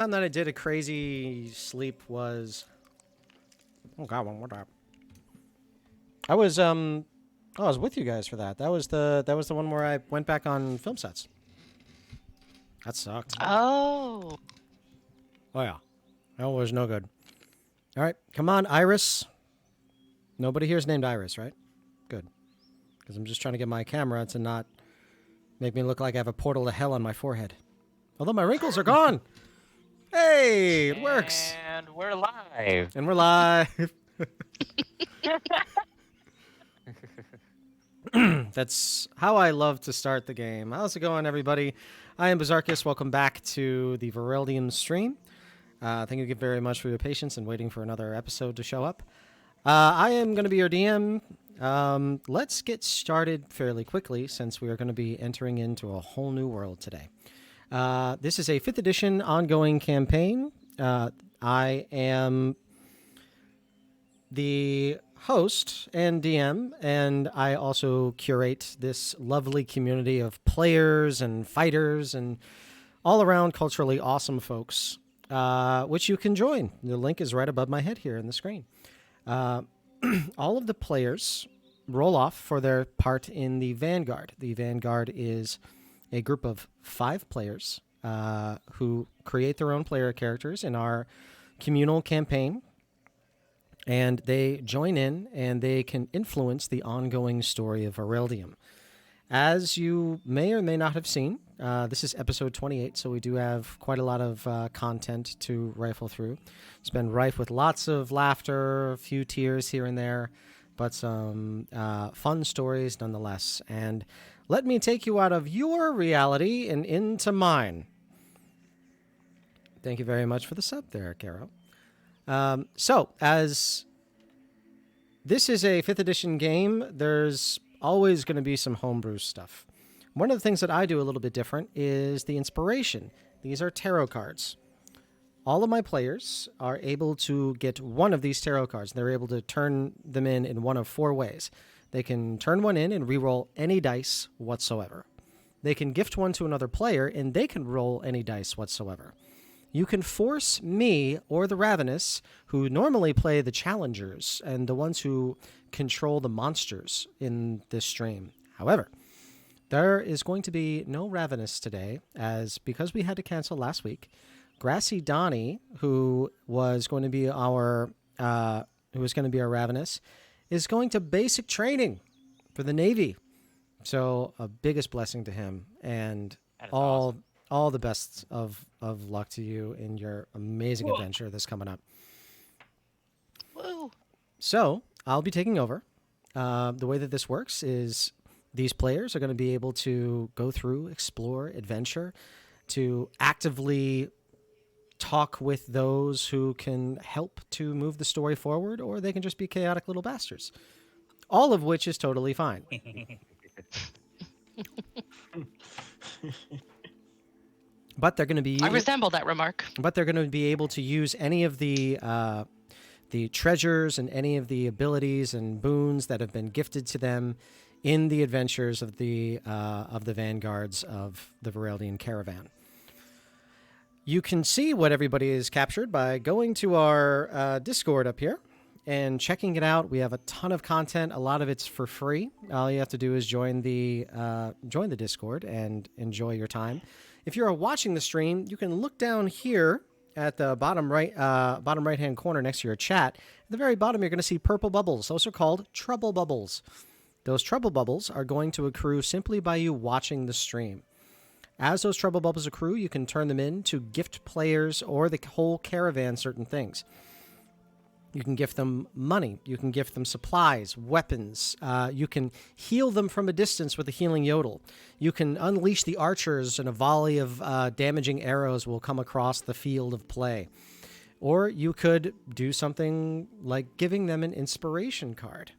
time that I did a crazy sleep was... Oh god, one more time. I was I was with you guys for that. That was the one where I went back on film sets. That sucked. Oh. Oh yeah. That was no good. All right, come on, Iris. Nobody here is named Iris, right? Good. Because I'm just trying to get my camera to not make me look like I have a portal to hell on my forehead. Although my wrinkles are gone. Hey, it works. And we're live. And we're live. That's how I love to start the game. How's it going, everybody? I am Bizarchus. Welcome back to the Vereldium stream. Thank you very much for your patience and waiting for another episode to show up. I am going to be your DM. Let's get started fairly quickly since we are going to be entering into a whole new world today. This is a 5th edition ongoing campaign. I am the host and DM, and I also curate this lovely community of players and fighters and all around culturally awesome folks, which you can join. The link is right above my head here in the screen. All of the players roll off for their part in the Vanguard. The Vanguard is a group of 5 players who create their own player characters in our communal campaign. And they join in, and they can influence the ongoing story of Vereldium. As you may or may not have seen, this is episode 28, so we do have quite a lot of content to rifle through. It's been rife with lots of laughter, a few tears here and there, but some fun stories nonetheless. And let me take you out of your reality and into mine. Thank you very much for the sub there, Caro. So, as this is a 5th edition game, there's always going to be some homebrew stuff. One of the things that I do a little bit different is the inspiration. These are tarot cards. All of my players are able to get one of these tarot cards. They're able to turn them in one of 4 ways. They can turn one in and re-roll any dice whatsoever. They can gift one to another player, and they can roll any dice whatsoever. You can force me or the Ravenous, who normally play the challengers and the ones who control the monsters in this stream. However, there is going to be no Ravenous today, as because we had to cancel last week, Grassy Donnie, who was going to be our Ravenous, is going to basic training for the Navy. So a biggest blessing to him, and Awesome. all the best of luck to you in your amazing adventure that's coming up. Woo. So I'll be taking over. The way that this works is these players are going to be able to go through, explore, adventure, to actively talk with those who can help to move the story forward, or they can just be chaotic little bastards. All of which is totally fine. But they're going to be... I resemble that remark. But they're going to be able to use any of the treasures and any of the abilities and boons that have been gifted to them in the adventures of the vanguards of the Vereldian caravan. You can see what everybody is captured by going to our Discord up here and checking it out. We have a ton of content. A lot of it's for free. All you have to do is join the Discord and enjoy your time. If you're watching the stream, you can look down here at the bottom right-hand corner next to your chat. At the very bottom, you're going to see purple bubbles. Those are called trouble bubbles. Those trouble bubbles are going to accrue simply by you watching the stream. As those trouble bubbles accrue, you can turn them in to gift players or the whole caravan certain things. You can gift them money. You can gift them supplies, weapons. You can heal them from a distance with a healing yodel. You can unleash the archers, and a volley of damaging arrows will come across the field of play. Or you could do something like giving them an inspiration card.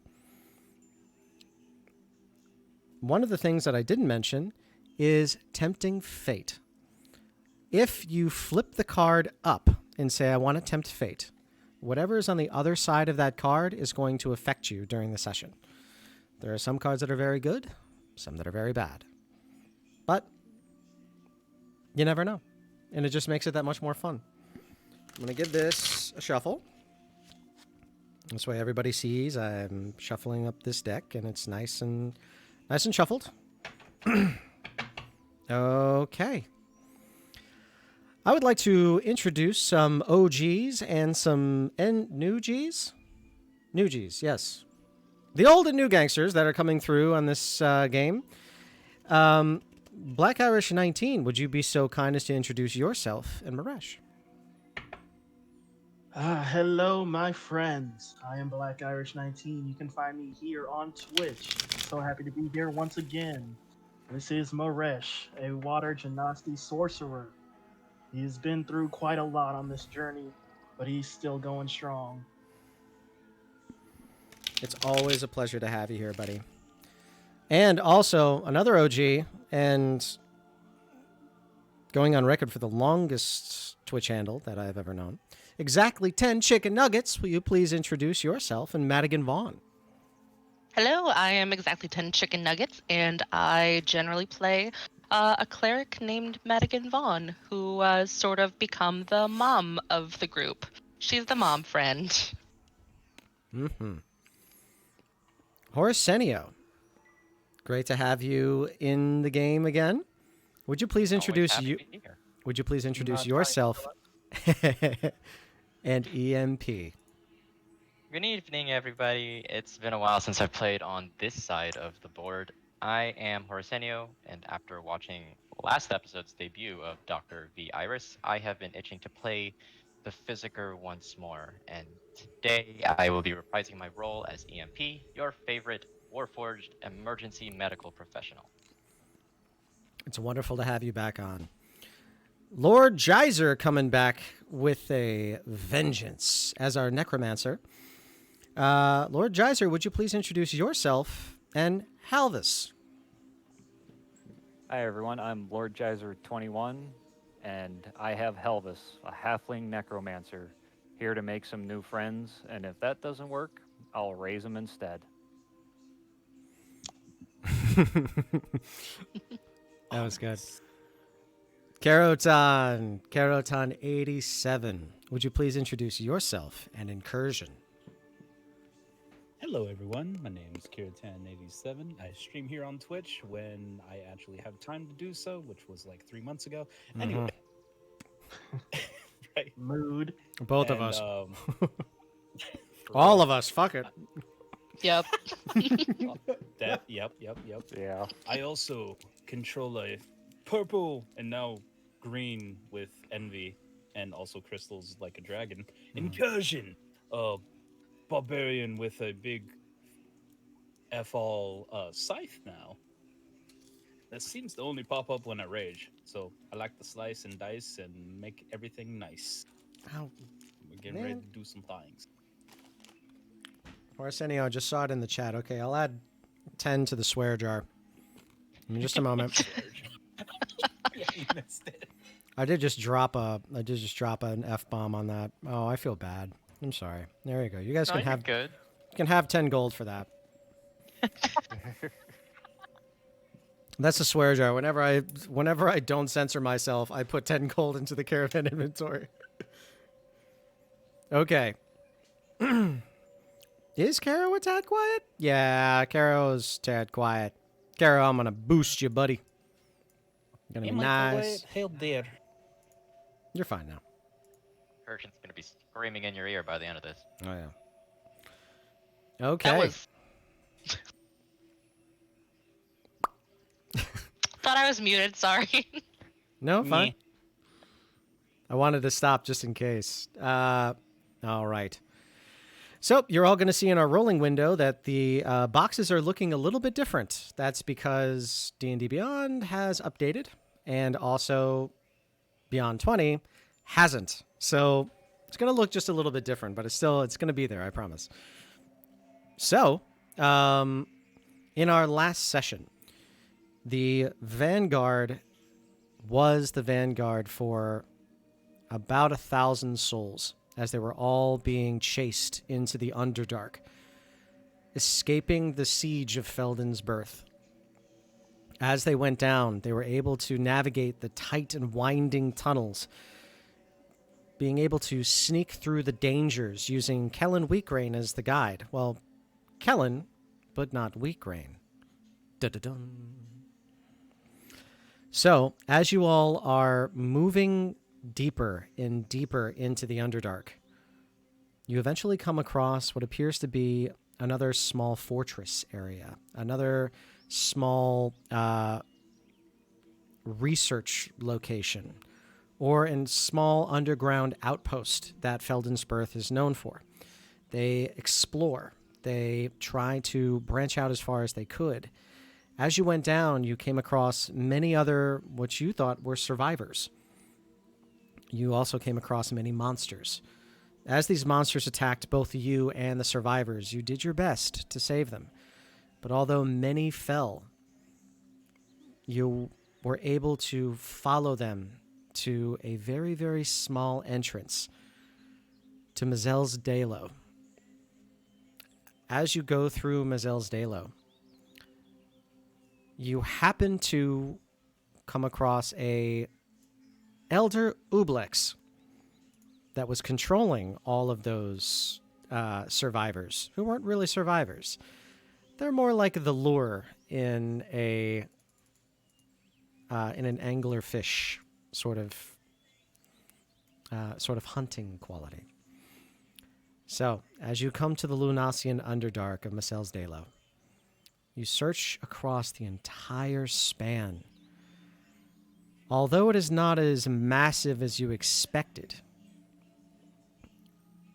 One of the things that I didn't mention is tempting fate. If you flip the card up and say, I want to tempt fate, whatever is on the other side of that card is going to affect you during the session. There are some cards that are very good, some that are very bad. But you never know. And it just makes it that much more fun. going to give this a shuffle. This way everybody sees I'm shuffling up this deck, and it's nice and shuffled. Okay. I would like to introduce some OGs and some new Gs. New Gs, yes. The old and new gangsters that are coming through on this game. Black Irish 19, would you be so kind as to introduce yourself and Maresh? Hello, my friends. I am Black Irish 19. You can find me here on Twitch. So happy to be here once again. This is Maresh, a water genasi sorcerer. He's been through quite a lot on this journey, but he's still going strong. It's always a pleasure to have you here, buddy. And also, another OG, and going on record for the longest Twitch handle that I've ever known. Exactly 10 chicken nuggets. Will you please introduce yourself and Madigan Vaughn? Hello, I am exactly 10 chicken nuggets, and I generally play a cleric named Madigan Vaughn, who sort of become the mom of the group. She's the mom friend. Mm-hmm. Horacenio, great to have you in the game again. Would you please introduce you? Would you please introduce yourself and EMP? Good evening, everybody. It's been a while since I've played on this side of the board. I am Horacenio, and after watching last episode's debut of Dr. V. Iris, I have been itching to play the Physiker once more. And today, I will be reprising my role as EMP, your favorite Warforged emergency medical professional. It's wonderful to have you back on. Lord Geyser coming back with a vengeance as our necromancer. Lord Geyser, would you please introduce yourself and Halvis? Hi everyone, I'm Lord Geyser 21, and I have Halvis, a halfling necromancer, here to make some new friends, and if that doesn't work, I'll raise them instead. That was good. Caroton 87. Would you please introduce yourself and Incursion? Hello everyone, my name is Kiritan87. I stream here on Twitch when I actually have time to do so, which was like 3 months ago. Anyway. Right. Mood. Both of us. All of us, fuck it. Yep. Yep. Yeah. I also control a purple and now green with envy and also crystals like a dragon. Incursion! Barbarian with a big F-all scythe now. That seems to only pop up when I rage. So I like to slice and dice and make everything nice. Ow. We're getting ready to do some things. Arsenio, I just saw it in the chat. Okay, I'll add 10 to the swear jar. In just a moment. Yeah, you missed it. I did just drop an F-bomb on that. Oh, I feel bad. I'm sorry. There you go. You guys No, can you're have good. You can have 10 gold for that. That's a swear jar. Whenever I don't censor myself, I put 10 gold into the caravan inventory. Okay. Is Caro a tad quiet? Yeah, Caro's tad quiet. Caro, I'm gonna boost you, buddy. Gonna be nice. Hail there. You're fine now. Urchin's gonna be screaming in your ear by the end of this. Oh yeah. Okay. That was... Thought I was muted, sorry. No, fine. I wanted to stop just in case. All right. So you're all going to see in our rolling window that the boxes are looking a little bit different. That's because D&D Beyond has updated, and also Beyond 20 hasn't. So it's going to look just a little bit different, but it's going to be there, I promise. So, in our last session, the Vanguard was the Vanguard for about 1,000 souls as they were all being chased into the underdark, escaping the siege of Felden's birth. As they went down, they were able to navigate the tight and winding tunnels being able to sneak through the dangers using Kellen Wheatgrain as the guide. Well, Kellen, but not Wheatgrain. Dun-dun-dun. So, as you all are moving deeper and deeper into the Underdark, you eventually come across what appears to be another small fortress area, another small research location, or a small underground outpost that Feldenspurth is known for. They explore. They try to branch out as far as they could. As you went down, you came across many other, what you thought were survivors. You also came across many monsters. As these monsters attacked both you and the survivors, you did your best to save them. But although many fell, you were able to follow them to a very, very small entrance to Maseldsz Dalo. As you go through Maseldsz Dalo, you happen to come across a elder Ublex that was controlling all of those survivors, who weren't really survivors. They're more like the lure in an anglerfish sort of hunting quality. So, as you come to the Lunasian Underdark of Maseldsz Dalo, you search across the entire span. Although it is not as massive as you expected,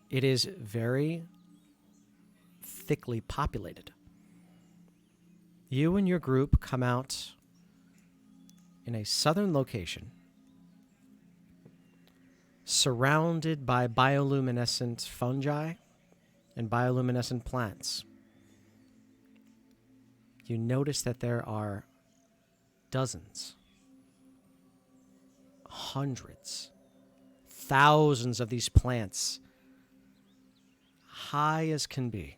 it is very thickly populated. You and your group come out in a southern location, surrounded by bioluminescent fungi and bioluminescent plants. You notice that there are dozens, hundreds, thousands of these plants, high as can be.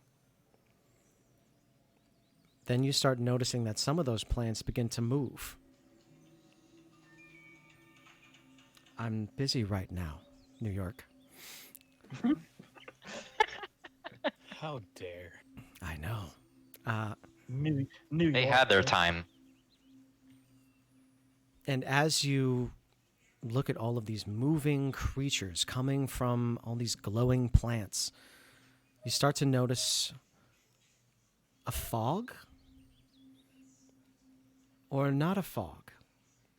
Then you start noticing that some of those plants begin to move. I'm busy right now, New York. How dare. I know. New They York, had their yes. time. And as you look at all of these moving creatures coming from all these glowing plants, you start to notice a fog? Or not a fog?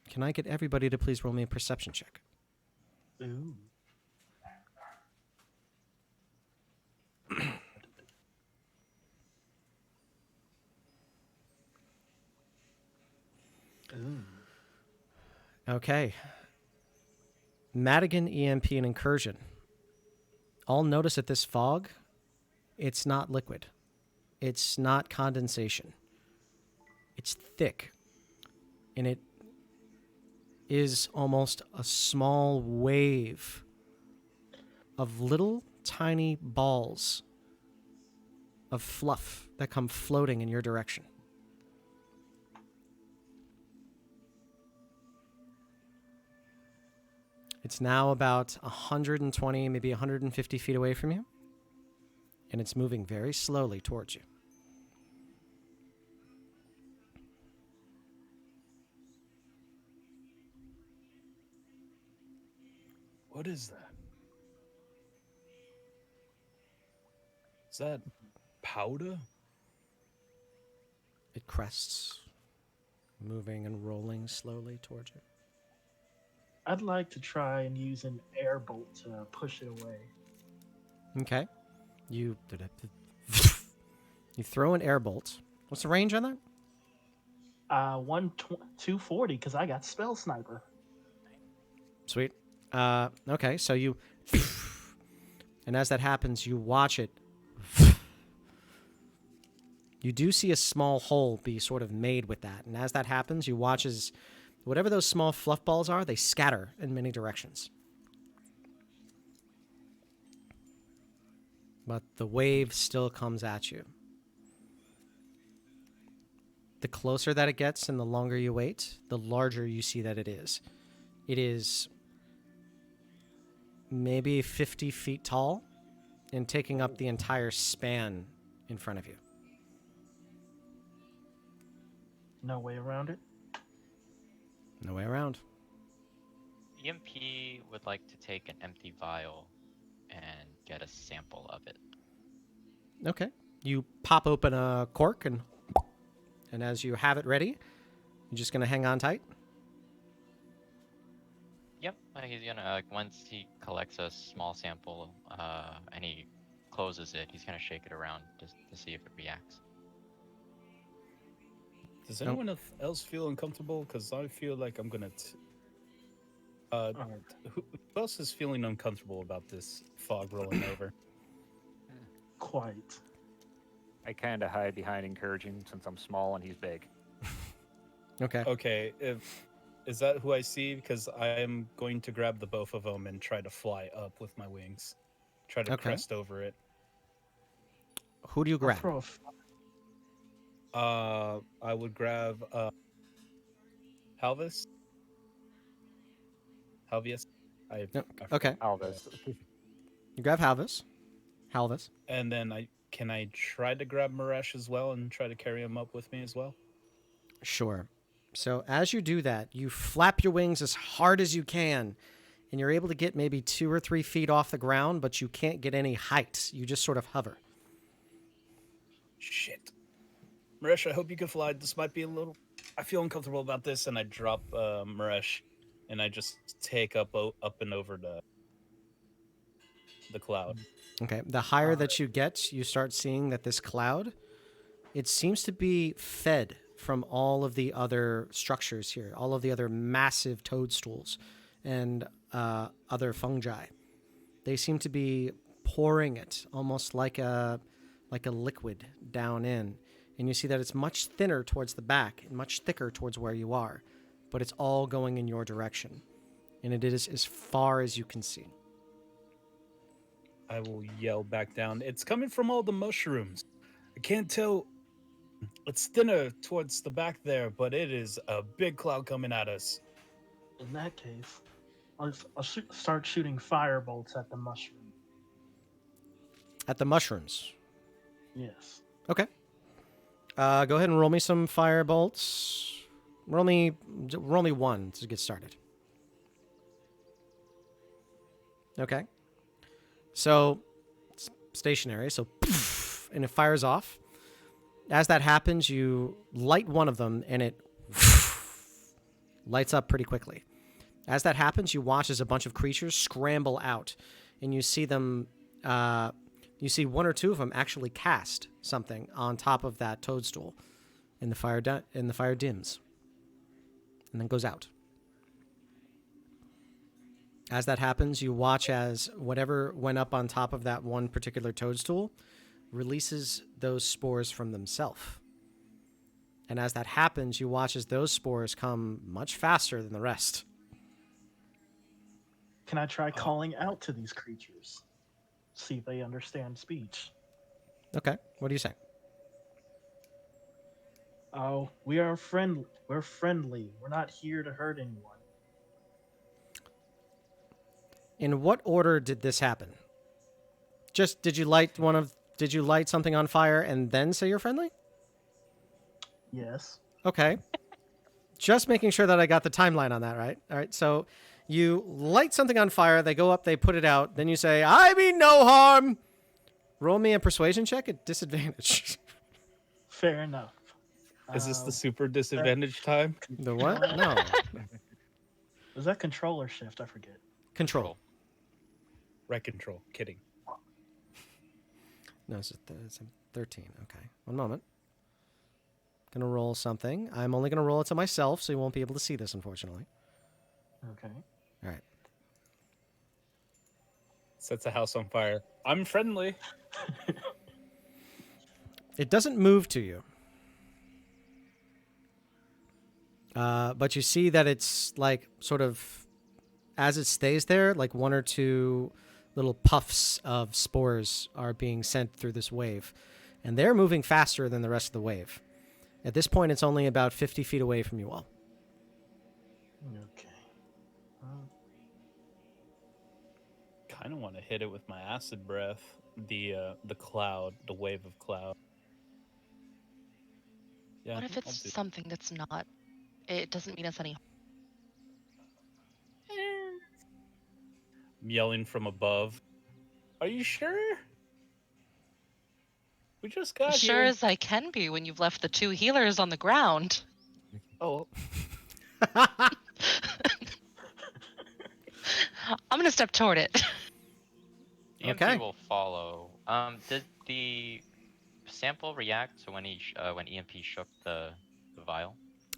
Can I get everybody to please roll me a perception check? Ooh. Ooh. Okay. Madigan, EMP, and Incursion. All notice that this fog, it's not liquid. It's not condensation. It's thick. And it is almost a small wave of little tiny balls of fluff that come floating in your direction. It's now about 120, maybe 150 feet away from you, and it's moving very slowly towards you. What is that? Is that powder? It crests, moving and rolling slowly towards you. I'd like to try and use an airbolt to push it away. Okay. You throw an airbolt. What's the range on that? 240 because I got spell sniper. Sweet. Okay, so you... And as that happens, you watch it. You do see a small hole be sort of made with that. And as that happens, you watch as whatever those small fluff balls are, they scatter in many directions. But the wave still comes at you. The closer that it gets and the longer you wait, the larger you see that it is. It is maybe 50 feet tall and taking up the entire span in front of you. No way around it. No way around. EMP would like to take an empty vial and get a sample of it. Okay. You pop open a cork, and as you have it ready, you're just going to hang on tight? Yep, he's gonna once he collects a small sample, and he closes it, he's gonna shake it around just to see if it reacts. Does anyone else feel uncomfortable? Because I feel like I'm gonna. Who else is feeling uncomfortable about this fog rolling over? Quite. I kind of hide behind encouraging since I'm small and he's big. Okay. Okay, is that who I see? Because I am going to grab the both of them and try to fly up with my wings. Try to crest over it. Who do you I'll grab? throw a I would grab Halvis. Halvius. Okay. Alvis. You grab Halvis. And then can I try to grab Maresh as well and try to carry him up with me as well? Sure. So as you do that, you flap your wings as hard as you can, and you're able to get maybe 2 or 3 feet off the ground, but you can't get any height. You just sort of hover. Shit. Maresh, I hope you can fly. This might be a little... I feel uncomfortable about this, and I drop Maresh, and I just take up and over the cloud. Okay. The higher that you get, you start seeing that this cloud, it seems to be fed from all of the other structures here, all of the other massive toadstools and other fungi. They seem to be pouring it almost like a liquid down in. And you see that it's much thinner towards the back and much thicker towards where you are, but it's all going in your direction. And it is as far as you can see. I will yell back down. It's coming from all the mushrooms. I can't tell. It's thinner towards the back there, but it is a big cloud coming at us. In that case, I'll start shooting fire bolts at the mushroom. At the mushrooms. Yes. Okay. Go ahead and roll me some fire bolts. Roll me 1 to get started. Okay. So, it's stationary, so poof, and it fires off. As that happens, you light one of them, and it lights up pretty quickly. As that happens, you watch as a bunch of creatures scramble out, and you see them. You see 1 or 2 of them actually cast something on top of that toadstool, and the fire dims, and then goes out. As that happens, you watch as whatever went up on top of that one particular toadstool releases those spores from themselves. And as that happens, you watch as those spores come much faster than the rest. Can I try calling out to these creatures? See if they understand speech. Okay, what do you say? Oh, we are friendly. We're friendly. We're not here to hurt anyone. In what order did this happen? Just did you light something on fire and then say you're friendly? Yes. Okay. Just making sure that I got the timeline on that right. All right. So you light something on fire, they go up, they put it out, then you say, "I mean no harm." Roll me a persuasion check at disadvantage. Fair enough. Is this the super disadvantage time? The what? No. Was that control or shift? I forget. Control. Right control. Kidding. No, it's a 13. Okay. One moment. Gonna roll something. I'm only gonna roll it to myself, so you won't be able to see this, unfortunately. Okay. All right. Sets a house on fire. I'm friendly. It doesn't move to you. But you see that it's like sort of, as it stays there, like 1 or 2 little puffs of spores are being sent through this wave. And they're moving faster than the rest of the wave. At this point, it's only about 50 feet away from you all. Okay. kind of want to hit it with my acid breath. The cloud, the wave of cloud. Yeah. What if I'll it's do something that's not? It doesn't mean us any harm. I'm yelling from above. Are you sure? We just got As sure here. as I can be when you've left the 2 healers on the ground. Oh, I'm gonna step toward it. EMP Okay. will follow. Did the sample react to when when EMP shook the vial?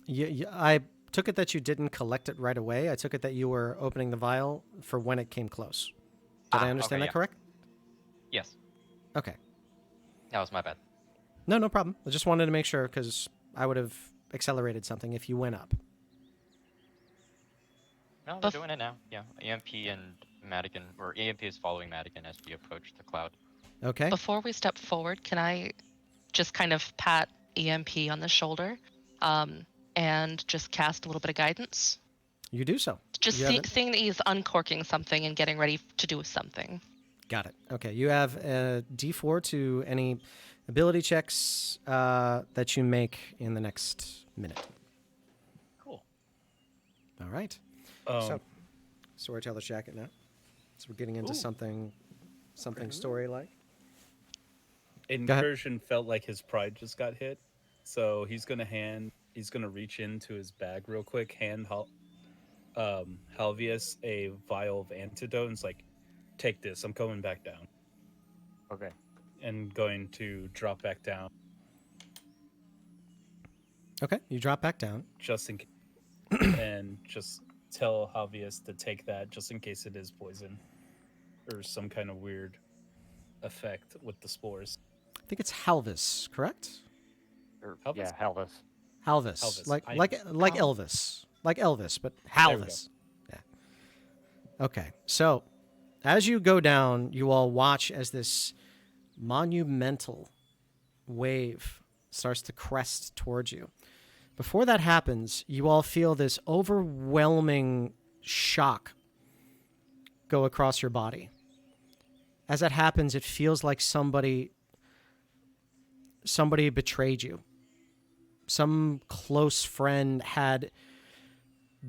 I took it that you didn't collect it right away. I took it that you were opening the vial for when it came close. Did I understand okay, that correct? Yes, Okay. that was my bad. No problem. I just wanted to make sure because I would have accelerated something if you went up. No, we're Bef- doing it now. Yeah, EMP and Madigan, or EMP is following Madigan as we approach the cloud. Okay. Before we step forward, can I just kind of pat EMP on the shoulder and just cast a little bit of guidance? You do so. Just You have it? seeing that he's uncorking something and getting ready to do something. Got it. Okay. You have a D4 to any ability checks that you make in the next minute. cool. All right. Um, So, storyteller's jacket now. So we're getting into Ooh. something story-like. ahead. Incursion felt like his pride just got hit, so he's gonna reach into his bag real quick, hand Halvius a vial of antidote, and it's like, take this, I'm coming back down, Okay. and going to drop back down Okay. You drop back down. just in case, and just tell Halvius to take that just in case it is poison or some kind of weird effect with the spores. I think it's Halvis, correct? Elvis? Yeah, Halvis. Halvis. Halvis. Like I- like Elvis. Like Elvis, but Halvis. Yeah. Okay. So, as you go down, you all watch as this monumental wave starts to crest towards you. Before that happens, you all feel this overwhelming shock go across your body. As that happens, it feels like somebody betrayed you. Some close friend had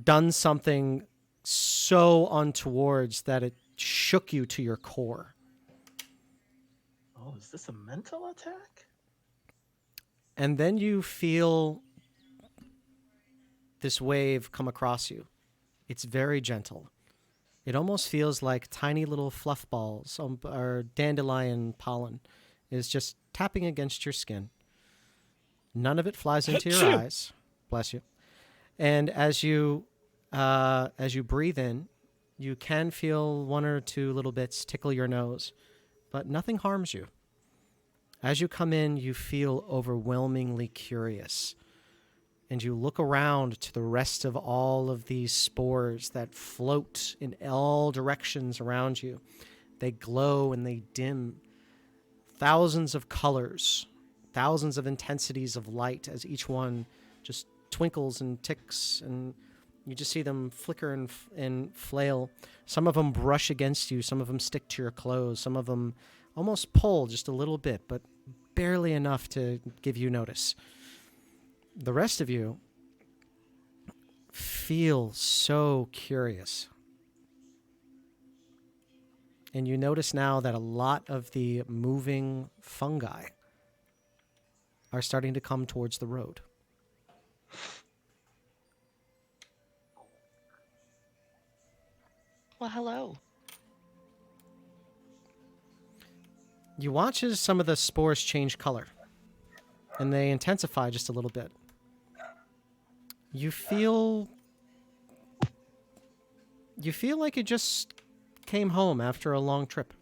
done something so untowards that it shook you to your core. Oh, is this a mental attack? And then you feel this wave come across you. It's very gentle. It almost feels like tiny little fluff balls or dandelion pollen is just tapping against your skin. None of it flies into your Achoo! eyes. Bless you. And as you breathe in, you can feel one or two little bits tickle your nose, but nothing harms you. As you come in, you feel overwhelmingly curious. And you look around to the rest of all of these spores that float in all directions around you. They glow and they dim. Thousands of colors, thousands of intensities of light as each one just twinkles and ticks, and you just see them flicker and flail. Some of them brush against you, some of them stick to your clothes, some of them almost pull just a little bit, but barely enough to give you notice. The rest of you feel so curious. And you notice now that a lot of the moving fungi are starting to come towards the road. Well, hello. You watch as some of the spores change color, and they intensify just a little bit. You feel like you just came home after a long trip.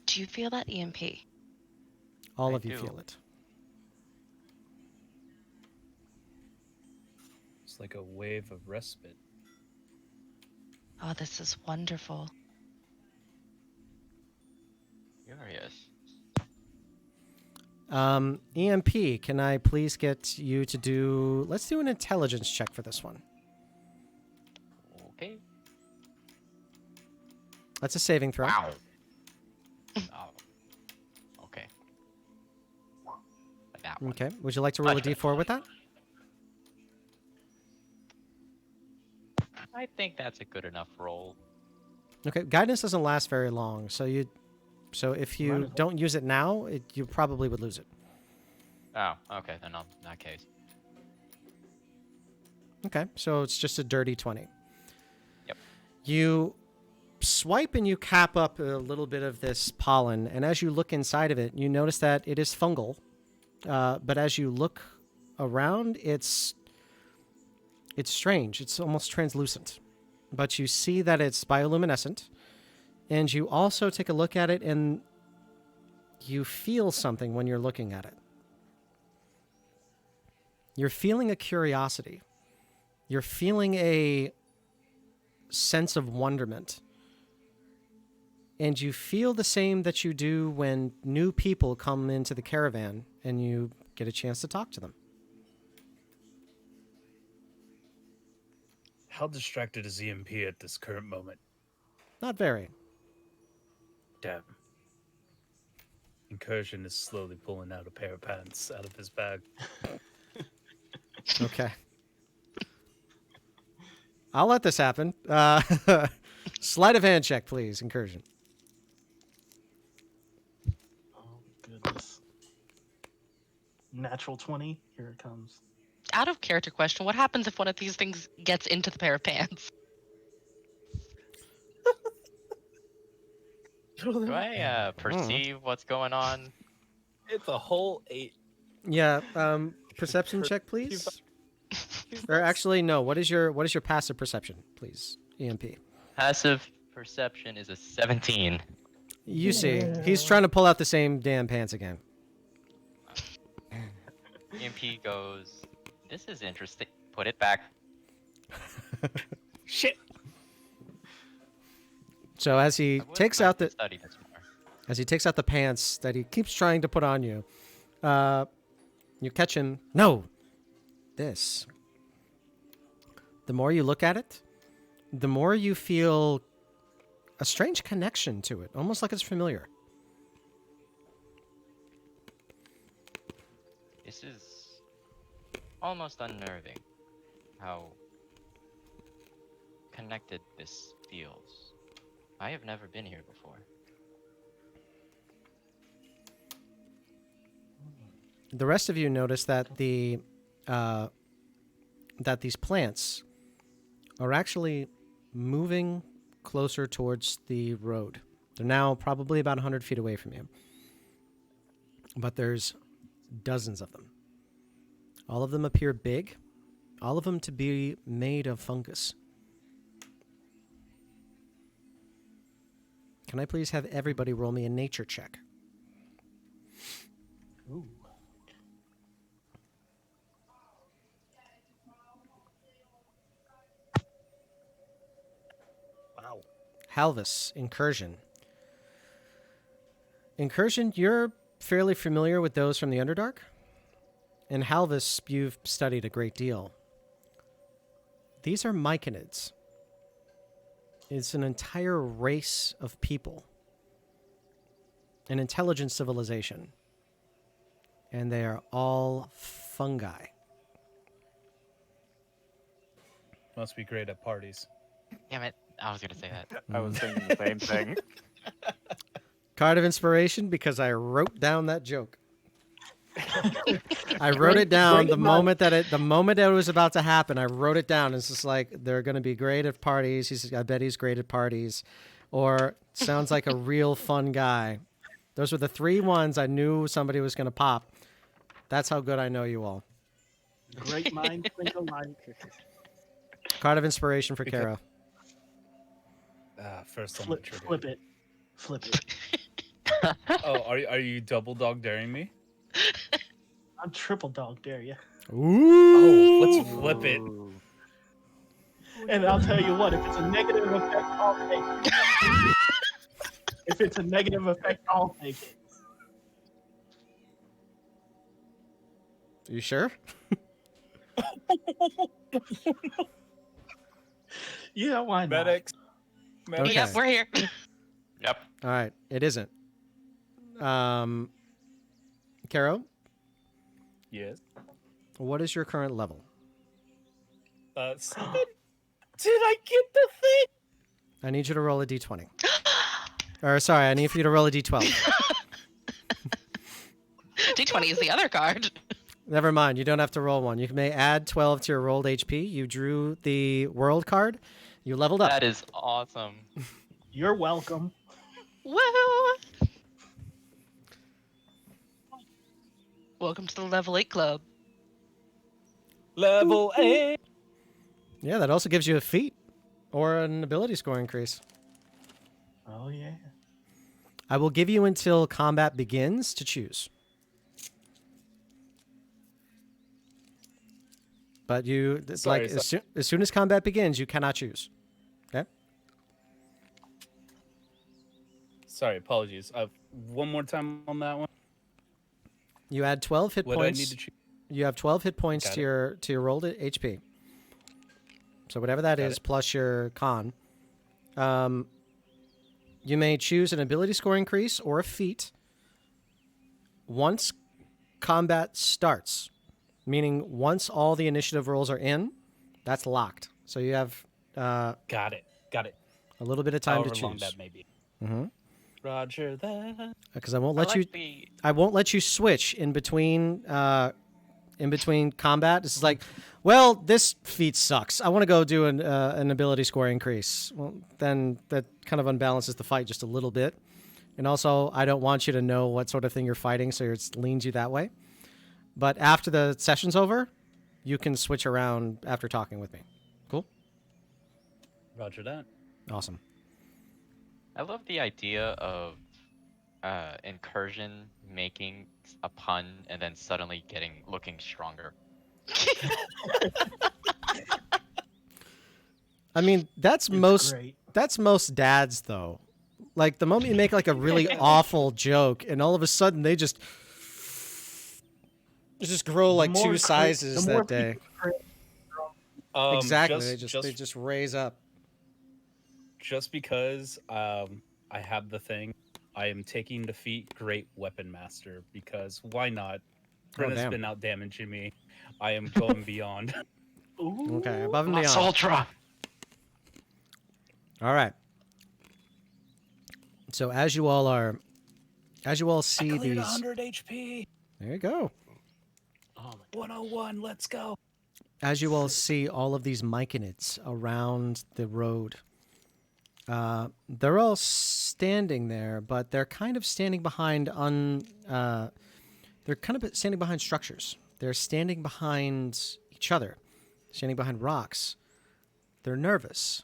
Do you feel that EMP? All I of you do. feel it. It's like a wave of respite. Oh, this is wonderful. Curious. EMP, can I please get you to do... Let's do an intelligence check for this one. Okay. That's a saving throw. Wow. Oh. Okay. That one. Okay. Would you like to roll a d4 with that? I think that's a good enough roll. Okay. Guidance doesn't last very long, so if you don't use it now, you probably would lose it. Oh, okay. Then in that case. Okay. So it's just a dirty 20. Yep. You swipe and you cap up a little bit of this pollen, and as you look inside of it, you notice that it is fungal. But as you look around, it's strange. It's almost translucent. But you see that it's bioluminescent, and you also take a look at it, and you feel something when you're looking at it. You're feeling a curiosity. You're feeling a sense of wonderment. And you feel the same that you do when new people come into the caravan and you get a chance to talk to them. How distracted is EMP at this current moment? Not very. Damn. Incursion is slowly pulling out a pair of pants out of his bag. Okay. I'll let this happen. Sleight of hand check, please, Incursion. Oh, goodness. Natural 20. Here it comes. Out of character question, what happens if one of these things gets into the pair of pants? Do I perceive what's going on? It's a whole 8. Yeah, perception check, please. Or actually, no. What is your passive perception, please? EMP. Passive perception is a 17. You see, he's trying to pull out the same damn pants again. EMP goes, this is interesting. Put it back. Shit. So as he I would takes like out to the study this more. as he takes out the pants that he keeps trying to put on you, you catch him. No, this. The more you look at it, the more you feel a strange connection to it, almost like it's familiar. This is almost unnerving how connected this feels. I have never been here before. The rest of you notice that that these plants are actually moving closer towards the road. They're now probably about 100 feet away from you. But there's dozens of them. All of them appear big. All of them to be made of fungus. Can I please have everybody roll me a nature check? Ooh. Wow. Halvis, Incursion. Incursion, you're fairly familiar with those from the Underdark. And Halvis, you've studied a great deal. These are myconids. It's an entire race of people. An intelligent civilization. And they are all fungi. Must be great at parties. Damn it. I was going to say that. I was thinking the same thing. Card of inspiration because I wrote down that joke. I wrote it down the moment that it was about to happen. I wrote it down. It's just like they're going to be great at parties. I bet he's great at parties, or sounds like a real fun guy. Those were the three ones I knew somebody was going to pop. That's how good I know you all. Great minds think alike. Card of inspiration for Kara. First on the trigger. Flip it. Oh, are you double dog daring me? I'm triple dog dare you. Ooh. Oh, let's flip it. And I'll tell you what, if it's a negative effect, I'll take it. If it's a negative effect, I'll take it. You sure? Yeah, why not? Medics. Okay. Yep, we're here. Yep. All right. It isn't. Caro, Yes. what is your current level? 7. Did I get the thing? I need you to roll a d20. Or sorry, I need for you to roll a d12. D20 is the other card. Never mind. You don't have to roll one. You may add 12 to your rolled HP. You drew the world card. You leveled up. That is awesome. You're welcome. Woo! Welcome to the level 8 club. Level 8. Yeah, that also gives you a feat or an ability score increase. Oh yeah. I will give you until combat begins to choose. But you, it's Sorry, like as soon as combat begins, you cannot choose. Okay? Sorry, apologies. One more time on that one. You add 12 hit What do I points. need to choose? You have 12 hit points Got to your rolled HP. So whatever that Got is it. plus your con. You may choose an ability score increase or a feat once combat starts. Meaning once all the initiative rolls are in, that's locked. So you have Got it. a little bit of time However to long choose. that may be. Mm-hmm. Roger that. Because I won't I let you. like the I won't let you switch in between combat. This is like, well, this feat sucks. I want to go do an ability score increase. Well, then that kind of unbalances the fight just a little bit. And also, I don't want you to know what sort of thing you're fighting, so it leans you that way. But after the session's over, you can switch around after talking with me. Cool? Roger that. Awesome. I love the idea of incursion making a pun and then suddenly looking stronger. I mean, that's It's great. most dads though. Like the moment you make like a really awful joke, and all of a sudden they just grow like The more two sizes the more that day. people Exactly. Just, They just raise up. just because I have the thing, I am taking defeat Great Weapon Master because why not? Brenna's damn. been out damaging me. I am going beyond. Ooh. Okay, above and Plus beyond. Ultra. All right. So as you all see I cleared these, 100 HP. there you go. Oh my god. 101. Let's go. As you all see all of these myconids around the road, they're all standing there, but they're kind of standing behind structures. They're standing behind each other, standing behind rocks. They're nervous.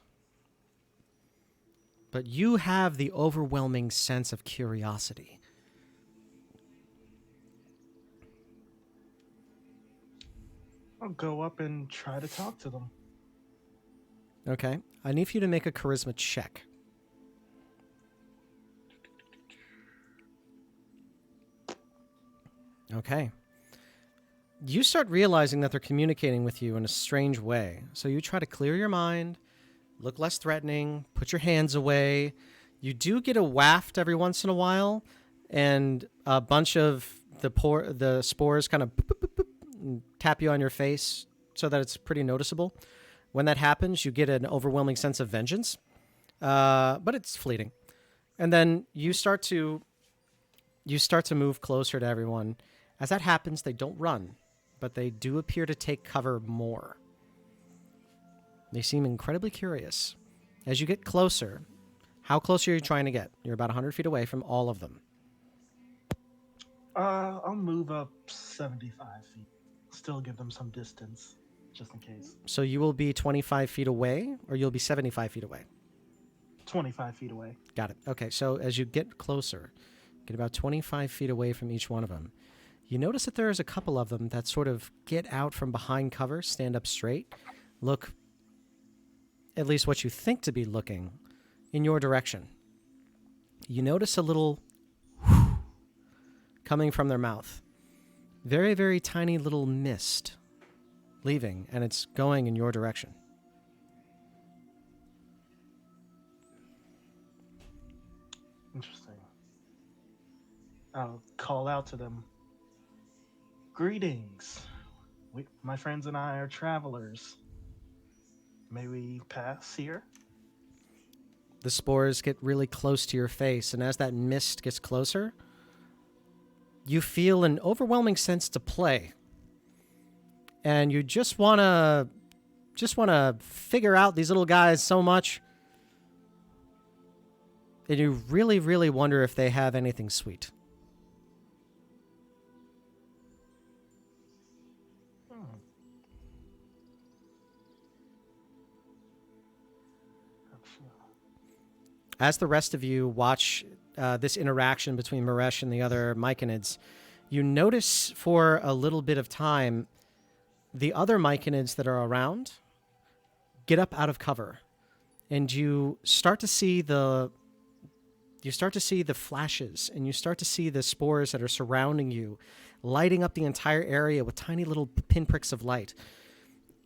But you have the overwhelming sense of curiosity. I'll go up and try to talk to them. Okay. I need for you to make a charisma check. Okay. You start realizing that they're communicating with you in a strange way. So you try to clear your mind, look less threatening, put your hands away. You do get a waft every once in a while, and a bunch of the spores kind of tap you on your face so that it's pretty noticeable. When that happens, you get an overwhelming sense of vengeance, but it's fleeting. And then you start to move closer to everyone. As that happens, they don't run, but they do appear to take cover more. They seem incredibly curious. As you get closer, how close are you trying to get? You're about 100 feet away from all of them. I'll move up 75 feet. Still give them some distance, just in case. So you will be 25 feet away, or you'll be 75 feet away? 25 feet away. Got it. Okay, so as you get closer, get about 25 feet away from each one of them, you notice that there's a couple of them that sort of get out from behind cover, stand up straight, look, at least what you think to be looking, in your direction. You notice a little coming from their mouth. very, very tiny little mist leaving, and it's going in your direction. Interesting. I'll call out to them. Greetings. My friends and I are travelers. May we pass here? The spores get really close to your face, and as that mist gets closer, you feel an overwhelming sense to play. And you just want to figure out these little guys so much. And you really, really wonder if they have anything sweet. As the rest of you watch this interaction between Maresh and the other Myconids, you notice for a little bit of time the other Myconids that are around get up out of cover, and you start to see the flashes, and you start to see the spores that are surrounding you, lighting up the entire area with tiny little pinpricks of light,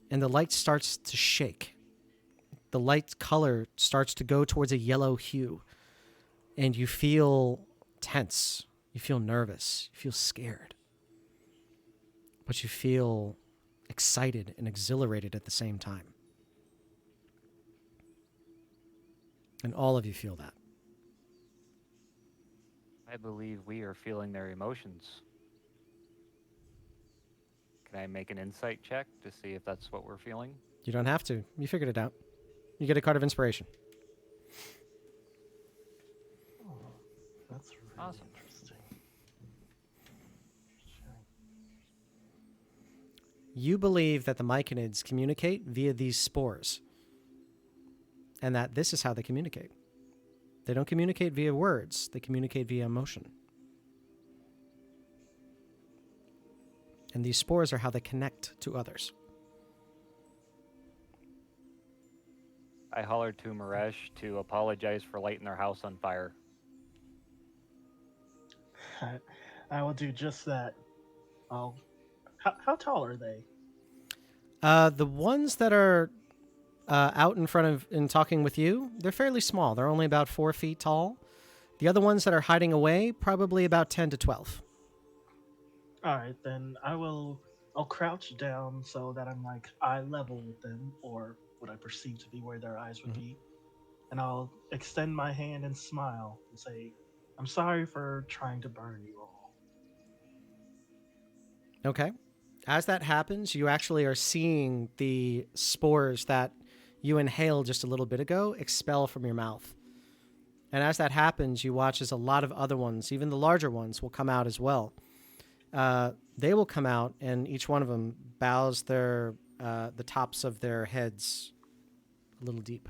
and the light starts to shake. The light color starts to go towards a yellow hue, and you feel tense. You feel nervous. You feel scared. But you feel excited and exhilarated at the same time. And all of you feel that. I believe we are feeling their emotions. Can I make an insight check to see if that's what we're feeling? You don't have to. You figured it out. You get a card of inspiration. Oh, that's really Awesome. interesting. You believe that the Myconids communicate via these spores, and that this is how they communicate. They don't communicate via words. They communicate via emotion. And these spores are how they connect to others. I hollered to Maresh to apologize for lighting their house on fire. I will do just that. How tall are they? The ones that are out in front of and talking with you, they're fairly small. They're only about 4 feet tall. The other ones that are hiding away, probably about 10 to 12. All right, then I'll crouch down so that I'm like eye level with them, or what I perceive to be where their eyes would be, and I'll extend my hand and smile and say, "I'm sorry for trying to burn you all." Okay. As that happens, you actually are seeing the spores that you inhaled just a little bit ago expel from your mouth. And as that happens, you watch as a lot of other ones, even the larger ones, will come out as well. They will come out, and each one of them bows the tops of their heads a little deep.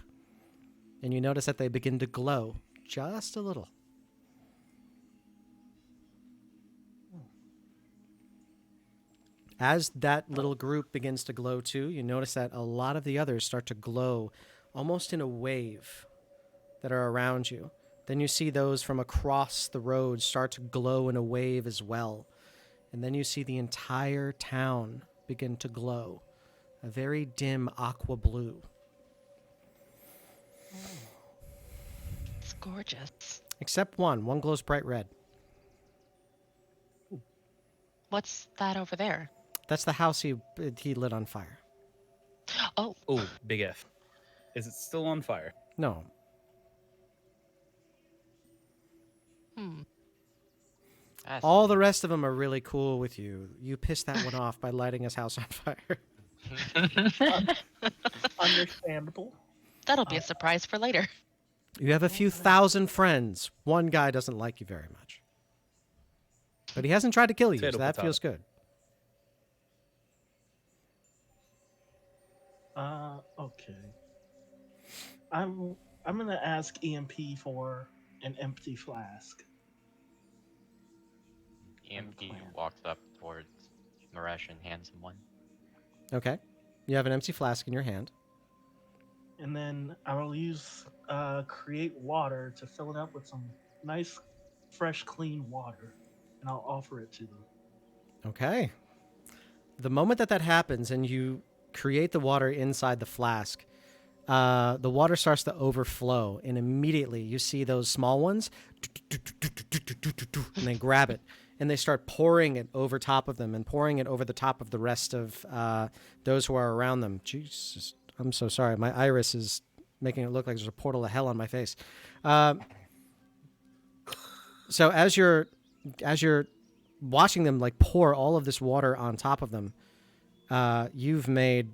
And you notice that they begin to glow just a little. As that little group begins to glow too, you notice that a lot of the others start to glow almost in a wave that are around you. Then you see those from across the road start to glow in a wave as well. And then you see the entire town begin to glow, a very dim aqua blue. It's gorgeous. Except one. One glows bright red. What's that over there? That's the house he lit on fire. Oh, Oh, big F. Is it still on fire? No. All the rest of them are really cool with you. You pissed that one off by lighting his house on fire. Understandable. That'll be a surprise for later. You have a few thousand friends. One guy doesn't like you very much. But he hasn't tried to kill you, so that feels good. Okay. I'm gonna ask EMP for an empty flask. EMP walks up towards Maresh and hands him one. Okay. You have an empty flask in your hand. And then I will use create water to fill it up with some nice, fresh, clean water, and I'll offer it to them. Okay. The moment that happens and you create the water inside the flask, the water starts to overflow, and immediately you see those small ones, and they grab it, and they start pouring it over top of them and pouring it over the top of the rest of those who are around them. Jesus, I'm so sorry. My iris is making it look like there's a portal to hell on my face. So as you're watching them like pour all of this water on top of them, you've made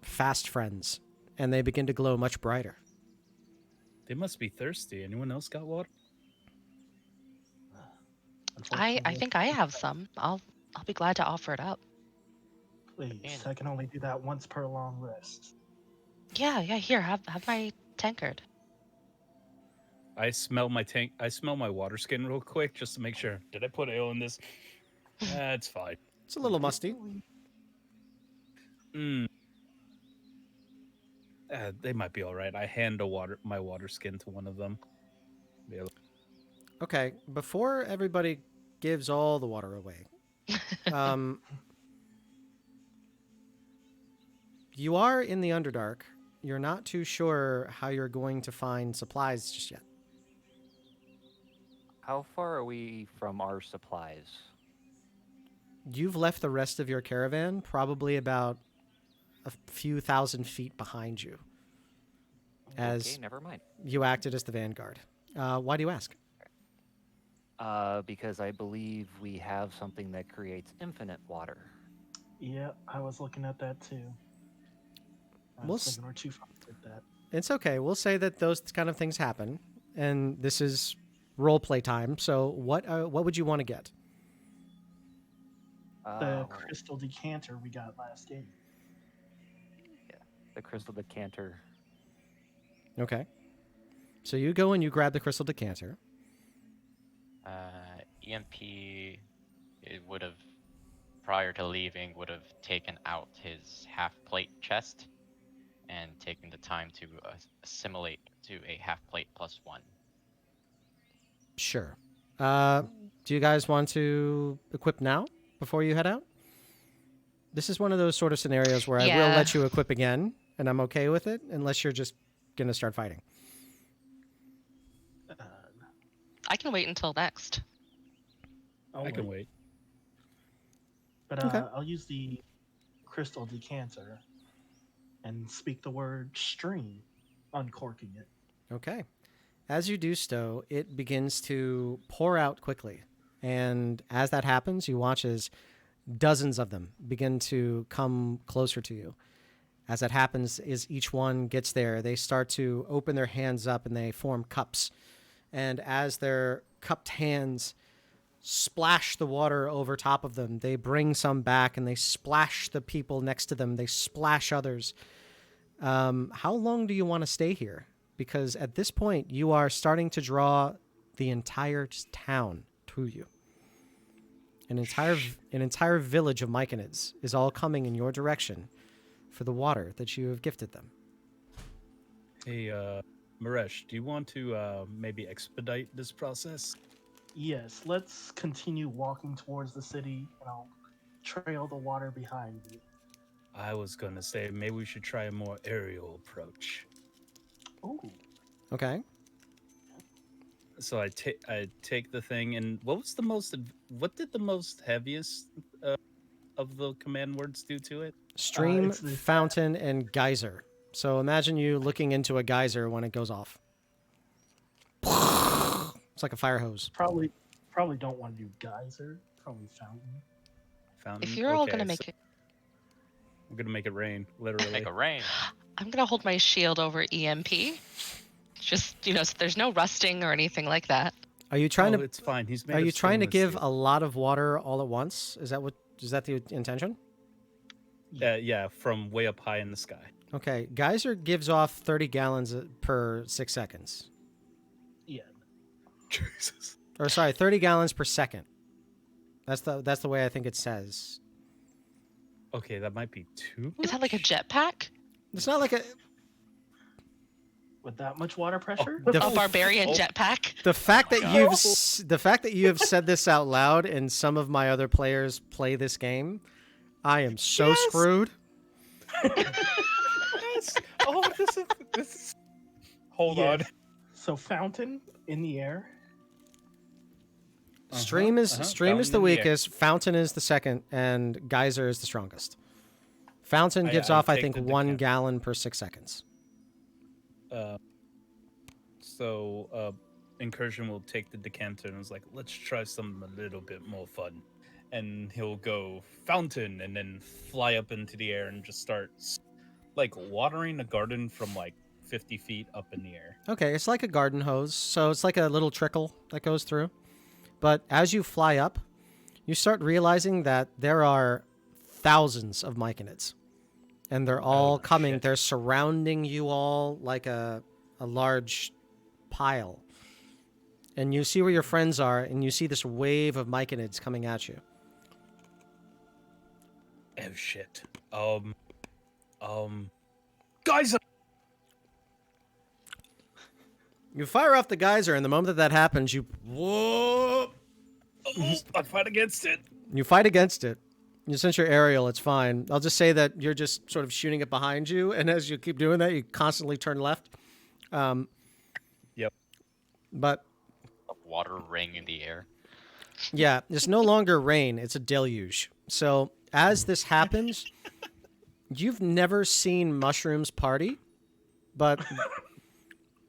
fast friends, and they begin to glow much brighter. They must be thirsty. Anyone else got water? I think I have some. I'll be glad to offer it up. Please, I can only do that once per long rest. Yeah, here, have my tankard. I smell my tank. I smell my water skin real quick just to make sure. Did I put ale in this? That's fine. It's a little musty. They might be all right. I hand my water skin to one of them. Yeah. Okay, before everybody gives all the water away, you are in the Underdark. You're not too sure how you're going to find supplies just yet. How far are we from our supplies? You've left the rest of your caravan probably about a few thousand feet behind you, as Okay, never mind. you acted as the Vanguard. Why do you ask? Because I believe we have something that creates infinite water. Yeah, I was looking at that too. I We'll was s- thinking we're too far with that. It's okay. We'll say that those kind of things happen, and this is role play time. So, what would you want to get? The crystal decanter we got last game. The crystal decanter. Okay. So you go and you grab the crystal decanter. EMP, it would have, prior to leaving, would have taken out his half plate chest and taken the time to assimilate to a half plate +1. Sure. Do you guys want to equip now before you head out? This is one of those sort of scenarios where I will Yeah. let you equip again, and I'm okay with it, unless you're just going to start fighting. I can wait until next. I'll I can wait. wait. But Okay. I'll use the crystal decanter and speak the word stream, uncorking it. Okay. As you do so, it begins to pour out quickly. And as that happens, you watch as dozens of them begin to come closer to you. As that happens, as each one gets there, they start to open their hands up and they form cups. And as their cupped hands splash the water over top of them, they bring some back and they splash the people next to them. They splash others. How long do you want to stay here? Because at this point, you are starting to draw the entire town to you. An entire village of Myconids is all coming in your direction for the water that you have gifted them. Hey, Maresh, do you want to maybe expedite this process? Yes, let's continue walking towards the city, and I'll trail the water behind me. I was gonna say maybe we should try a more aerial approach. Ooh, Okay. So I take the thing, and what did the most heaviest of the command words do to it? Stream, it's the- fountain, and geyser. So imagine you looking into a geyser when it goes off. It's like a fire hose. probably don't want to do geyser. Probably fountain. Fountain. If you're all Okay, gonna so make it, I'm gonna make it rain, literally. Make a rain. I'm gonna hold my shield over EMP. Just so there's no rusting or anything like that. Are you trying Oh, to? it's fine. He's made Are of you trying to stainless give steel. a lot of water all at once? Is that the intention? Yeah, from way up high in the sky. Okay, geyser gives off 30 gallons per 6 seconds. Yeah. Jesus. Or sorry, 30 gallons per second. That's the way I think it says. Okay, that might be too much. Is that like a jetpack? It's not like a. With that much water pressure? The A f- barbarian Oh. jetpack. The fact that God. the fact that you have said this out loud and some of my other players play this game, I am so Yes! screwed. Yes. Oh, this is. Hold on. Yes. So fountain in the air. Stream is the Fountain in the air. weakest, fountain is the second, and geyser is the strongest. Fountain gives I off, I take think, the 1 decanter. gallon per 6 seconds. Incursion will take the decanter and is like, let's try something a little bit more fun. And he'll go fountain and then fly up into the air and just start like watering a garden from like 50 feet up in the air. Okay, it's like a garden hose, so it's like a little trickle that goes through. But as you fly up, you start realizing that there are thousands of myconids. And they're all coming. shit. They're surrounding you all like a large pile. And you see where your friends are, and you see this wave of myconids coming at you. Oh shit. Guys, You fire off the geyser, and the moment that happens, you I fight against it. fight against it. Since you're aerial, it's fine. I'll just say that you're just sort of shooting it behind you, and as you keep doing that, you constantly turn left. Yep. But A water ring in the air. yeah, it's no longer rain; it's a deluge. So as this happens, you've never seen mushrooms party, but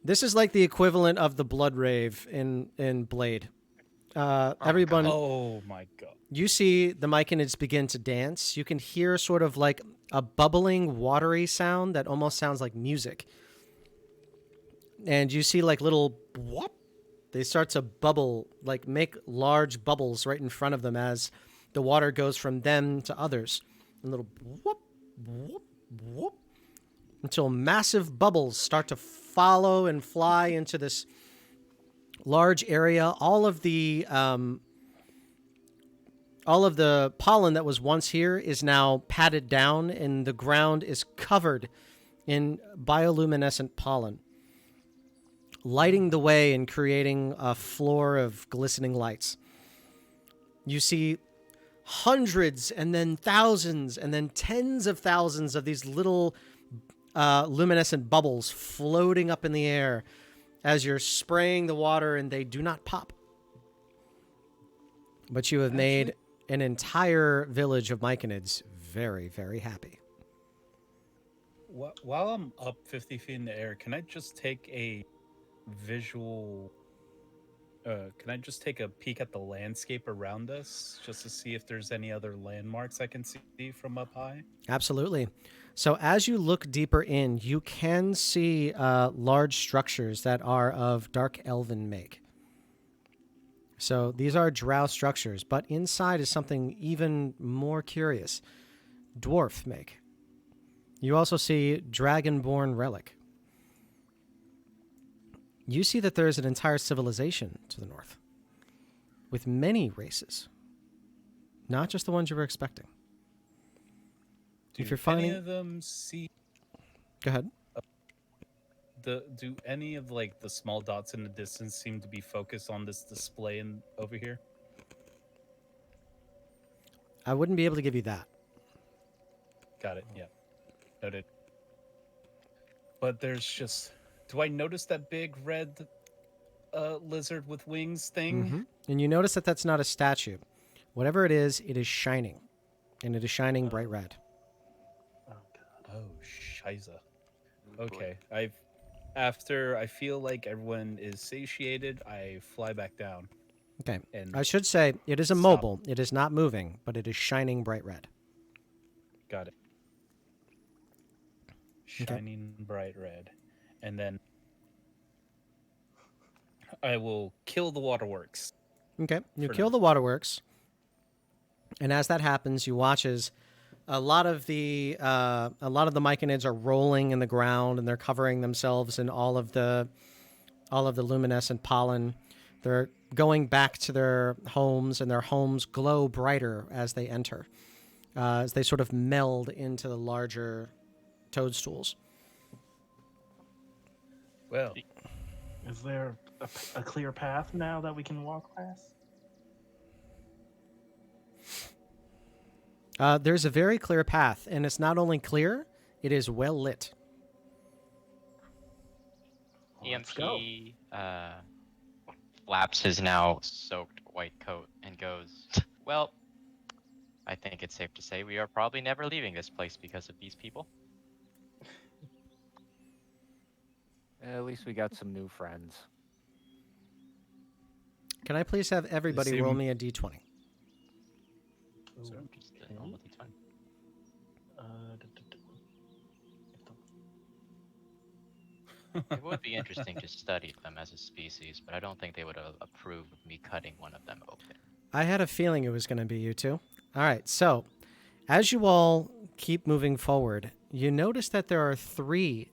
this is like the equivalent of the blood rave in Blade. Everyone. Oh my god. You see the myconids begin to dance. You can hear sort of like a bubbling, watery sound that almost sounds like music. And you see like little whoop. They start to bubble, like make large bubbles right in front of them as the water goes from them to others. And little whoop, whoop, whoop. Until massive bubbles start to follow and fly into this large area. All of the pollen that was once here is now patted down, and the ground is covered in bioluminescent pollen, lighting the way and creating a floor of glistening lights. You see hundreds and then thousands and then tens of thousands of these little luminescent bubbles floating up in the air as you're spraying the water, and they do not pop. But you have made an entire village of myconids very, very happy. While I'm up 50 feet in the air, can I just take a visual? Can I just take a peek at the landscape around us, just to see if there's any other landmarks I can see from up high? Absolutely. So as you look deeper in, you can see large structures that are of dark elven make. So these are drow structures, but inside is something even more curious. Dwarf make. You also see dragonborn relic. You see that there is an entire civilization to the north, with many races, not just the ones you were expecting. If you're finding, any of them see go ahead. do any of like the small dots in the distance seem to be focused on this display over here? I wouldn't be able to give you that. Got it. Yeah. Noted. But there's just. Do I notice that big red lizard with wings thing? Mm-hmm. And you notice that that's not a statue. Whatever it is shining. And it is shining bright red. Oh god. Oh, shiza. Okay. After I feel like everyone is satiated, I fly back down. Okay. And I should say it is stop. immobile. It is not moving, but it is shining bright red. Got it. Shining bright red. And then I will kill the waterworks. Okay. You For kill now. the waterworks. And as that happens, you watch as a lot of the myconids are rolling in the ground, and they're covering themselves in all of the luminescent pollen. They're going back to their homes, and their homes glow brighter as they enter, as they sort of meld into the larger toadstools. Well, Is there a clear path now that we can walk past? There's a very clear path, and it's not only clear, it is well lit. Well, let's go. EMP flaps his now soaked white coat and goes, "Well, I think it's safe to say we are probably never leaving this place because of these people." At least we got some new friends. Can I please have everybody roll seem- me a d20? So just a normal D20. It would be interesting to study them as a species, but I don't think they would approve of me cutting one of them open. I had a feeling it was going to be you two. All right, so as you all keep moving forward, you notice that there are 3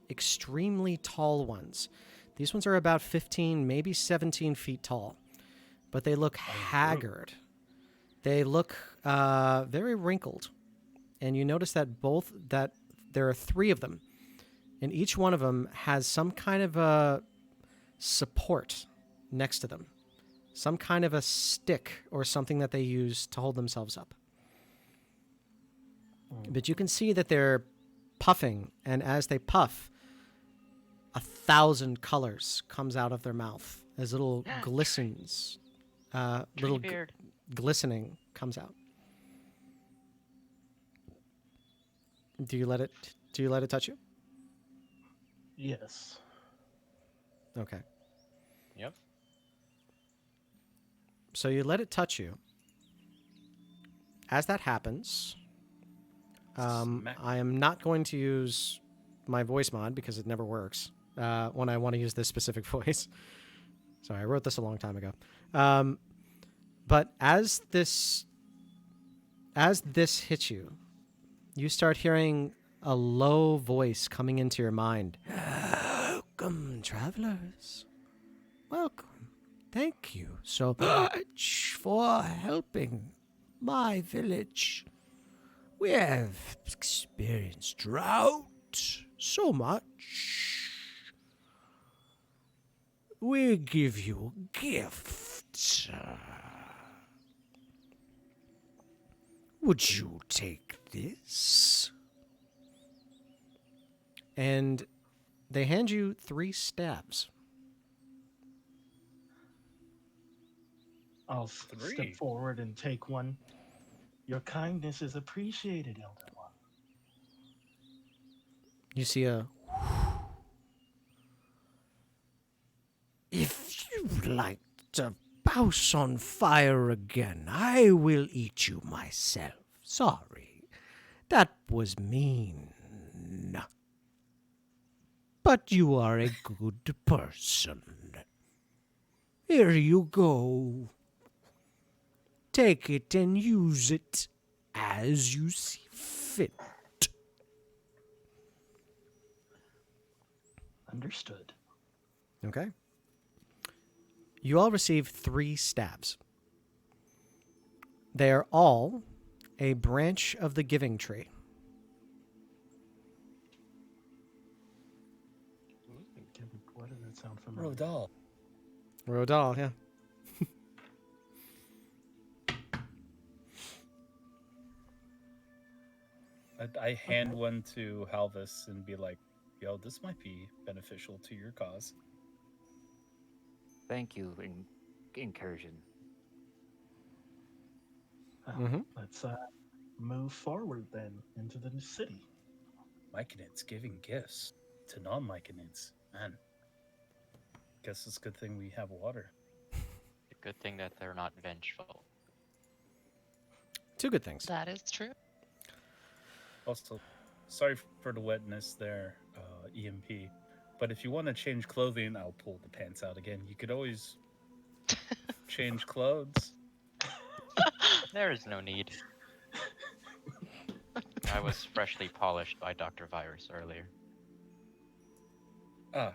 extremely tall ones. These ones are about 15, maybe 17 feet tall, but they look haggard. They look very wrinkled, and you notice that that there are 3 of them, and each one of them has some kind of a support next to them, some kind of a stick or something that they use to hold themselves up. But you can see that they're puffing, and as they puff, 1,000 colors comes out of their mouth as little glistens, little Beard. glistening comes out. Do you let it touch you? Yes. Okay. Yep. So you let it touch you. As that happens, Smack. I am not going to use my voice mod because it never works when I want to use this specific voice. Sorry, I wrote this a long time ago. But as this hits you, you start hearing a low voice coming into your mind. Welcome, travelers. Welcome. Thank you so much for helping my village. We have experienced drought so much. We give you a gift. Would you take this? And they hand you 3 stabs. I'll 3. step forward and take one. Your kindness is appreciated, Elder One. You see a... If you'd like to house on fire again, I will eat you myself. Sorry, that was mean. But you are a good person. Here you go. Take it and use it as you see fit. Understood. Okay. You all receive 3 stabs. They are all a branch of the giving tree. What does that sound familiar? Rodal. Rodal, yeah. I hand one to Halvis and be like, yo, this might be beneficial to your cause. Thank you, Incursion. Let's move forward then into the city. Myconids giving gifts to non-Myconids. Man, guess it's a good thing we have water. A good thing that they're not vengeful. 2 good things. That is true. Also, sorry for the wetness there, EMP. But if you want to change clothing, I'll pull the pants out again. You could always change clothes. There is no need. I was freshly polished by Dr. Virus earlier. Ah,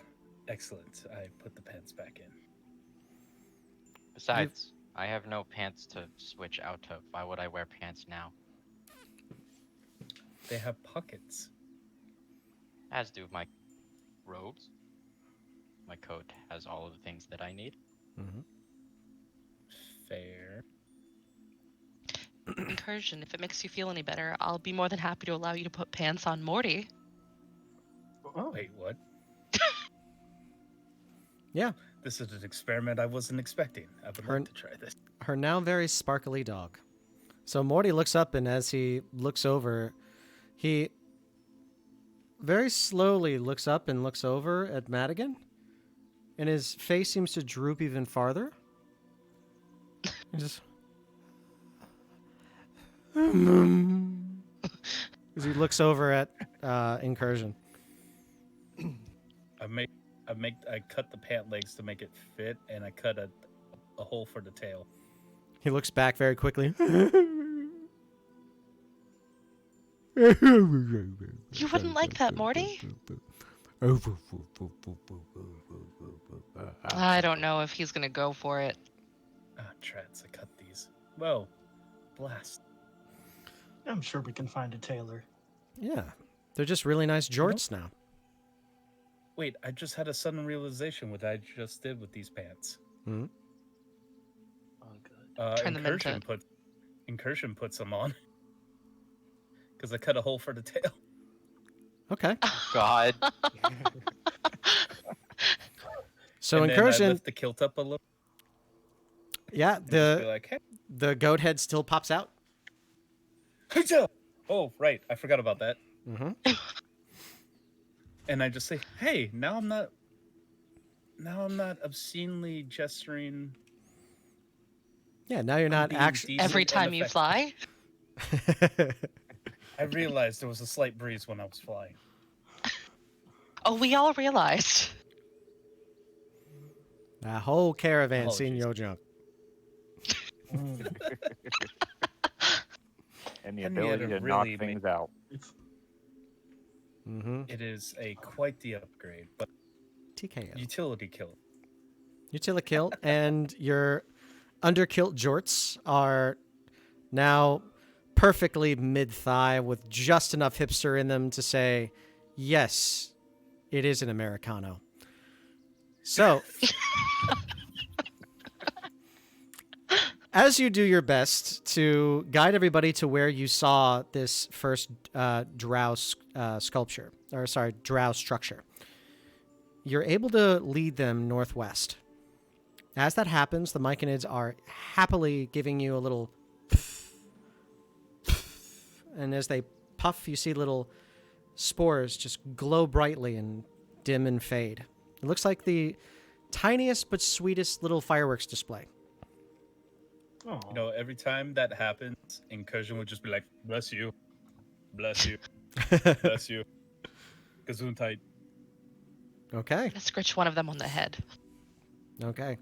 excellent. I put the pants back in. Besides, I have no pants to switch out of. Why would I wear pants now? They have pockets. As do my robes. my coat has all of the things that I need. Mm-hmm. Fair. Incursion, if it makes you feel any better, I'll be more than happy to allow you to put pants on Morty. Oh, Wait, what? Yeah, This is an experiment I wasn't expecting. I would Her- like to try this. her now very sparkly dog. So Morty looks up, and as he looks over, he very slowly looks up and looks over at Madigan, and his face seems to droop even farther. He just as he looks over at Incursion. I cut the pant legs to make it fit, and I cut a hole for the tail. He looks back very quickly. You wouldn't like that, Morty? I don't know if he's gonna go for it. Ah, trats, I cut these. Whoa, blast. I'm sure we can find a tailor. Yeah, they're just really nice jorts now. Wait, I just had a sudden realization what I just did with these pants. Hmm? Oh, good. Turn them into- Incursion puts them on. Because I cut a hole for the tail. Okay, God. so And then I Incursion, lift the kilt up a little. yeah, And just be the like, hey, the goat head still pops out. Hey-cha! Oh, right, I forgot about that. Mm-hmm. And I just say, hey, now I'm not obscenely gesturing. Yeah, now you're not being actually. decent Every and time you effective. fly? I realized there was a slight breeze when I was flying. Oh, we all realized. The whole caravan seen Apologies. your junk. Mm. And the And we had ability to to knock really things make- out. It's Mm-hmm. It is quite the upgrade, but TKO. utility kill. Utila kilt and your underkilt jorts are now perfectly mid-thigh with just enough hipster in them to say, yes, it is an Americano. So, as you do your best to guide everybody to where you saw this first drow sculpture, or sorry, drow structure, you're able to lead them northwest. As that happens, the myconids are happily giving you a little and as they puff, you see little spores just glow brightly and dim and fade. It looks like the tiniest but sweetest little fireworks display. oh, You know, every time that happens, Incursion would just be like, bless you. Bless you. Bless you. Gesundheit. Okay, Let's scritch one of them on the head. okay.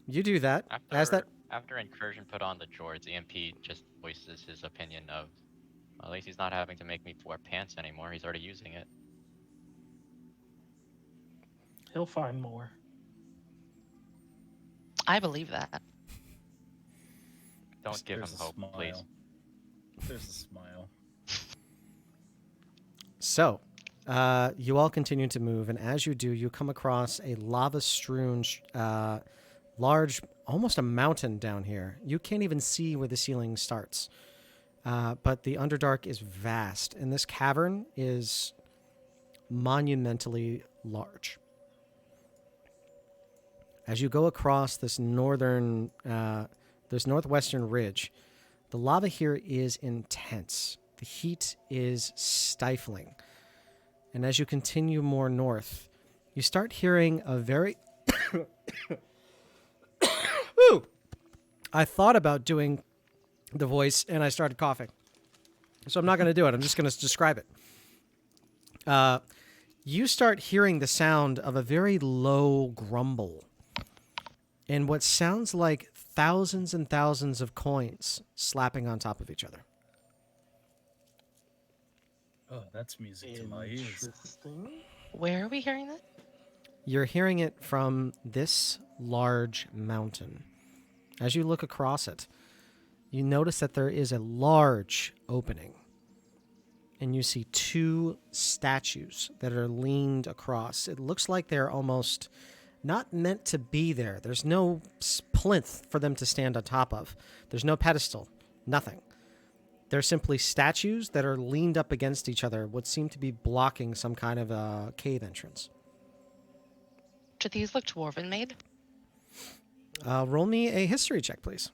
You do that. After, As that after Incursion put on the Jords, EMP just voices his opinion of, well, at least he's not having to make me wear pants anymore. He's already using it. he'll find more. I believe that. Don't give him There's a hope, please. smile. There's a smile. So, you all continue to move, and as you do, you come across a lava-strewn, large, almost a mountain down here. You can't even see where the ceiling starts. But the Underdark is vast, and this cavern is monumentally large. As you go across this northwestern ridge, the lava here is intense. The heat is stifling. And as you continue more north, you start hearing a very... Ooh! I thought about doing the voice, and I started coughing. So I'm not going to do it. I'm just going to describe it. You start hearing the sound of a very low grumble and what sounds like thousands and thousands of coins slapping on top of each other. Oh, that's music to my ears. Interesting. Where are we hearing that? You're hearing it from this large mountain. As you look across it, you notice that there is a large opening. And you see two statues that are leaned across. It looks like they're almost not meant to be there. There's no plinth for them to stand on top of. There's no pedestal. Nothing. They're simply statues that are leaned up against each other, what seem to be blocking some kind of a cave entrance. Do these look dwarven made? Roll me a history check, please.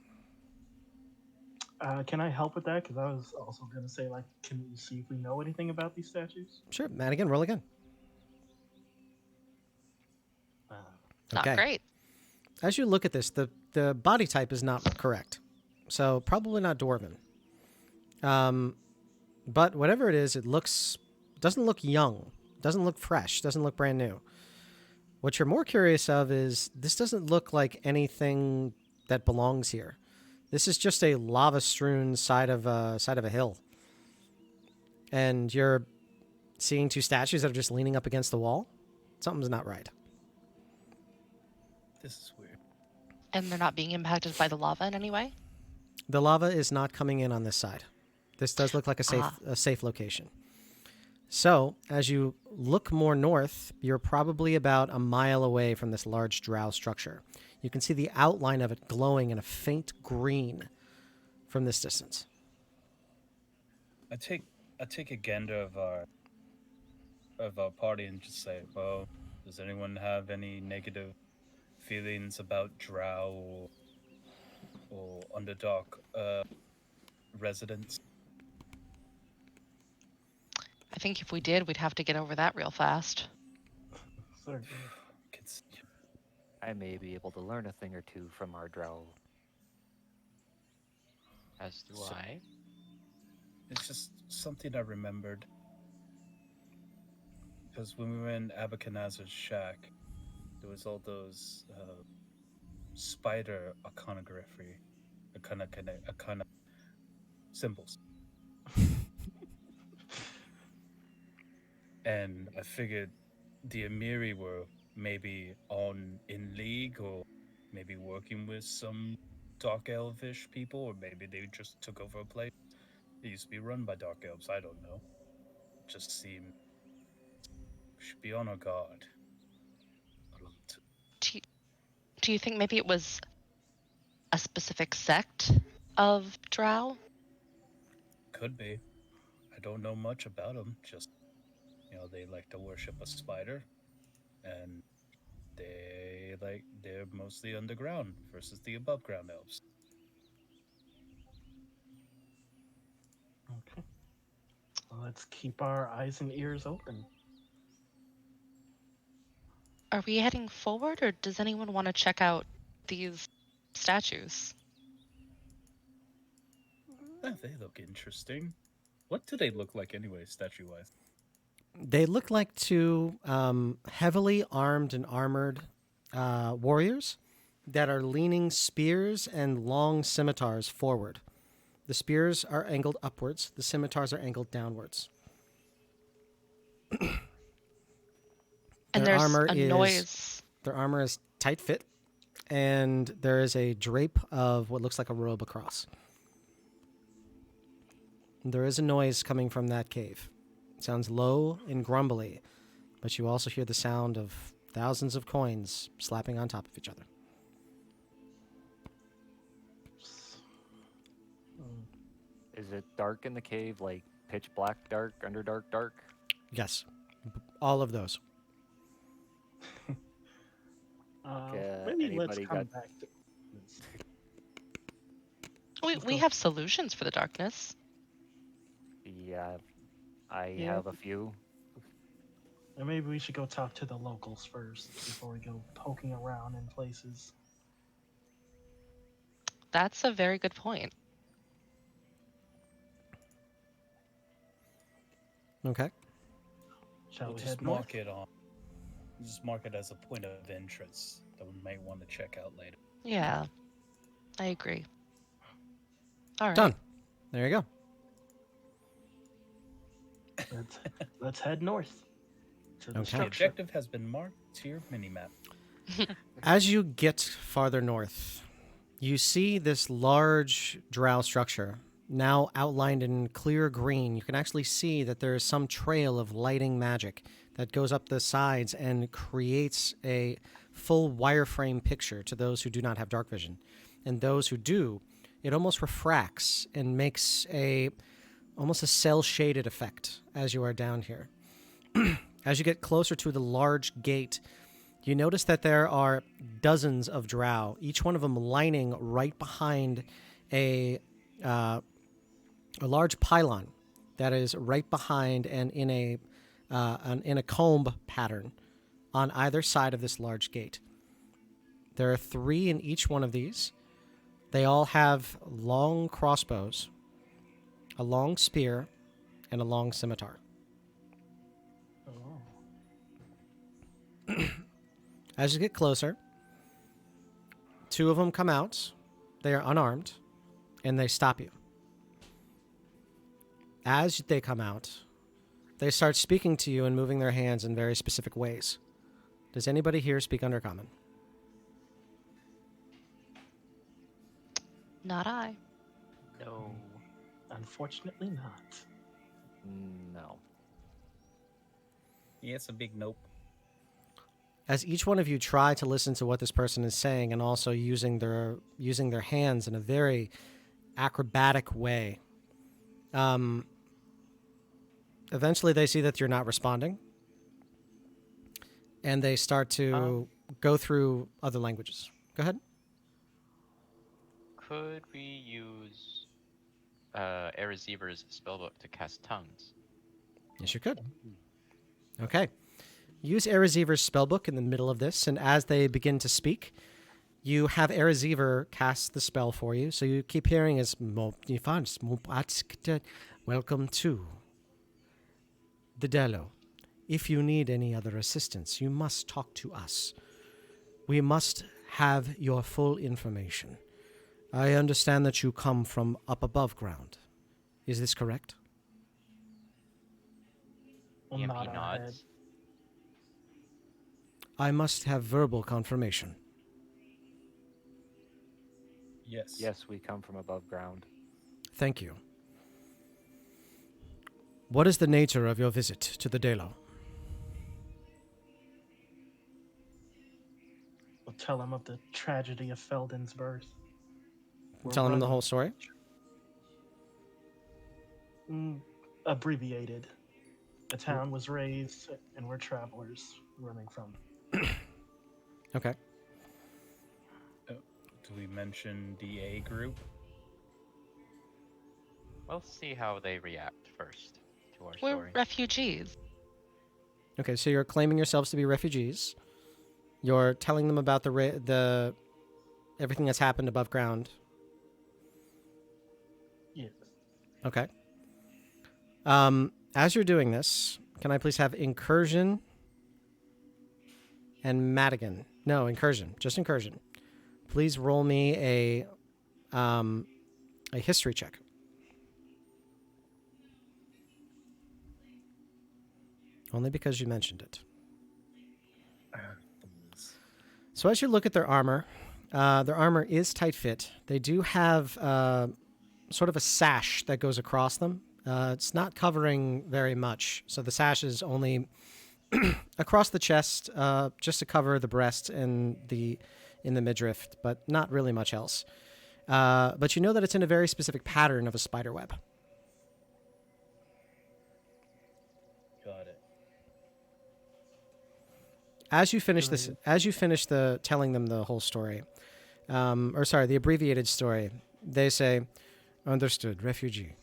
Can I help with that? Because I was also going to say, like, can we see if we know anything about these statues? Sure, Madigan, roll again. Not Okay. great. As you look at this, the body type is not correct. So probably not dwarven. But whatever it is, doesn't look young, doesn't look fresh, doesn't look brand new. What you're more curious of is this doesn't look like anything that belongs here. This is just a lava-strewn side of a hill. And you're seeing two statues that are just leaning up against the wall. Something's not right. This is weird. And they're not being impacted by the lava in any way? The lava is not coming in on this side. This does look like a safe location. So, as you look more north, you're probably about a mile away from this large drow structure. You can see the outline of it glowing in a faint green from this distance. I take a gander of our party and just say, well, does anyone have any negative feelings about drow or underdark residents? I think if we did, we'd have to get over that real fast. Sorry. I may be able to learn a thing or two from our drow. As do So- I. It's just something I remembered. Because when we were in Abacanazar's shack, there was all those spider iconography, icona symbols. And I figured the Amiri were maybe in league, or maybe working with some dark elvish people, or maybe they just took over a place. It used to be run by dark elves. I don't know. Just seem we should be on our guard. Do you think maybe it was a specific sect of drow? Could be. I don't know much about them. Just they like to worship a spider, and they're mostly underground versus the above ground elves. Okay. Well, let's keep our eyes and ears open. Are we heading forward, or does anyone want to check out these statues? They look interesting. What do they look like anyway, statue-wise? They look like two heavily armed and armored warriors that are leaning spears and long scimitars forward. The spears are angled upwards. The scimitars are angled downwards. And Their there's armor a noise. Their armor is tight fit, and there is a drape of what looks like a robe across. There is a noise coming from that cave. It sounds low and grumbly, but you also hear the sound of thousands of coins slapping on top of each other. Is it dark in the cave, like pitch black dark, underdark dark? Yes, all of those. Maybe let's anybody come got- back to this. We have solutions for the darkness. Yeah, I Yeah. have a few. Or maybe we should go talk to the locals first before we go poking around in places. That's a very good point. Okay. Shall We'll we just head north? mark it as a point of interest that we may want to check out later. Yeah, I agree. All right. Done. There you go. Let's head north to the Okay. The structure. objective has been marked to your mini-map. As you get farther north, you see this large drow structure, now outlined in clear green. You can actually see that there is some trail of lighting magic that goes up the sides and creates a full wireframe picture to those who do not have dark vision. And those who do, it almost refracts and makes almost a cell-shaded effect as you are down here. As you get closer to the large gate, you notice that there are dozens of drow, each one of them lining right behind a large pylon that is right behind and in a comb pattern on either side of this large gate. There are 3 in each one of these. They all have long crossbows, a long spear, and a long scimitar. Oh. As you get closer, 2 of them come out. They are unarmed, and they stop you. As they come out, they start speaking to you and moving their hands in very specific ways. Does anybody here speak Undercommon? Not I. No. Unfortunately not. No. Yeah, it's a big nope. As each one of you try to listen to what this person is saying and also using their hands in a very acrobatic way, eventually they see that you're not responding, and they start to go through other languages. Go ahead. Could we use Erezever's spellbook to cast tongues? Yes, you could. Okay. Use Erezever's spellbook in the middle of this, and as they begin to speak, you have Erezever cast the spell for you, so you keep hearing as welcome to the Dalo. If you need any other assistance, you must talk to us. We must have your full information. I understand that you come from up above ground. Is this correct? Well, EMP nod our nods. head. I must have verbal confirmation. Yes. Yes, we come from above ground. Thank you. What is the nature of your visit to the Dalo? We'll tell him of the tragedy of Felden's birth. We're Telling them the running- whole story? Abbreviated. The town was razed, and we're travelers running from. Okay. Do we mention the A group? We'll see how they react first to our We're story. refugees. Okay, so you're claiming yourselves to be refugees. You're telling them about the everything that's happened above ground. Yes. Okay. As you're doing this, can I please have incursion and Madigan? No, incursion. Just incursion. Please roll me a history check. Only because you mentioned it. So as you look at their armor is tight fit. They do have sort of a sash that goes across them. It's not covering very much, so the sash is only across the chest, just to cover the breast and in the midriff, but not really much else. But you know that it's in a very specific pattern of a spider web. Got it. As you finish telling them the whole story, the abbreviated story, they say, "Understood, refugee.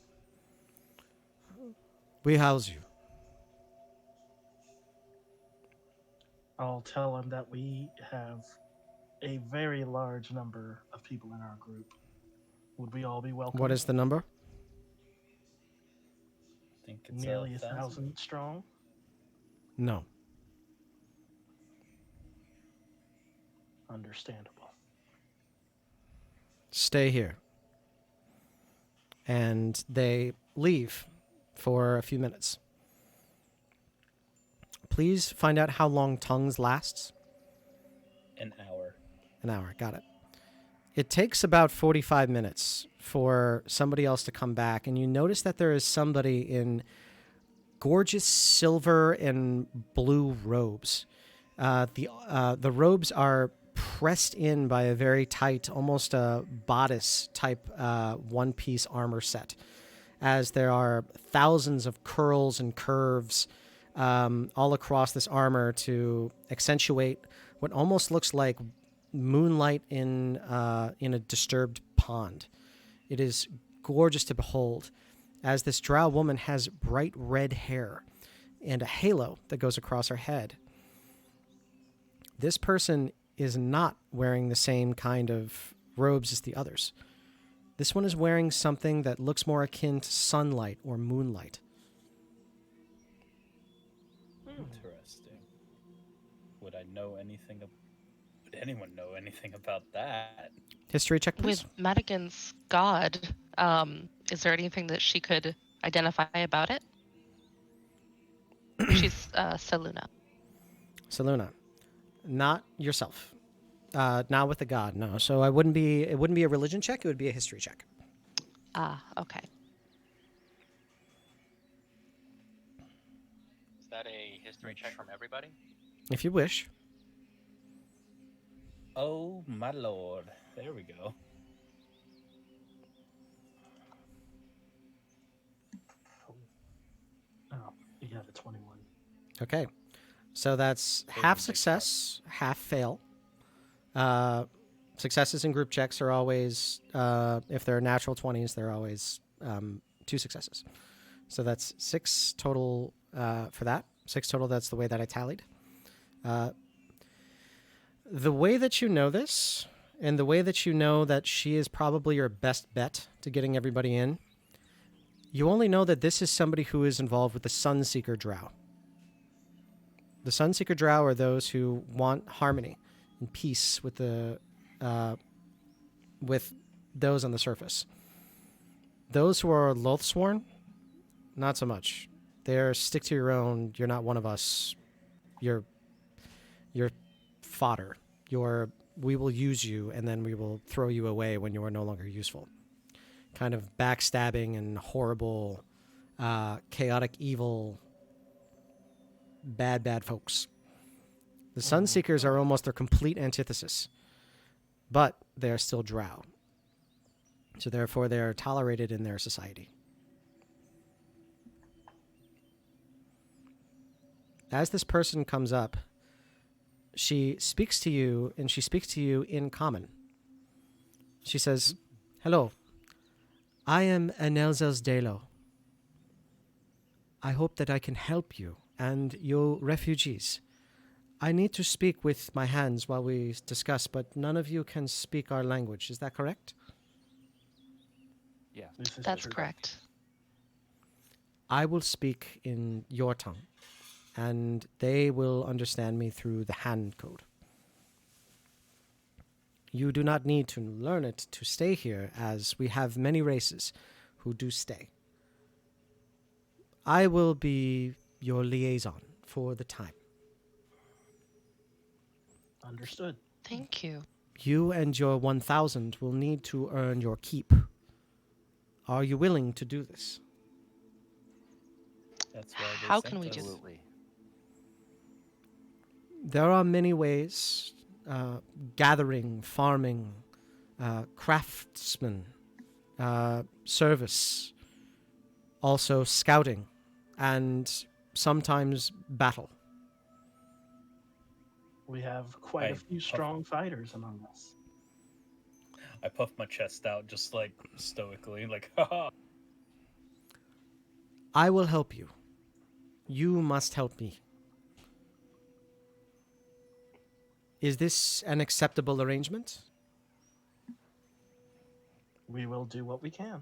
We house you." I'll tell him that we have a very large number of people in our group. Would we all be welcome? What is the number? I think it's Nearly 1,000 strong. No. Understandable. Stay here. And they leave for a few minutes. Please find out how long tongues lasts. An hour. An hour, got it. It takes about 45 minutes for somebody else to come back, and you notice that there is somebody in gorgeous silver and blue robes. The robes are pressed in by a very tight, almost a bodice type one-piece armor set, as there are thousands of curls and curves all across this armor to accentuate what almost looks like moonlight in a disturbed pond. It is gorgeous to behold, as this drow woman has bright red hair and a halo that goes across her head. This person is not wearing the same kind of robes as the others. This one is wearing something that looks more akin to sunlight or moonlight. Interesting. Would anyone know anything about that? History check, please. With Madigan's god, is there anything that she could identify about it? She's Seluna. Seluna, not yourself. Not with the god, no. So it wouldn't be a religion check, it would be a history check. Ah, okay. Is that a history check from everybody? If you wish. Oh my lord. There we go. Oh, you got a 21. Okay. So that's half success, half fail. Successes in group checks are always, if they're natural 20s, they're always 2 successes. So that's 6 total for that. 6 total, that's the way that I tallied. The way that you know this, and the way that you know that she is probably your best bet to getting everybody in, you only know that this is somebody who is involved with the Sunseeker Drow. The Sunseeker Drow are those who want harmony and peace with those on the surface. Those who are Loathsworn, not so much. They're stick to your own. You're not one of us. You're fodder. We will use you, and then we will throw you away when you are no longer useful. Kind of backstabbing and horrible, chaotic, evil, bad folks. The Sunseekers are almost their complete antithesis, but they are still drow. So therefore, they are tolerated in their society. As this person comes up, she speaks to you, and she speaks to you in common. She says, "Hello, I am Enel Els Dalo. I hope that I can help you and your refugees. I need to speak with my hands while we discuss, but none of you can speak our language. Is that correct?" Yes. This is That's true. correct. I will speak in your tongue, and they will understand me through the hand code. You do not need to learn it to stay here, as we have many races who do stay. I will be your liaison for the time. Understood. Thank you. You and your 1,000 will need to earn your keep. Are you willing to do this? That's why they How sent can we us. do Absolutely. There are many ways. Gathering, farming, craftsmen, service, also scouting, and sometimes battle. We have quite a I few strong fighters among us. I puff my chest out just like stoically, like, haha. I will help you. You must help me. Is this an acceptable arrangement? We will do what we can.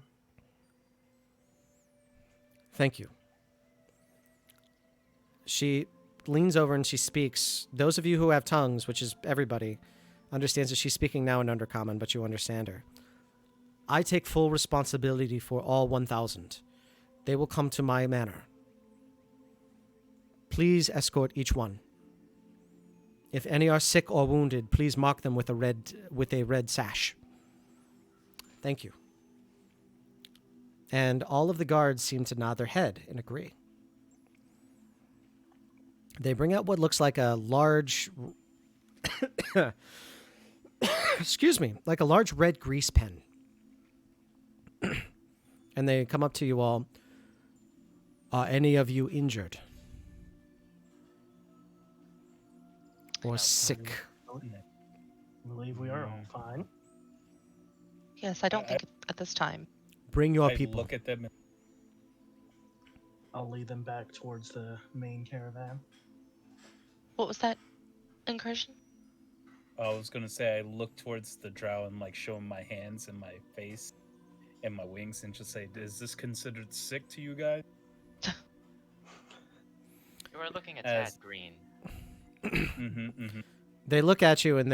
Thank you. She leans over and she speaks. Those of you who have tongues, which is everybody, understands that she's speaking now in Undercommon, but you understand her. I take full responsibility for all 1,000. They will come to my manor. Please escort each one. If any are sick or wounded, please mark them with a red sash. Thank you. And all of the guards seem to nod their head and agree. They bring out what looks like a large, excuse me, like a large red grease pen. And they come up to you all. Are any of you injured? Or sick? I believe we are all fine. Yes, I don't think at this time. Bring your I people. look at them. I'll lead them back towards the main caravan. What was that incursion? I was gonna say I look towards the drow and like show him my hands and my face and my wings and just say, "Is this considered sick to you guys?" You are looking at As- Tad Green. They look at you and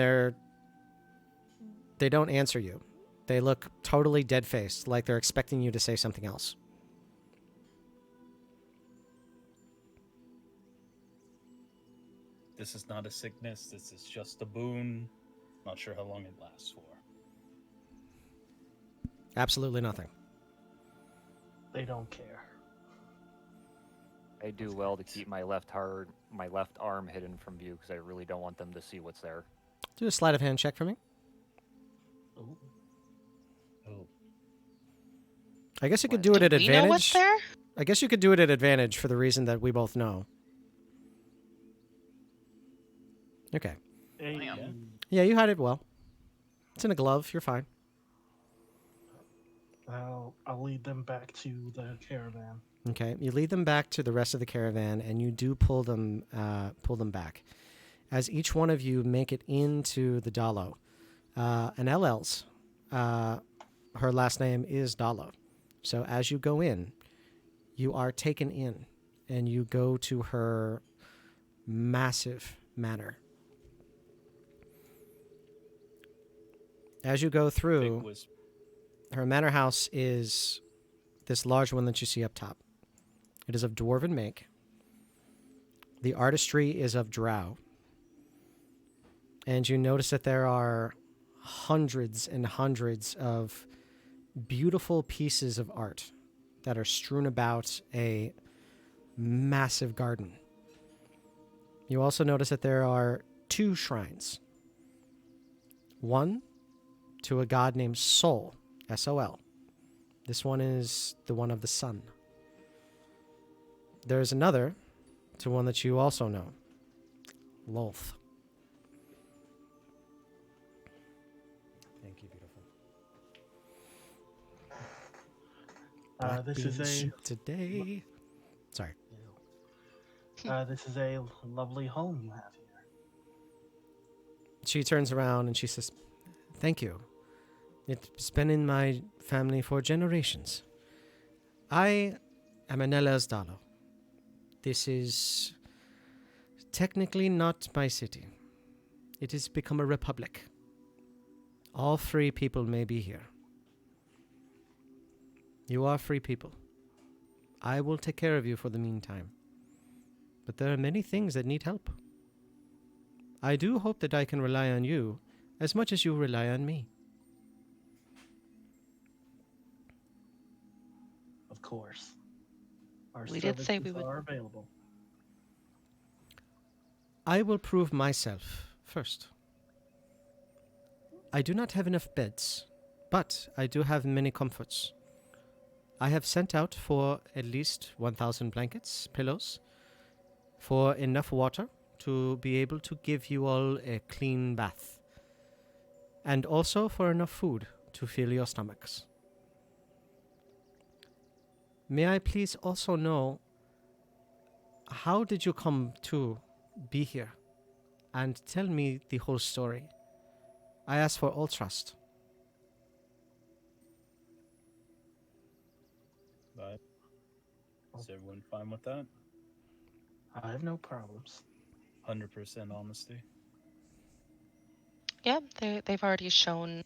they don't answer you. They look totally dead-faced, like they're expecting you to say something else. This is not a sickness. This is just a boon. Not sure how long it lasts for. Absolutely nothing. They don't care. I do well to keep my left arm hidden from view because I really don't want them to see what's there. Do a sleight of hand check for me. Ooh. Oh, I guess you could do it at We know what's advantage. there? I guess you could do it at advantage for the reason that we both know. Okay. Hey, Damn. Yeah, you hide it well. It's in a glove. You're fine. I'll lead them back to the caravan. Okay. You lead them back to the rest of the caravan, and you do pull them back. As each one of you make it into the Dalo, Enel Els, her last name is Dalo. So as you go in, you are taken in, and you go to her massive manor. As you go big through, whisper. her manor house is this large one that you see up top. It is of dwarven make. The artistry is of drow. And you notice that there are hundreds and hundreds of beautiful pieces of art that are strewn about a massive garden. You also notice that there are 2 shrines. One to a god named Sol, S-O-L. This one is the one of the sun. There's another to one that you also know, Lolth. Thank you, beautiful. This is a today. Sorry. this is a lovely home you have here. She turns around and she says, "Thank you. It's been in my family for generations. I am Enel Els Dalo. This is technically not my city. It has become a republic. All free people may be here. You are free people. I will take care of you for the meantime. But there are many things that need help. I do hope that I can rely on you as much as you rely on me." Of course. Our We did say we services would- are available. I will prove myself first. I do not have enough beds, but I do have many comforts. I have sent out for at least 1,000 blankets, pillows, for enough water to be able to give you all a clean bath, and also for enough food to fill your stomachs. May I please also know, how did you come to be here? And tell me the whole story. I ask for all trust. But is everyone fine with that? I have no problems. 100% honesty. Yeah, they've already shown,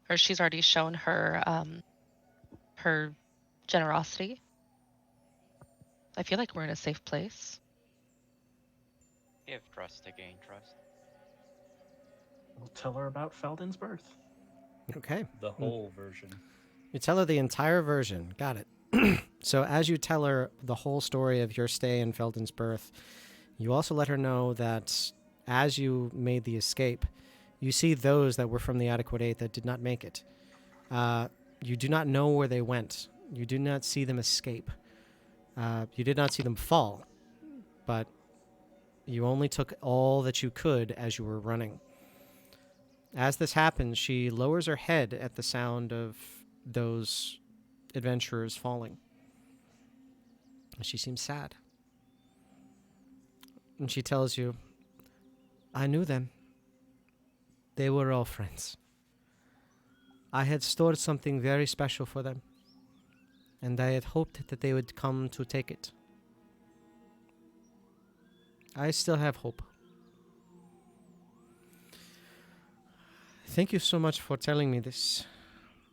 or she's already shown her her generosity. I feel like we're in a safe place. Give trust to gain trust. We'll tell her about Felden's birth. Okay. The whole version. You tell her the entire version. Got it. So as you tell her the whole story of your stay in Felden's birth, You also let her know that as you made the escape, you see those that were from the Adequate Eight that did not make it. You do not know where they went. You do not see them escape. You did not see them fall, but you only took all that you could as you were running. As this happens, she lowers her head at the sound of those adventurers falling. She seems sad. And she tells you, I knew them. They were all friends. I had stored something very special for them, and I had hoped that they would come to take it. I still have hope. Thank you so much for telling me this.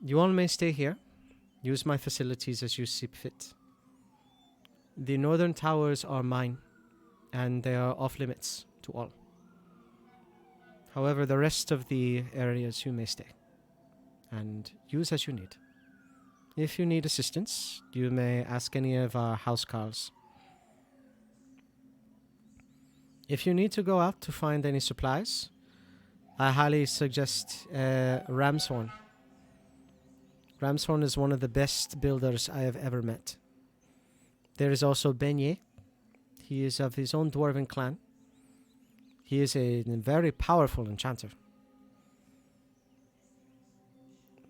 You all may stay here. Use my facilities as you see fit. The northern towers are mine, and they are off limits to all. However, the rest of the areas you may stay, and use as you need. If you need assistance, you may ask any of our housecarls. If you need to go out to find any supplies, I highly suggest Ramshorn. Ramshorn is one of the best builders I have ever met. There is also Benye. He is of his own dwarven clan. He is a very powerful enchanter.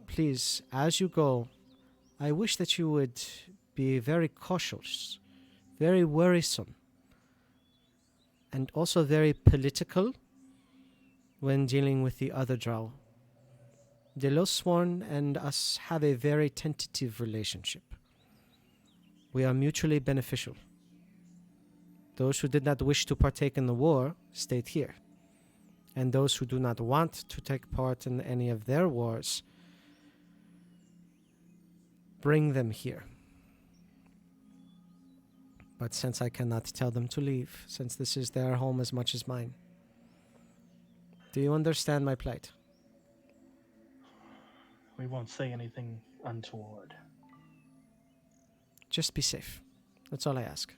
Please, as you go, I wish that you would be very cautious, very worrisome, and also very political when dealing with the other Drow. The Lowsworn and us have a very tentative relationship. We are mutually beneficial. Those who did not wish to partake in the war stayed here, and those who do not want to take part in any of their wars, bring them here. But since I cannot tell them to leave, since this is their home as much as mine, do you understand my plight? We won't say anything untoward. Just be safe. That's all I ask.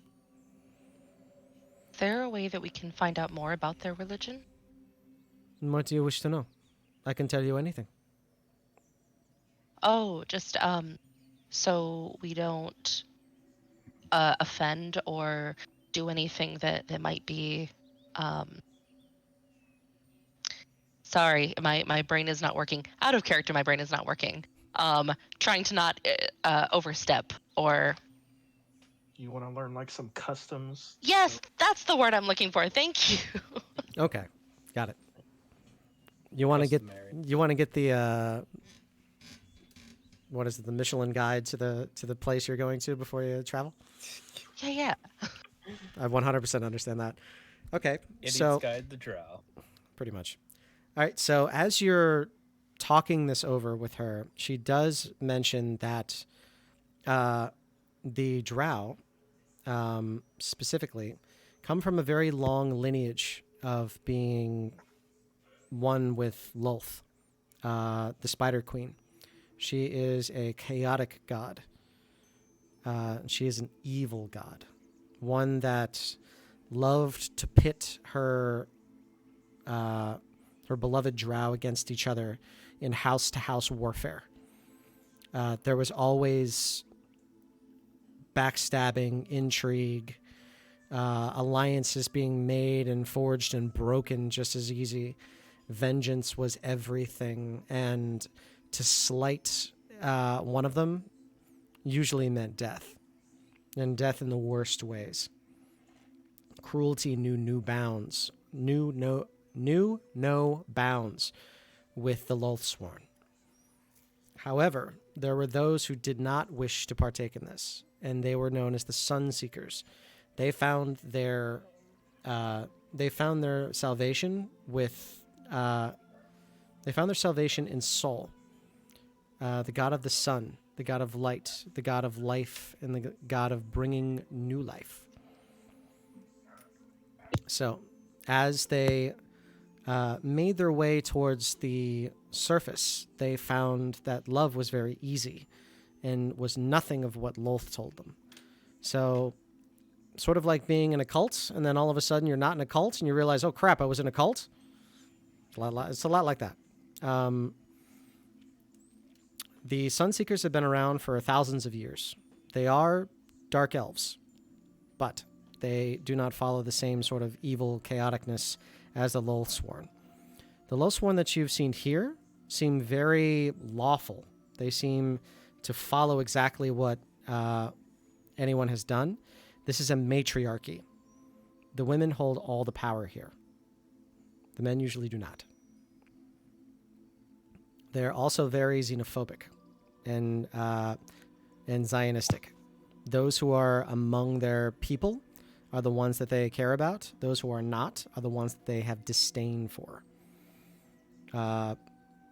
Is there a way that we can find out more about their religion? And what do you wish to know? I can tell you anything. Oh, just so we don't offend or do anything that might be sorry, my brain is not working. Out of character, my brain is not working. Trying to not overstep or... You want to learn like some customs? Yes, that's the word I'm looking for. Thank you. Okay, got it. You want to get the what is it? The Michelin guide to the place you're going to before you travel? Yeah. I 100% understand that. Okay, Idiot's Guide the Drow. Pretty much. All right, so as you're talking this over with her, she does mention that the Drow, specifically, come from a very long lineage of being one with Lolth, the Spider Queen. She is a chaotic god. She is an evil god, one that loved to pit her beloved Drow against each other in house-to-house warfare. There was always backstabbing, intrigue, alliances being made and forged and broken just as easy. Vengeance was everything, and to slight one of them usually meant death, and death in the worst ways. Cruelty knew no bounds with the Lothsworn. However, there were those who did not wish to partake in this, and they were known as the Sunseekers. They found their salvation in Sol, the god of the sun, the god of light, the god of life, and the god of bringing new life. So, as they made their way towards the surface, they found that love was very easy and was nothing of what Lolth told them. So sort of like being in a cult, and then all of a sudden you're not in a cult, and you realize, oh crap, I was in a cult. It's a lot like that. The Sunseekers have been around for thousands of years. They are dark elves, but they do not follow the same sort of evil chaoticness as the Loathsworn. The Loathsworn that you've seen here seem very lawful. They seem to follow exactly what anyone has done. This is a matriarchy. The women hold all the power here. The men usually do not. They're also very xenophobic and Zionistic. Those who are among their people are the ones that they care about. Those who are not are the ones that they have disdain for.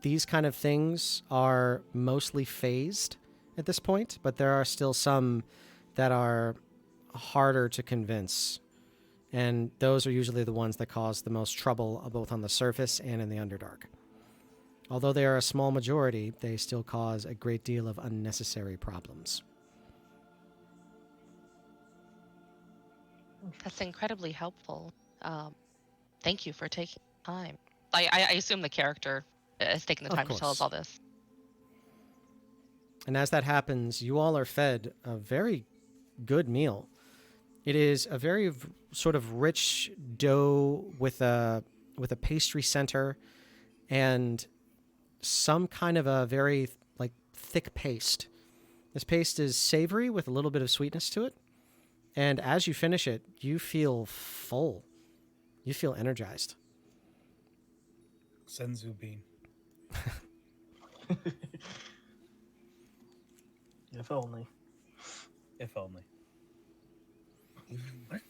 These kind of things are mostly phased at this point, but there are still some that are harder to convince. And those are usually the ones that cause the most trouble, both on the surface and in the Underdark. Although they are a small majority, they still cause a great deal of unnecessary problems. That's incredibly helpful. Thank you for taking time. I assume the character has taken the Of time to tell us course. all this. And as that happens, you all are fed a very good meal. It is a very sort of rich dough with a pastry center and some kind of a very like thick paste. This paste is savory with a little bit of sweetness to it. And as you finish it, you feel full. You feel energized. Senzu bean. If only. If only.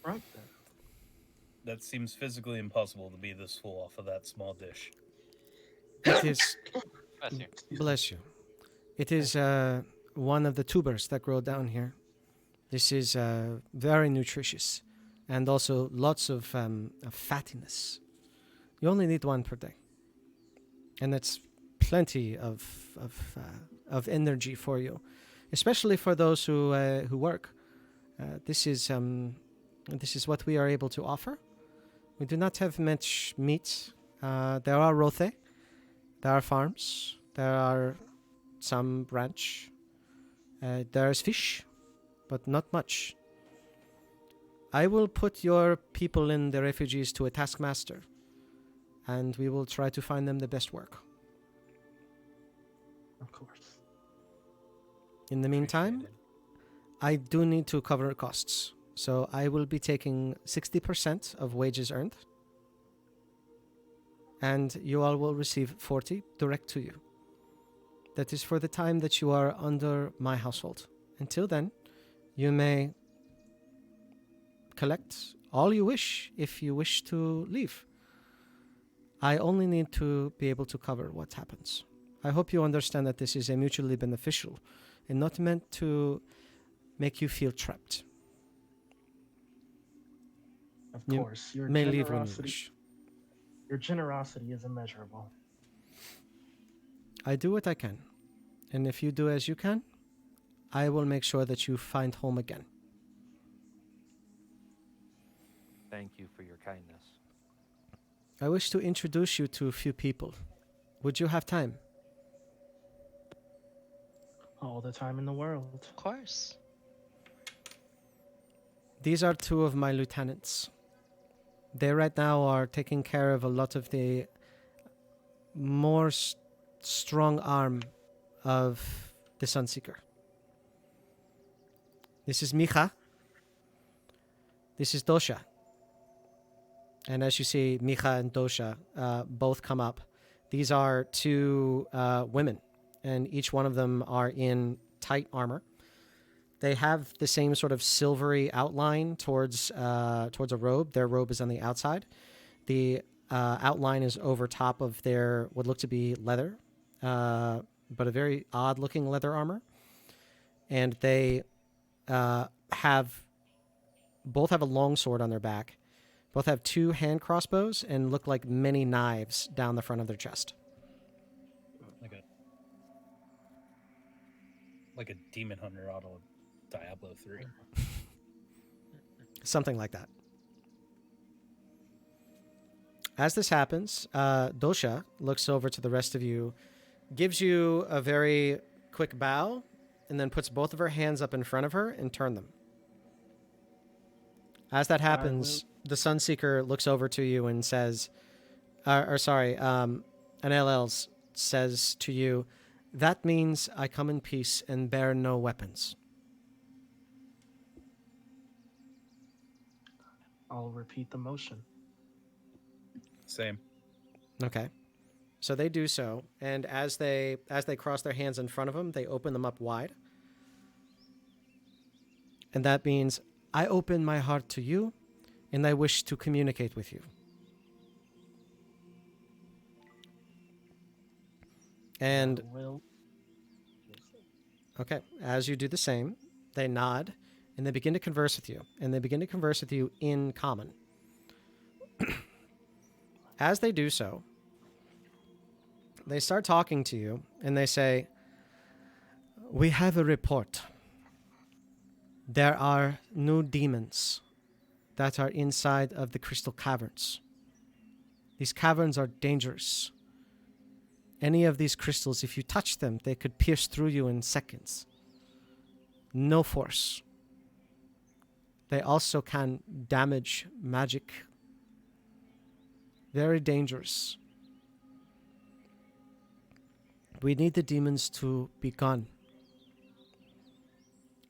Right then. That seems physically impossible to be this full off of that small dish. It is, Bless you. bless you. It is one of the tubers that grow down here. This is very nutritious and also lots of fattiness. You only need one per day. And that's plenty of energy for you, especially for those who work. This is what we are able to offer. We do not have much meat. There are rothe, there are farms, there are some ranch, there is fish, but not much. I will put your people in the refugees to a taskmaster, and we will try to find them the best work. Of course. In the meantime, Appreciate I do need to cover costs, so I will be taking 60% of wages earned, and you all will receive 40 direct to you. That is for the time that you are under my household. Until then, you may collect all you wish if you wish to leave. I only need to be able to cover what happens. I hope you understand that this is a mutually beneficial and not meant to make you feel trapped. Of You course. Your May leave when you generosity, wish. your generosity is immeasurable. I do what I can. And if you do as you can, I will make sure that you find home again. Thank you for your kindness. I wish to introduce you to a few people. Would you have time? All the time in the world. Of course. These are two of my lieutenants. They right now are taking care of a lot of the more strong arm of the Sunseeker. This is Mija. This is Dosha. And as you see, Mija and Dosha both come up. These are two women, and each one of them are in tight armor. They have the same sort of silvery outline towards a robe. Their robe is on the outside. The outline is over top of their what look to be leather, but a very odd-looking leather armor. And they both have a long sword on their back. Both have two hand crossbows and look like many knives down the front of their chest. Like a demon hunter out of Diablo 3. Something like that. As this happens, Dosha looks over to the rest of you, gives you a very quick bow, and then puts both of her hands up in front of her and turn them. As that happens, the Sunseeker looks over to you and says, Enel Els says to you, "That means I come in peace and bear no weapons." I'll repeat the motion. Same. Okay. So they do so, and as they cross their hands in front of them, they open them up wide. And that means, I open my heart to you, and I wish to communicate with you. And okay, as you do the same, they nod, and they begin to converse with you, and they begin to converse with you in common. As they do so, they start talking to you, and they say, "We have a report. There are new demons that are inside of the crystal caverns. These caverns are dangerous. Any of these crystals, if you touch them, they could pierce through you in seconds. No force. They also can damage magic. Very dangerous. We need the demons to be gone."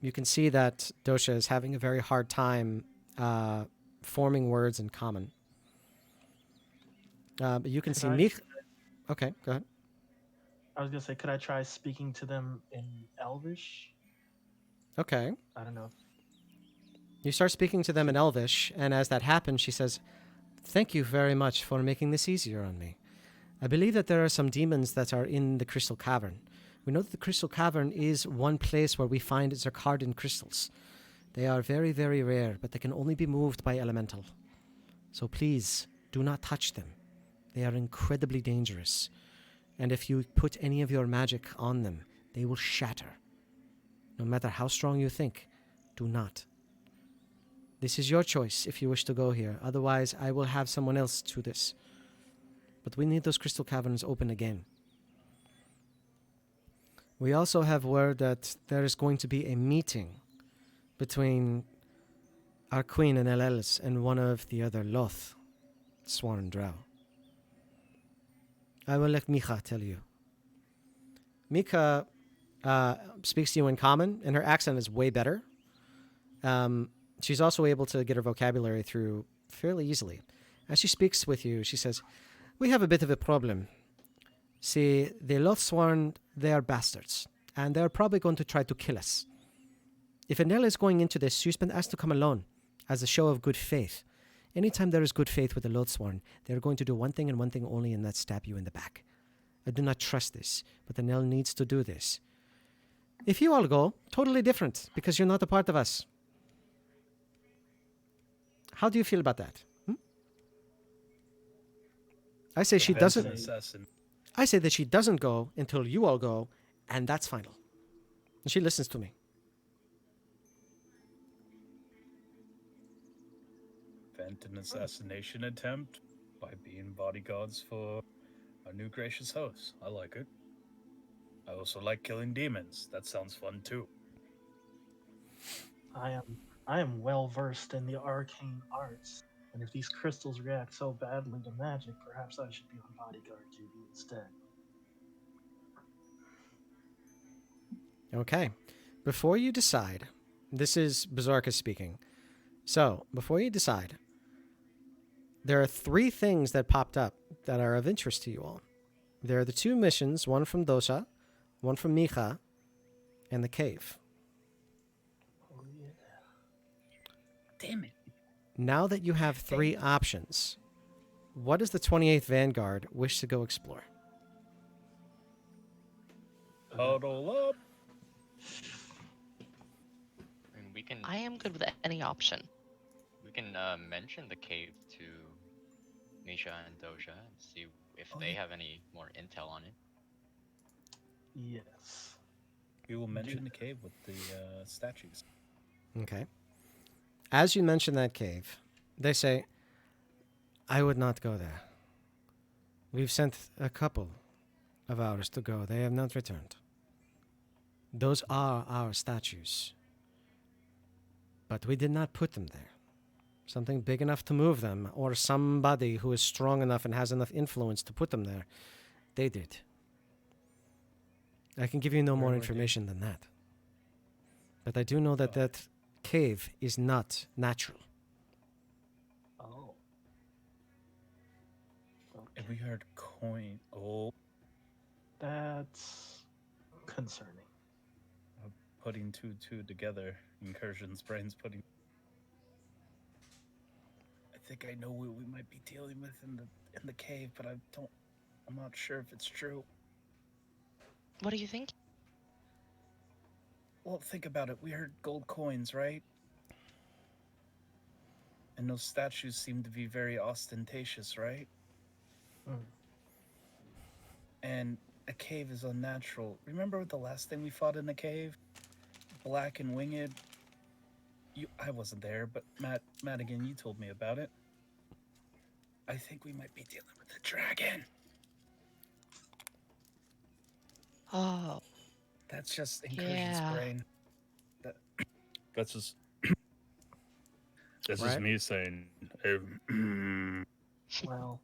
You can see that Dosha is having a very hard time forming words in common. But you can see Mich. Okay, go ahead. I was gonna say, could I try speaking to them in Elvish? Okay. I don't know. You start speaking to them in Elvish, and as that happens, she says, "Thank you very much for making this easier on me. I believe that there are some demons that are in the Crystal Cavern. We know that the Crystal Cavern is one place where we find Zircardin crystals. They are very, very rare, but they can only be moved by elemental. So please, do not touch them. They are incredibly dangerous. And if you put any of your magic on them, they will shatter. No matter how strong you think, do not. This is your choice if you wish to go here. Otherwise, I will have someone else do this. But we need those crystal caverns open again. We also have word that there is going to be a meeting between our queen Enel Els and one of the other Loth sworn Drow. I will let Mika tell you. Mika speaks to you in common, and her accent is way better. She's also able to get her vocabulary through fairly easily. As she speaks with you, she says, "We have a bit of a problem. See, the Lothsworn, they are bastards, and they're probably going to try to kill us. If Enel is going into this, she's been asked to come alone, as a show of good faith. Anytime there is good faith with the Lothsworn, they're going to do one thing and one thing only, and that's stab you in the back. I do not trust this, but Enel needs to do this. If you all go, totally different, because you're not a part of us. How do you feel about that? I say she doesn't. I say that she doesn't go until you all go, and that's final. And she listens to me. Prevent an assassination attempt by being bodyguards for our new gracious host. I like it. I also like killing demons. That sounds fun too. I am well versed in the arcane arts, and if these crystals react so badly to magic, perhaps I should be on bodyguard duty instead. Okay. Before you decide, this is Berserker speaking. So, before you decide, there are 3 things that popped up that are of interest to you all. There are the 2 missions, one from Dosha, one from Mika, and the cave. Oh yeah. Damn it. Now that you have 3 options, what does the 28th Vanguard wish to go explore? Huddle up. I mean, we can I am good with any option. mention the cave to Misha and Doja and see if they have any more intel on it. Yes. We will mention the cave with the statues. Okay. as you mention that cave, they say, I would not go there. We've sent a couple of ours to go. They have not returned. Those are our statues. But we did not put them there. Something big enough to move them, or somebody who is strong enough and has enough influence to put them there, they did. I can give you no more information than that. But I do know that that cave is not natural. Oh. And we heard coin. Oh, That's concerning. putting two together. Incursion's brains putting. I think I know what we might be dealing with in the cave, but I'm not sure if it's true. What do you think? Well, think about it. We heard gold coins, right? And those statues seem to be very ostentatious, right? Mm. And a cave is unnatural. Remember the last thing we fought in the cave? Black and Winged. I wasn't there, but Madigan, you told me about it. I think we might be dealing with a dragon. Oh, That's just Incursion's yeah. brain. That's just that's Right. just me saying. Well,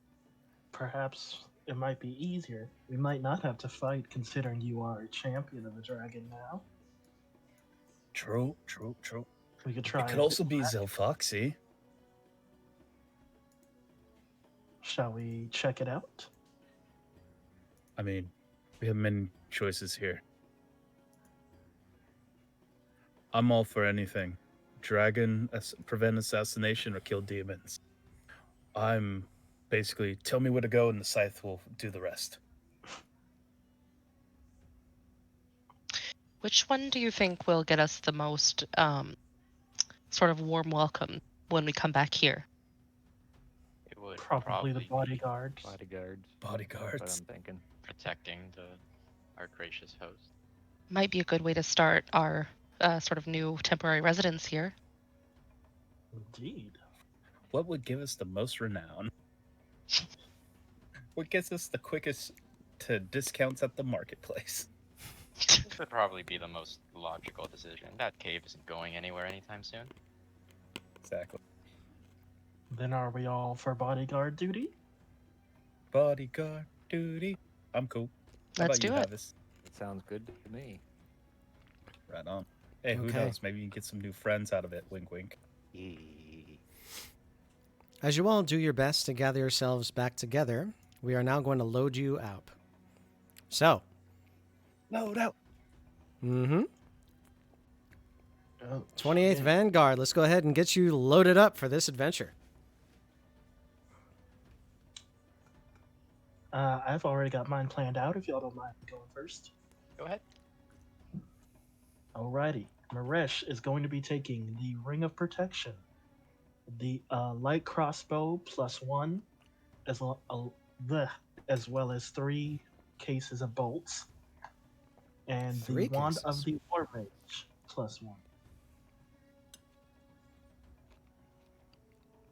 perhaps it might be easier. We might not have to fight, considering you are a champion of the dragon now. True. We could try. It could also be Zelfoxy. Shall we check it out? I mean, we have many choices here. I'm all for anything. Dragon, prevent assassination, or kill demons. I'm basically, tell me where to go and the scythe will do the rest. Which one do you think will get us the most sort of warm welcome when we come back here? It would Probably the be bodyguards. Bodyguards. Bodyguards. That's what I'm thinking. protecting our gracious host. Might be a good way to start our sort of new temporary residence here. Indeed. What would give us the most renown? What gets us the quickest to discounts at the marketplace? This would probably be the most logical decision. That cave isn't going anywhere anytime soon. Exactly. Then are we all for bodyguard duty? Bodyguard duty. I'm cool. How Let's about you, do it. Havis? It sounds good to me. Right on. Hey, who Okay. knows? Maybe you can get some new friends out of it. Wink, wink. As you all do your best to gather yourselves back together, we are now going to load you out. So, Load out. 28th Yeah. Vanguard, let's go ahead and get you loaded up for this adventure. I've already got mine planned out, if y'all don't mind going first. Go ahead. Alrighty. Maresh is going to be taking the Ring of Protection, the light crossbow +1, as well as 3 cases of bolts, and Three the Wand of cases. the War Mage +1.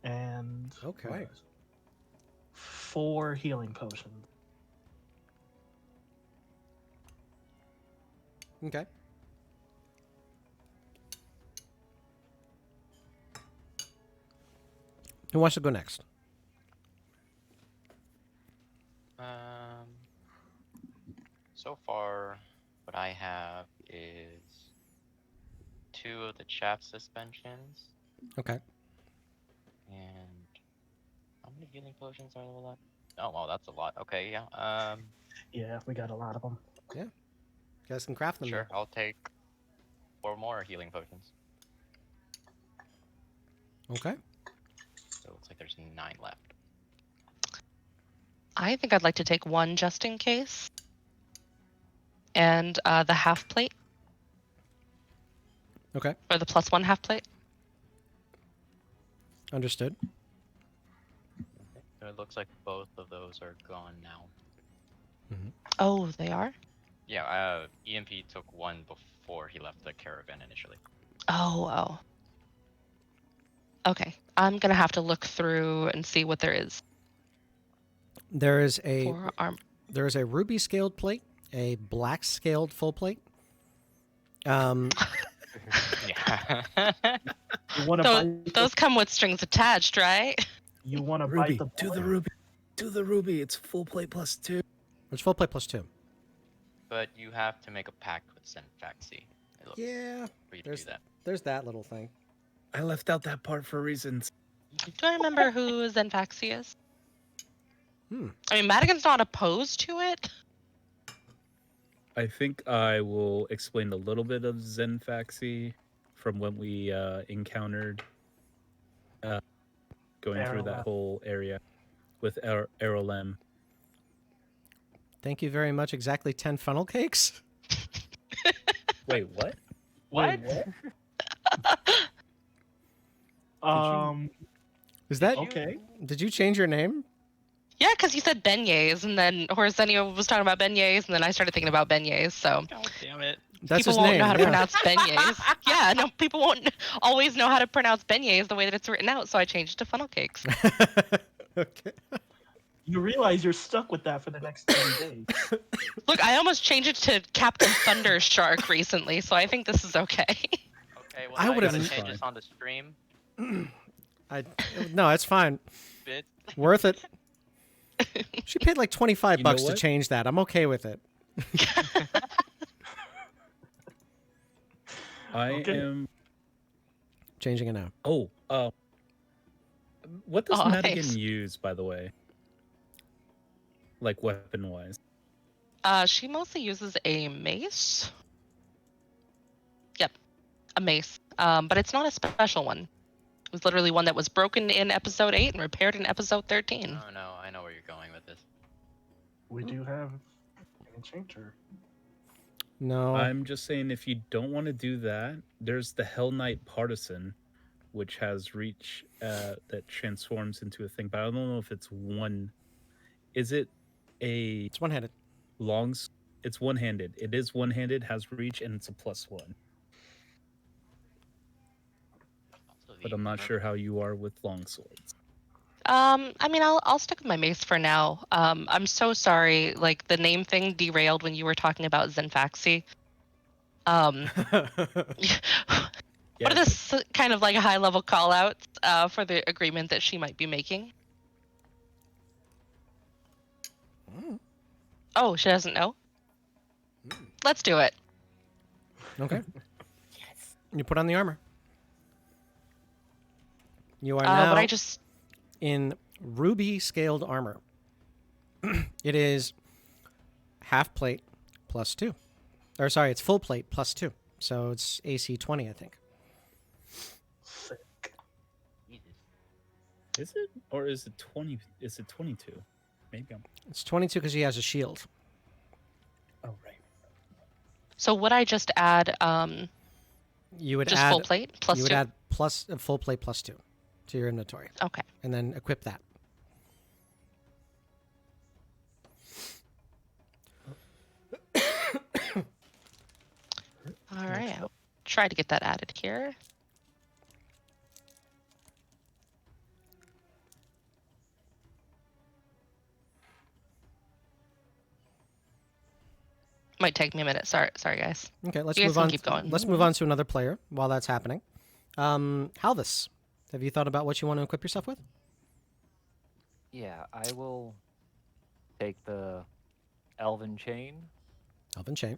And Okay. what is it? 4 healing potions. Okay. Who wants to go next? So far, what I have is 2 of the chaff suspensions, Okay. and how many healing potions are there left? Oh, well, that's a lot. Okay, yeah. Yeah, we got a lot of them. You guys can craft them. Sure, I'll take 4 more healing potions. then. Okay. So it looks like there's 9 left. I think I'd like to take 1 just in case. And the half plate, Okay. or the +1 half plate. Understood. So it looks like both of those are gone now. Oh, they are? Yeah, EMP took 1 before he left the caravan initially. Oh. Okay, I'm gonna have to look through and see what there is There is a for armor. ruby scaled plate, a black scaled full plate. Um, Yeah. You want to bite? Those come with strings attached, right? You want to Ruby, bite the do the bullet? ruby. Do the ruby. It's full plate +2. it's full plate +2. But you have to make a pact with Zenfaxi. Yeah, For you to do that. there's that little thing. I left out that part for reasons. Do I remember who Zenfaxi is? Hmm. I mean, Madigan's not opposed to it. I think I will explain a little bit of Zenfaxi from when we encountered going through that Arolem. whole area with Arolem. Thank you very much. Exactly 10 funnel cakes. Wait, what? What? Is that? Okay. Did you change your name? Yeah, because you said beignets, and then Horsenio was talking about beignets, and then I started thinking about beignets. So God damn it. That's people his won't name. know how to yeah. pronounce beignets. Yeah, no, people won't always know how to pronounce beignets the way that it's written out. So I changed it to funnel cakes. Okay. You realize you're stuck with that for the next 10 days. Look, I almost changed it to Captain Thunder Shark recently, so I think this is okay. Okay, well, I now you would've- gotta That's change fine. this on the stream. No, it's fine. Bit. Worth it. She paid like 25 You know bucks to what? change that. I'm okay with it. I Okay. am. Changing it now. Oh, what does Aw, Madigan thanks. use, by the way? Like weapon wise. She mostly uses a mace. Yep, a mace. But it's not a special one. It was literally one that was broken in episode 8 and repaired in episode 13. Oh no, I know where you're going with this. We do have an enchanter. No. I'm just saying, if you don't want to do that, there's the Hell Knight Partisan, which has reach that transforms into a thing. But I don't know if it's one. Is it a It's one-handed. It's one-handed. It is one-handed, has reach, and it's a +1. Also, But the I'm not sure how you are with longswords. I mean, I'll stick with my mace for now. I'm so sorry. Like the name thing derailed when you were talking about Zenfaxi. Yeah, What are the kind of like high-level call-outs for the agreement that she might be making? Oh, she doesn't know? Let's do it. Okay. Yes. You put on the armor. You are now But I just... in ruby scaled armor. It is half plate +2. Or sorry, it's full plate +2. So it's AC 20, I think. Sick. Jesus. Is it? Or is it 20? Is it 22? Maybe I'm. It's 22 because he has a shield. Oh, right. So would I just add You would just add full plate plus you would 2? add plus a full plate +2 to your inventory, Okay. and then equip that. All right. I'll try to get that added here. Might take me a minute. Sorry, guys. Okay, let's You guys move can on. keep going. Let's move on to another player while that's happening. Halvis, have you thought about what you want to equip yourself with? Yeah, I will take the Elven Chain. Elven Chain.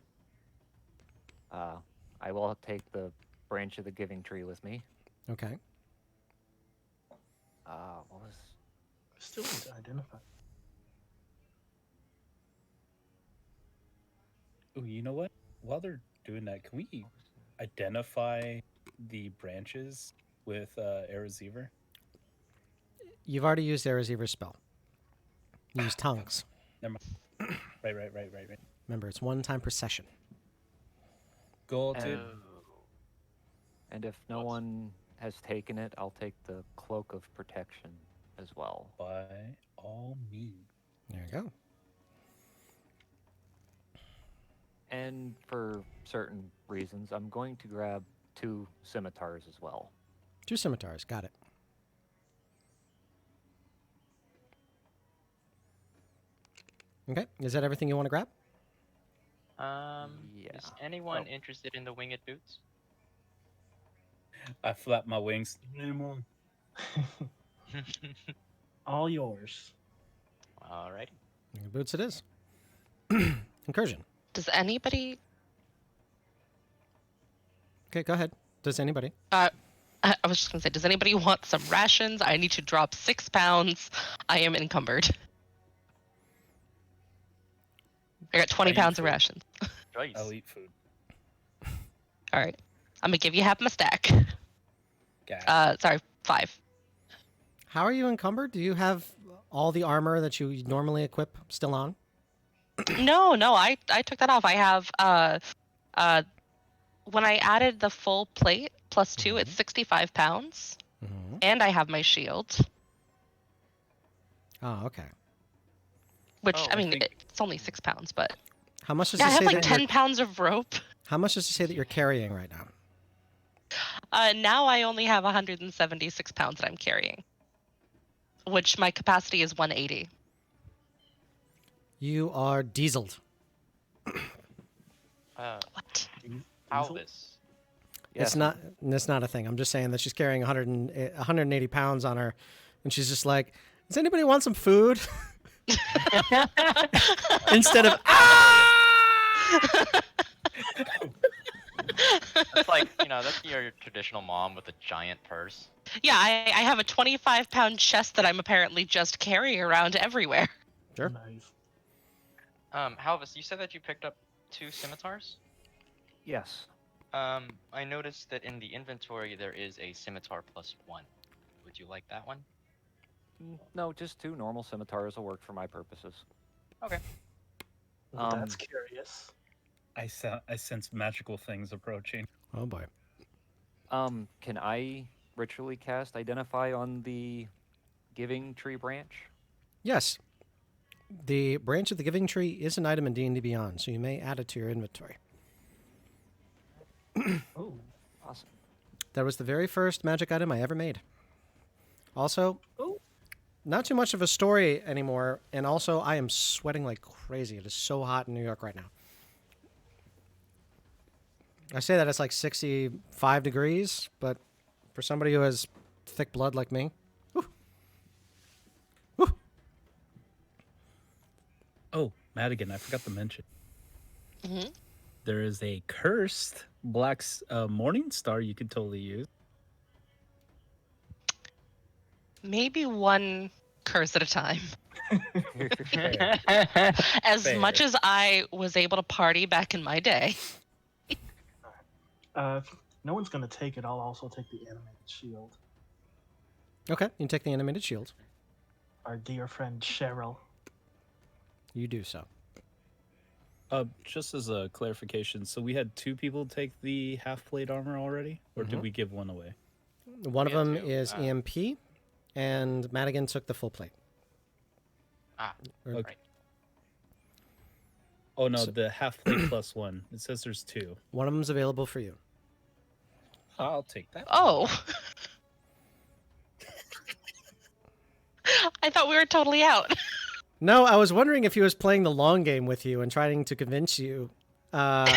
I will take the Branch of the Giving Tree with me. Okay. What was... Still need to identify. Oh, you know what? While they're doing that, can we identify the branches with Erezever? You've already used Erezever's spell. Use tongues. Never mind. Right. Remember, it's 1 time per session. Got it. And if no one has taken it, I'll take the Cloak of Protection as well. By all means. There you go. And for certain reasons, I'm going to grab 2 scimitars as well. 2 scimitars. Got it. Okay. Is that everything you want to grab? Is anyone interested in the winged boots? I flap my wings. All yours. Alrighty. Boots it is. Incursion. Does anybody? Okay, go ahead. Does anybody? I was just gonna say, does anybody want some rations? I need to drop 6 pounds. I am encumbered. I got 20 I eat pounds of food. rations. Choice. I'll eat food. All right, I'm gonna give you half my stack. Gas. Sorry, 5. How are you encumbered? Do you have all the armor that you normally equip still on? No, I took that off. I have when I added the full plate plus 2, it's 65 pounds, Mm-hmm. and I have my shield, Oh, okay. which Oh, I I mean think- it's only 6 pounds, but How much does yeah, it I have say like that 10 you're, pounds of rope. How much does it say that you're carrying right now? Now I only have 176 pounds that I'm carrying, which my capacity is 180. You are dieseled. What? Alvis. It's not a thing. I'm just saying that she's carrying 180 pounds on her, and she's just like, does anybody want some food? Instead of That's like, that's your traditional mom with a giant purse. Yeah, I have a 25-pound chest that I'm apparently just carrying around everywhere. Sure. Nice. Halvis, you said that you picked up 2 scimitars? Yes. I noticed that in the inventory there is a scimitar +1. Would you like that one? No, just 2 normal scimitars will work for my purposes. Okay. Well, that's curious. I sense magical things approaching. Oh boy. Can I ritually cast Identify on the Giving Tree branch? Yes. The branch of the Giving Tree is an item in D&D Beyond, so you may add it to your inventory. Oh, Awesome. That was the very first magic item I ever made. Also, not too much of a story anymore, and also I am sweating like crazy. It is so hot in New York right now. I say that it's like 65 degrees, but for somebody who has thick blood like me, whew. Whew. Oh, Madigan, I forgot to mention. Mm-hmm. There is a cursed black morning star you could totally use. Maybe one curse at a time. As Fair. much as I was able to party back in my day. if no one's gonna take it, I'll also take the animated shield. Okay, you can take the animated shield. Our dear friend Cheryl. You do so. Just as a clarification, so we had 2 people take the half plate armor already, or did we give one away? One of We had them two. is EMP, and Madigan took the full plate. Okay. Right. Oh no, So- the half plate +1. It says there's 2. One of them's available for you. I'll take that. Oh. I thought we were totally out. No, I was wondering if he was playing the long game with you and trying to convince you, that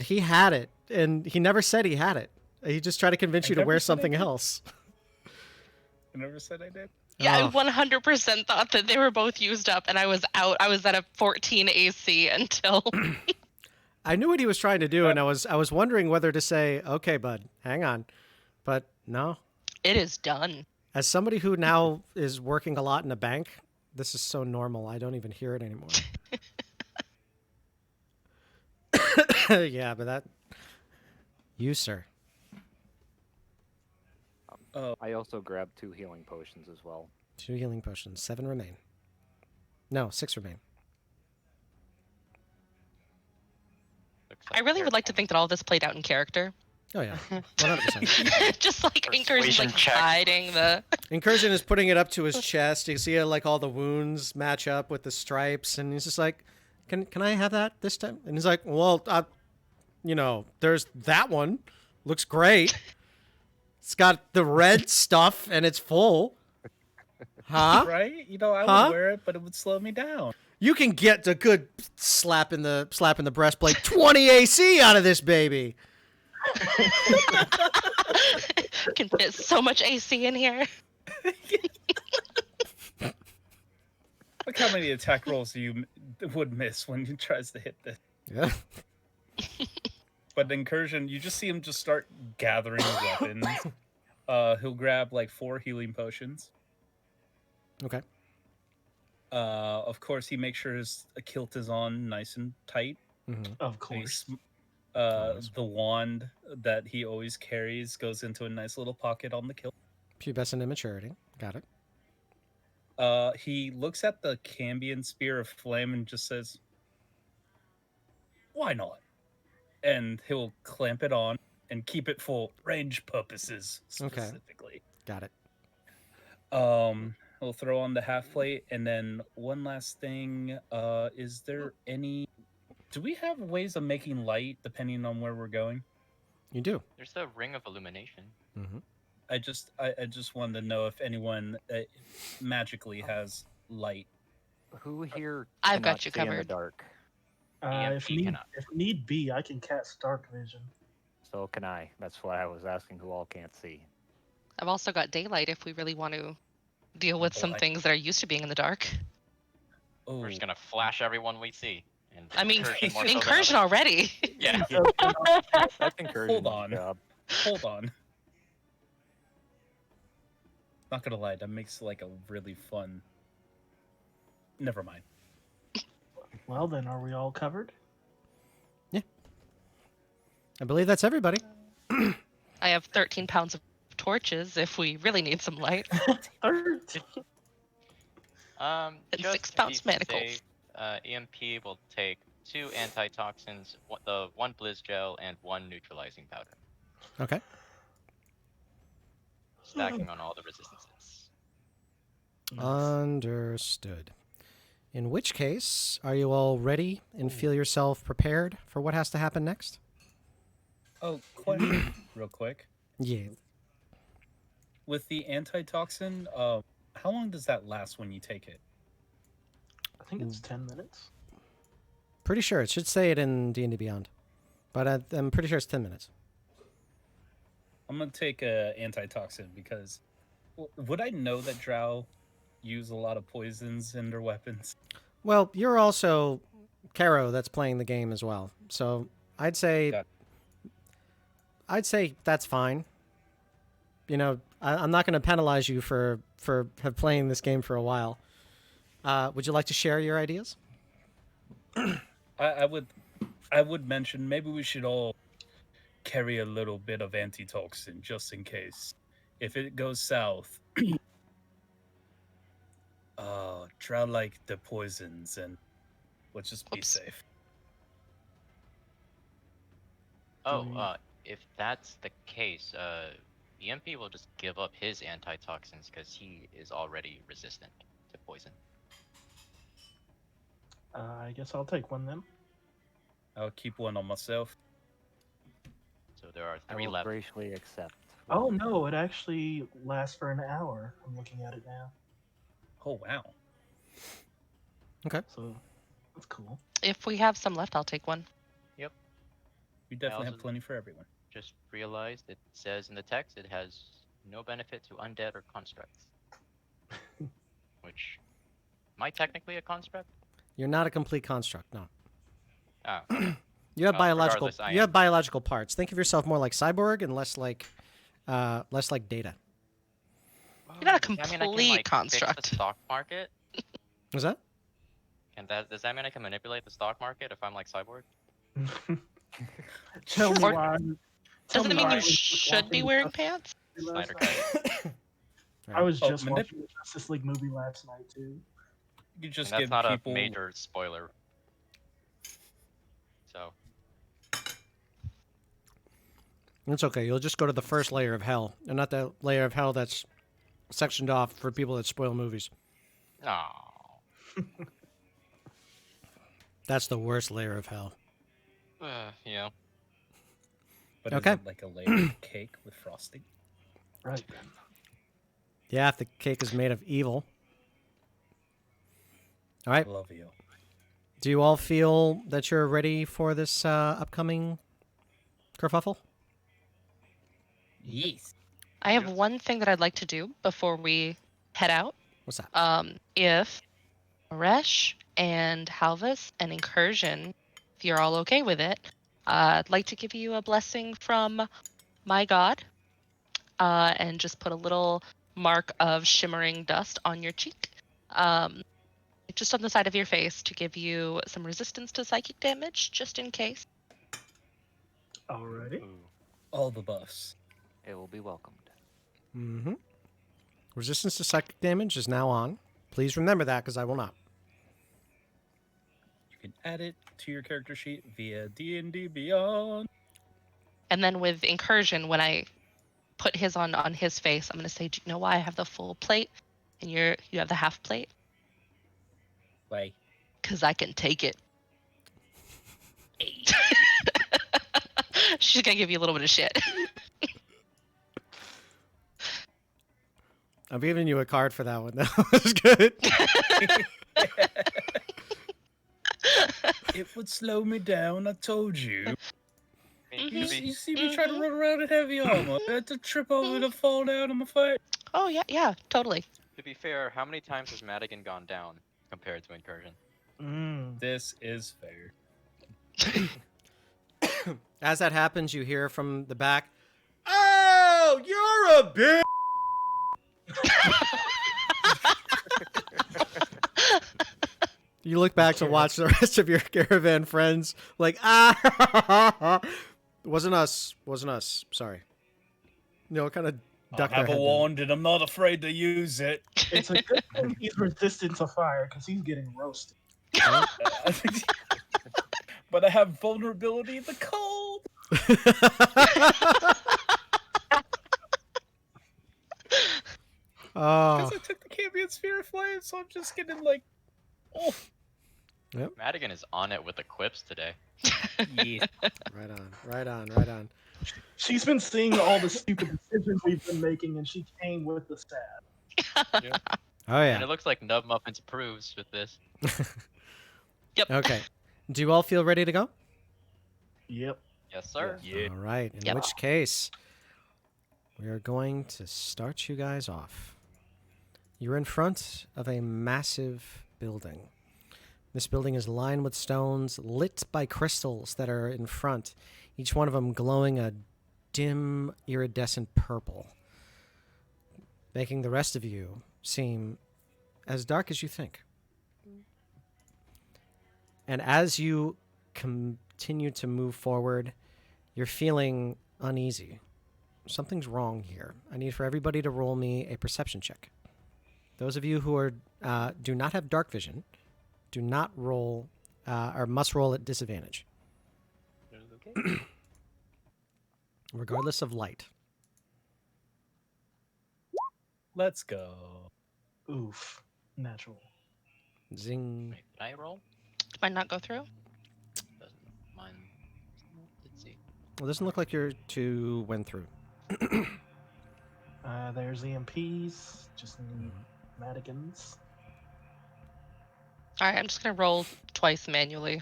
he had it, and he never said he had it. He just tried to convince you to never wear said I something did. else. I never said I did. Yeah, Oh. I 100% thought that they were both used up, and I was out. I was at a 14 AC until. I knew what he was trying to do, and I was wondering whether to say, "Okay, bud, hang on," but no. It is done. As somebody who now is working a lot in a bank, this is so normal. I don't even hear it anymore. Yeah, but that you, sir. I also grabbed 2 healing potions as well. 2 healing potions. 7 remain. No, 6 remain. Looks I really they're would like to think that all this played out in character. Oh yeah, 100%. Just like Incursion's Persuasion like check. hiding the. Incursion is putting it up to his chest. You see like all the wounds match up with the stripes, and he's just like, "Can I have that this time?" And he's like, "Well, there's that one. Looks great. It's got the red stuff, and it's full. Huh? Right? You know, I Huh? would wear it, but it would slow me down. You can get a good slap in the breastplate. 20 AC out of this baby. Can fit so much AC in here. Look how many attack rolls would miss when he tries to hit this. Yeah. But the incursion, you just see him just start gathering weapons. He'll grab like 4 healing potions. Okay. Of course, he makes sure his kilt is on nice and tight. Mm-hmm. Of course. The wand that he always carries goes into a nice little pocket on the kilt. Pubescent immaturity. Got it. He looks at the Cambion Spear of Flame and just says, "Why not?" And he'll clamp it on and keep it for range purposes specifically. Got it. He'll throw on the half plate, and then one last thing. Is there any? Do we have ways of making light depending on where we're going? You do. There's the ring of illumination. Mm-hmm. I just wanted to know if anyone magically has light. Who here? I've got cannot you see in the covered. dark. E If need be, I can cast dark vision. So can I. That's why I was asking who all can't see. I've also got daylight if we really want to deal with some Daylight. things that are used to being in the dark. Oh, We're just gonna flash everyone we see. And I mean, incursion more so than incursion others. already. Yeah. That's encouraging. Hold on. Job. hold on. Not gonna lie, that makes like a really fun. Never mind. Well, then, are we all covered? I believe that's everybody. I have 13 pounds of torches if we really need some light. 13. And Just 6 to pounds be manacles. safe, EMP will take 2 antitoxins, the 1 blizz gel, and 1 neutralizing powder, Okay. stacking on all the resistances. Understood. In which case, are you all ready and feel yourself prepared for what has to happen next? Oh, question, real quick. Yeah. With the antitoxin, how long does that last when you take it? I think it's 10 minutes. Pretty sure it should say it in D&D Beyond, but I'm pretty sure it's 10 minutes. I'm gonna take a antitoxin because would I know that Drow use a lot of poisons in their weapons? Well, you're also Caro that's playing the game as well, so I'd say that's fine. You know, I'm not going to penalize you for have playing this game for a while. Would you like to share your ideas? I would mention maybe we should all carry a little bit of antitoxin just in case. If it goes south, Drow like the poisons, and let's just be Oops. safe. Oh, if that's the case, EMP will just give up his antitoxins because he is already resistant to poison. I guess I'll take one then. I'll keep one on myself. So there are I 3 will left. graciously accept. Oh no, it actually lasts for an hour. I'm looking at it now. Oh wow. So that's cool. If we have some left, I'll take one. We definitely have also- plenty for everyone. Just realized it says in the text it has no benefit to undead or constructs. Which, am I technically a construct? You're not a complete construct, no. Oh, You have Well, biological. regardless, I You am. have biological parts. Think of yourself more like cyborg and less like data. You're not a does that mean I can, complete like, fix construct. the stock market? Was that? Does that mean I can manipulate the stock market if I'm like cyborg? Tell me Or- why. tell Doesn't it me mean why I you was just should be watching wearing Justice pants? League last Snyder night. cut. I was Oh, just watching the Justice League movie last night too. You And just that's give not people a major spoiler. So, It's okay. You'll just go to the first layer of hell, and not that layer of hell that's sectioned off for people that spoil movies. no. That's the worst layer of hell. Yeah. But Okay. is it like a layer of cake with frosting? Right. Yeah, if the cake is made of evil. All right. Love you. Do you all feel that you're ready for this upcoming kerfuffle? Yes. I have Yes. one thing that I'd like to do before we head out. What's that? If Resh and Halvis and Incursion, if you're all okay with it, I'd like to give you a blessing from my god, and just put a little mark of shimmering dust on your cheek, just on the side of your face to give you some resistance to psychic damage, just in case. Alrighty. Ooh. All the buffs. It will be welcomed. Mm-hmm. Resistance to psychic damage is now on. Please remember that, because I will not. You can add it to your character sheet via D&D Beyond. And then with Incursion, when I put his on his face, I'm going to say, do you know why I have the full plate and you have the half plate? Why? Because I can take it. She's going to give you a little bit of shit. I'm giving you a card for that one. That was good. It would slow me down, I told you. I mean, You, to be- you see me try to run around in heavy armor. I had to trip over to fall down on my face. Oh, yeah, totally. To be fair, how many times has Madigan gone down compared to Incursion? This is fair. As that happens, you hear from the back, "Oh, you're a bitch!" You look back to watch the rest of your caravan friends, like, wasn't us, sorry. Kind of duck I have their a head wand and I'm not afraid to use it. It's a good thing he's resistant to fire because he's getting roasted. But I have vulnerability to the cold. Oh, Because I took the Cambion Sphere of Flame, so I'm just getting like, oh. Madigan is on it with the quips today. Yeah. right on. She's been seeing all the stupid decisions we've been making, and she came with the stab. Oh yeah. And it looks like Nub Muffins approves with this. Yep. Okay. Do you all feel ready to go? Yep. Yes, sir. Yeah. All right. In Yep. which case, we are going to start you guys off. You're in front of a massive building. This building is lined with stones, lit by crystals that are in front, each one of them glowing a dim, iridescent purple, making the rest of you seem as dark as you think. And as you continue to move forward, you're feeling uneasy. Something's wrong here. I need for everybody to roll me a perception check. Those of you who are do not have dark vision, do not roll or must roll at disadvantage, Okay. regardless of light. Let's go. Oof. Natural. Zing. Wait, did I roll? Might not go through. Doesn't mine. Let's see. Well, doesn't look like your two went through. There's EMPs. Just need Madigans. All right, I'm just going to roll twice manually.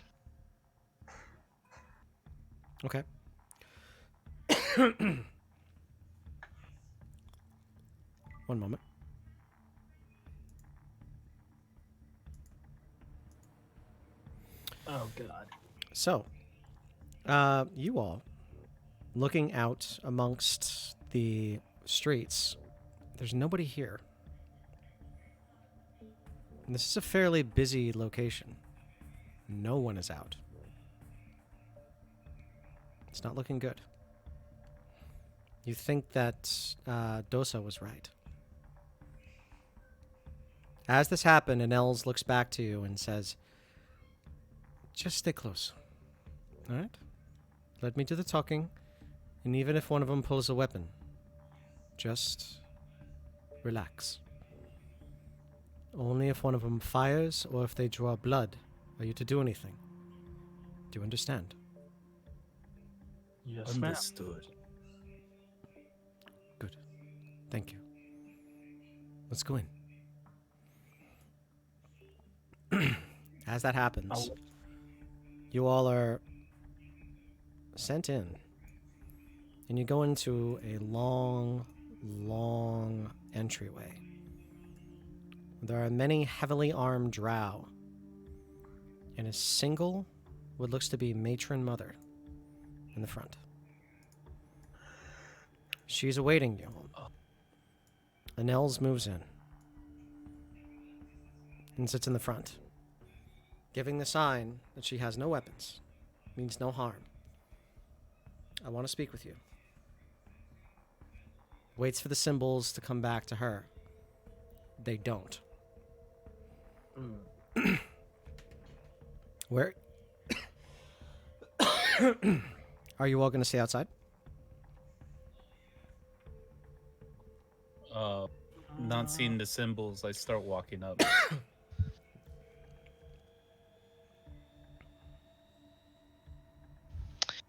Okay. One moment. Oh god. So, you all, looking out amongst the streets, there's nobody here. And this is a fairly busy location. No one is out. It's not looking good. You think that Dosa was right. As this happened, Enel looks back to you and says, "Just stay close. All right? Let me do the talking. And even if one of them pulls a weapon, just relax. Only if one of them fires or if they draw blood are you to do anything. Do you understand?" Yes, ma'am. Understood. Good. Thank you. Let's go in. As that happens, Oh. you all are sent in, and you go into a long, long entryway. There are many heavily armed drow, and a single, what looks to be matron mother, in the front. She's awaiting you. Enel Els moves in and sits in the front, giving the sign that she has no weapons, means no harm. I want to speak with you. Waits for the symbols to come back to her. They don't. Where are you all going to stay outside? Not seeing the symbols, I start walking up.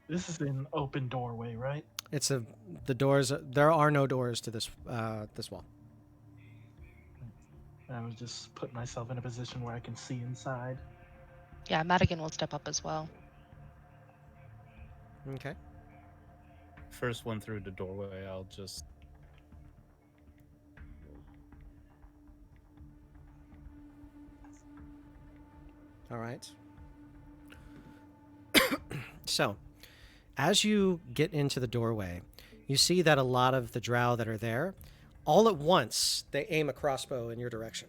This is an open doorway, right? The doors. There are no doors to this this wall. I was just putting myself in a position where I can see inside. Yeah, Madigan will step up as well. Okay. First one through the doorway, I'll just... All right. So, as you get into the doorway, you see that a lot of the drow that are there, all at once, they aim a crossbow in your direction.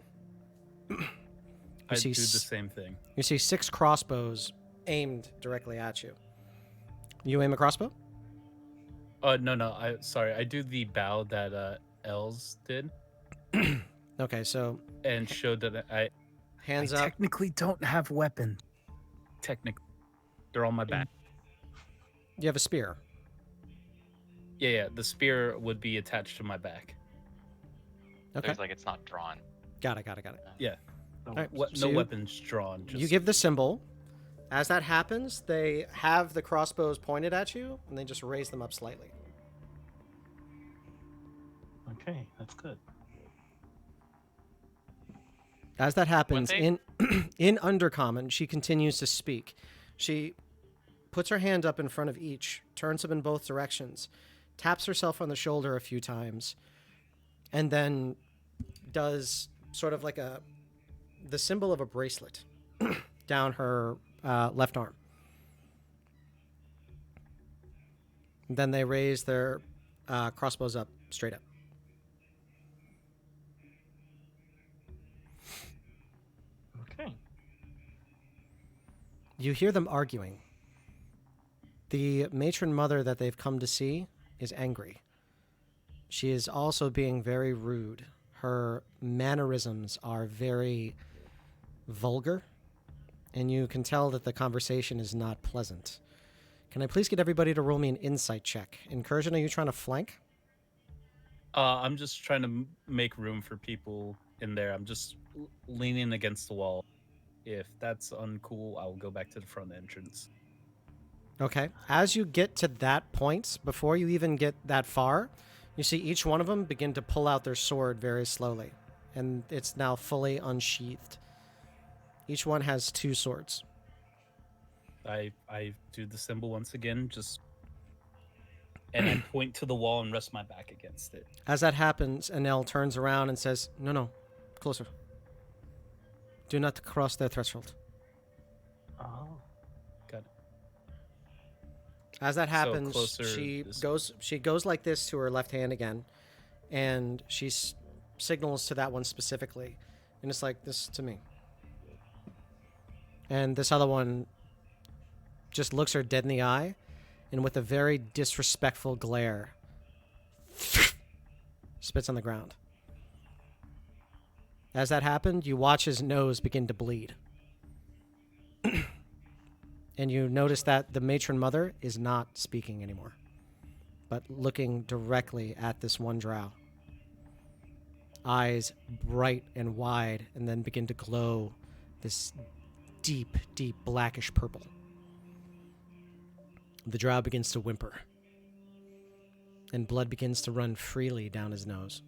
I see do the s- same thing. You see 6 crossbows aimed directly at you. You aim a crossbow? No. Sorry. I do the bow that Els did Okay, so and showed that I hands I up. technically don't have weapons. technically... They're on my back. You have a spear. Yeah. The spear would be attached to my back. Okay. There's like it's not drawn. Got it. Yeah. So right. What? So No you- weapons drawn. Just... You give the symbol. As that happens, they have the crossbows pointed at you, and they just raise them up slightly. Okay, that's good. As that happens, thing- in Undercommon, she continues to speak. She puts her hand up in front of each, turns them in both directions, taps herself on the shoulder a few times, and then does sort of like the symbol of a bracelet down her left arm. Then they raise their crossbows up straight up. Okay. You hear them arguing. The matron mother that they've come to see is angry. She is also being very rude. Her mannerisms are very vulgar, and you can tell that the conversation is not pleasant. Can I please get everybody to roll me an insight check? Incursion, are you trying to flank? I'm just trying to make room for people in there. I'm just leaning against the wall. If that's uncool, I'll go back to the front entrance. Okay. As you get to that point, before you even get that far, you see each one of them begin to pull out their sword very slowly, and it's now fully unsheathed. Each one has 2 swords. I do the symbol once again, and I point to the wall and rest my back against it. As that happens, Enel turns around and says, No, closer. Do not cross their threshold. Oh. Got it. As that happens, closer she goes like this to her left hand again, and she signals to that one specifically, and it's like, this to me. And this other one just looks her dead in the eye, and with a very disrespectful glare, spits on the ground. As that happened, you watch his nose begin to bleed. And you notice that the matron mother is not speaking anymore, but looking directly at this one drow. Eyes bright and wide, and then begin to glow this deep, deep blackish purple. The drow begins to whimper, and blood begins to run freely down his nose.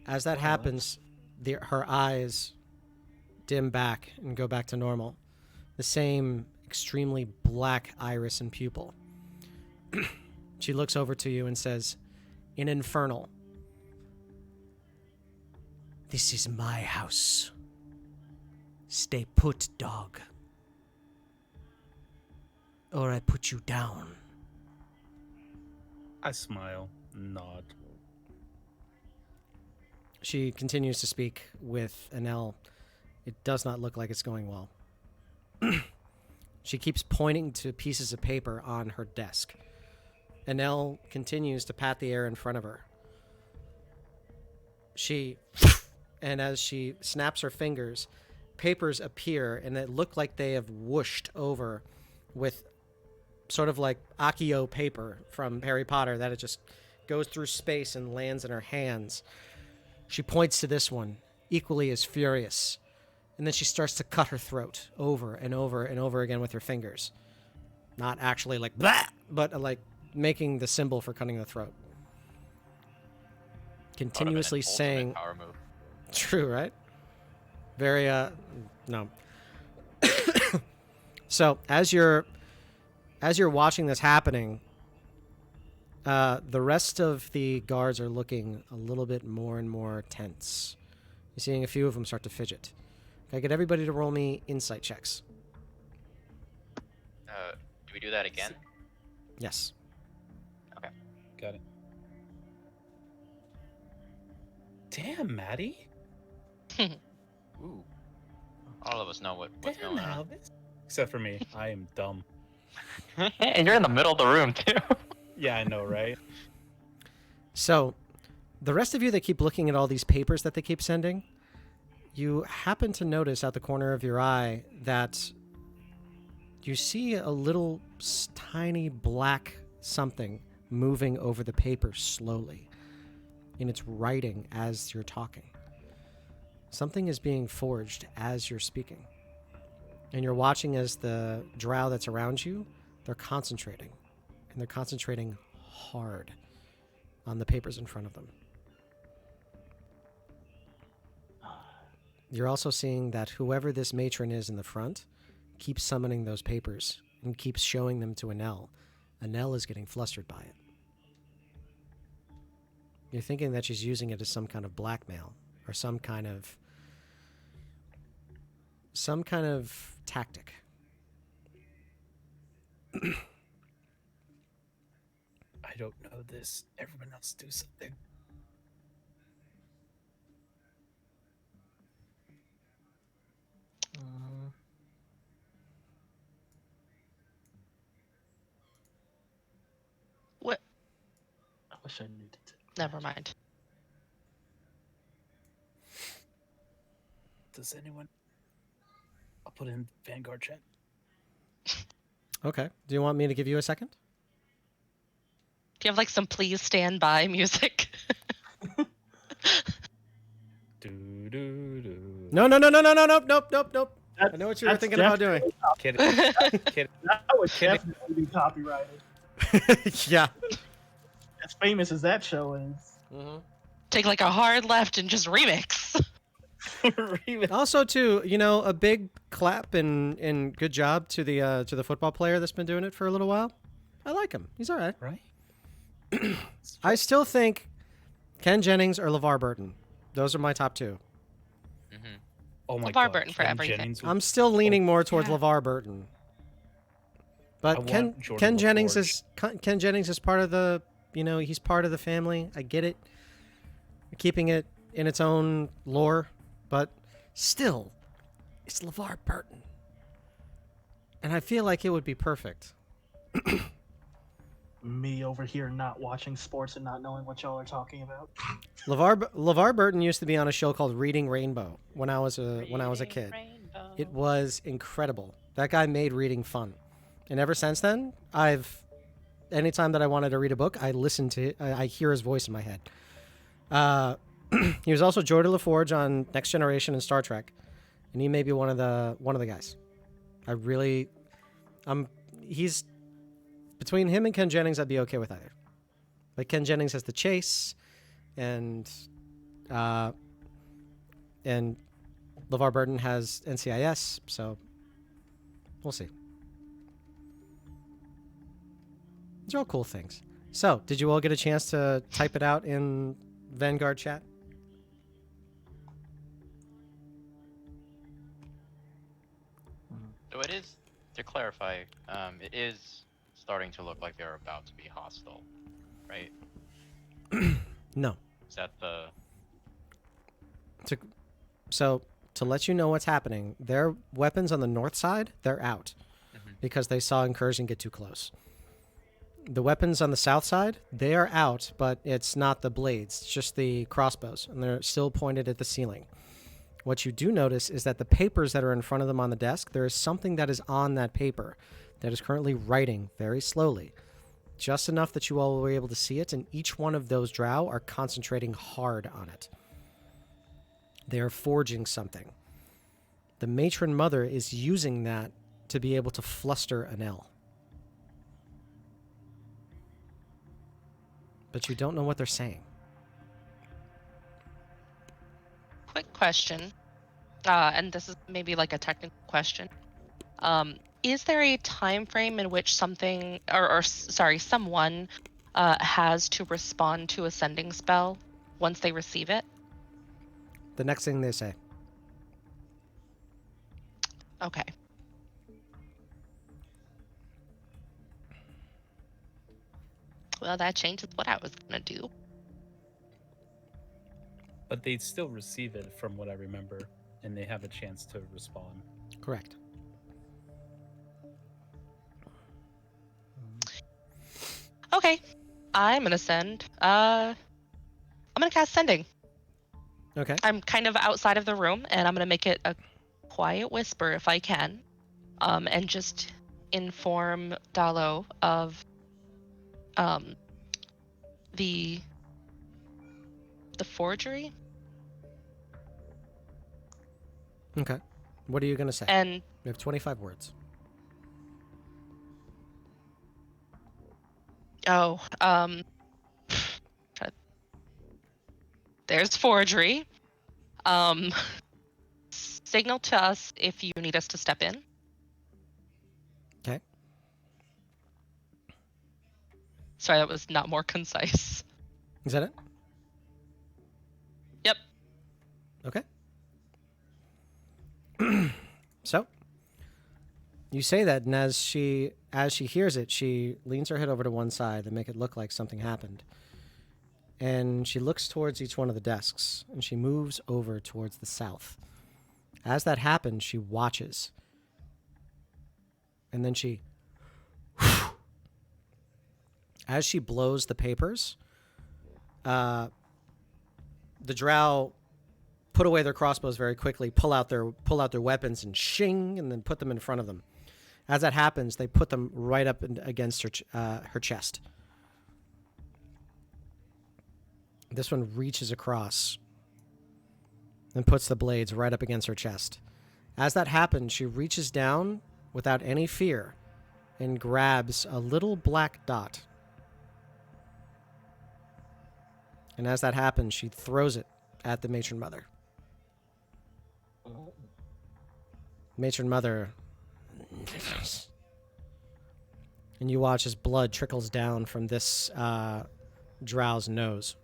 As that Wow, happens, her eyes dim back and go back to normal. The same extremely black iris and pupil. She looks over to you and says, in Infernal, "This is my house. Stay put, dog. Or I put you down." I smile, nod. She continues to speak with Enel. It does not look like it's going well. She keeps pointing to pieces of paper on her desk. Enel continues to pat the air in front of her. And as she snaps her fingers, papers appear, and it look like they have whooshed over with sort of like Accio paper from Harry Potter, that it just goes through space and lands in her hands. She points to this one, equally as furious, and then she starts to cut her throat over and over and over again with her fingers. Not actually like blah, but like making the symbol for cutting the throat. Continuously saying, power move. true, right? Very, no. So as you're watching this happening, the rest of the guards are looking a little bit more and more tense. You're seeing a few of them start to fidget. Can I get everybody to roll me insight checks? Do we do that again? Yes. Got it. Damn, Maddie. Ooh. All of us know what's Damn, going on. Elvis. Except for me, I am dumb. And you're in the middle of the room too. Yeah, I know, right? So, the rest of you that keep looking at all these papers that they keep sending, you happen to notice out the corner of your eye that you see a little tiny black something moving over the paper slowly. And it's writing as you're talking. Something is being forged as you're speaking. And you're watching as the drow that's around you, they're concentrating. And they're concentrating hard on the papers in front of them. You're also seeing that whoever this matron is in the front keeps summoning those papers and keeps showing them to Enel. Enel is getting flustered by it. You're thinking that she's using it as some kind of blackmail or some kind of tactic. I don't know this. Everyone else do something. What? I wish I knew to. Never mind. Does anyone? I'll put in Vanguard chat. Okay. Do you want me to give you a second? Do you have like some please stand by music? No. Nope. I know what you were That's thinking about doing. Kidding. Kidding. That would definitely be copyrighted. Yeah. As famous as that show is. Take like a hard left and just remix. Also, too, a big clap and good job to the football player that's been doing it for a little while. I like him. He's all right. Right? I still think Ken Jennings or LeVar Burton. Those are my top two. Oh my LeVar God. Burton for Ken everything. Jennings I'm still leaning more towards yeah. LeVar Burton. I But want Ken Jordan Jennings LaForge. Ken Jennings is part of the he's part of the family. I get it. Keeping it in its own lore, but still, it's LeVar Burton. And I feel like it would be perfect. Me over here not watching sports and not knowing what y'all are talking about. LeVar Burton used to be on a show called Reading Rainbow when I was a kid. Rainbow. It was incredible. That guy made reading fun. And ever since then, anytime that I wanted to read a book, I hear his voice in my head. He was also Jordan LaForge on Next Generation and Star Trek, and he may be one of the guys. He's between him and Ken Jennings, I'd be okay with either. Like Ken Jennings has the chase, and And LeVar Burton has NCIS, so we'll see. These are all cool things. So, did you all get a chance to type it out in Vanguard chat? So it is, to clarify, it is starting to look like they're about to be hostile, right? No. Is that the... So, to let you know what's happening, their weapons on the north side, they're out because they saw incursion get too close. The weapons on the south side, they are out, but it's not the blades, it's just the crossbows, and they're still pointed at the ceiling. What you do notice is that the papers that are in front of them on the desk, there is something that is on that paper that is currently writing very slowly. Just enough that you all will be able to see it, and each one of those drow are concentrating hard on it. They are forging something. The matron mother is using that to be able to fluster Enel. But you don't know what they're saying. Quick question, and this is maybe like a technical question. Is there a time frame in which something, someone has to respond to a sending spell once they receive it? The next thing they say. Okay. Well, that changes what I was gonna do. But they still receive it from what I remember, and they have a chance to respond. Correct. Okay. I'm gonna send. I'm gonna cast sending. Okay. I'm kind of outside of the room, and I'm gonna make it a quiet whisper if I can, and just inform Dalo of the forgery. Okay. What are you going to say? And We have 25 words. There's forgery. Signal to us if you need us to step in. Okay. Sorry, that was not more concise. Is that it? Yep. Okay. So, you say that, and as she hears it, she leans her head over to one side to make it look like something happened. And she looks towards each one of the desks, and she moves over towards the south. As that happens, she watches. And then she... As she blows the papers, the drow put away their crossbows very quickly, pull out their weapons, and shing, and then put them in front of them. As that happens, they put them right up against her chest. This one reaches across and puts the blades right up against her chest. As that happens, she reaches down without any fear and grabs a little black dot. And as that happens, she throws it at the matron mother. Matron mother. And you watch as blood trickles down from this drow's nose.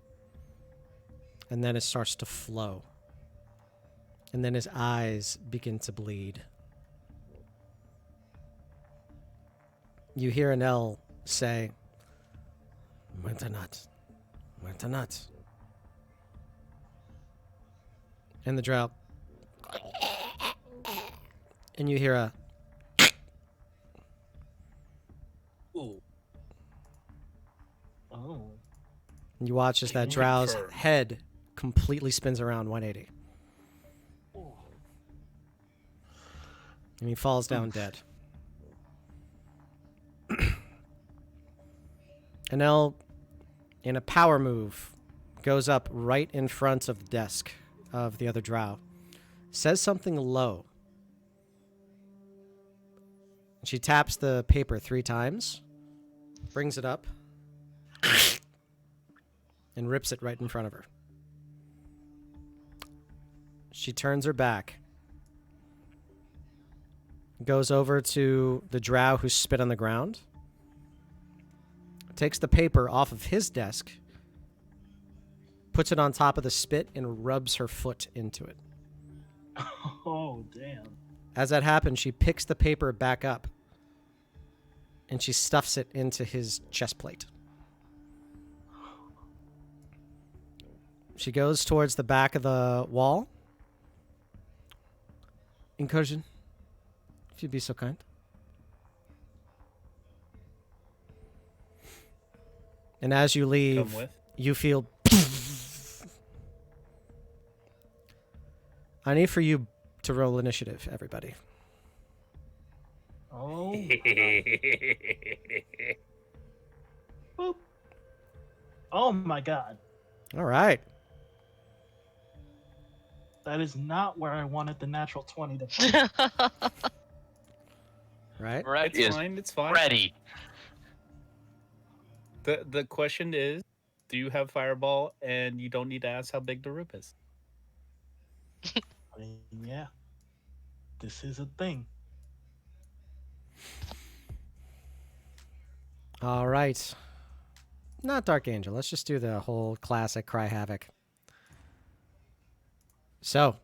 And then it starts to flow. And then his eyes begin to bleed. You hear Enel say, Winternuts. Winternuts. And the drow. And you hear a... Ooh. Oh. And you watch as that drow's head completely spins around 180. And he falls down dead. Enel, in a power move, goes up right in front of the desk of the other drow. Says something low. She taps the paper 3 times. Brings it up. And rips it right in front of her. She turns her back. Goes over to the drow who spit on the ground. Takes the paper off of his desk. Puts it on top of the spit and rubs her foot into it. Oh, damn. As that happens, she picks the paper back up. And she stuffs it into his chest plate. She goes towards the back of the wall. Incursion, if you'd be so kind. And as you leave, Come with. you feel... I need for you to roll initiative, everybody. Oh. Boop. Oh my god. All right. That is not where I wanted the natural 20 to come. Right? Ready It's is fine. It's fine. ready. The question is, do you have fireball? And you don't need to ask how big the room is. I mean, yeah. This is a thing. All right. Not Dark Angel. Let's just do the whole classic Cry Havoc. So,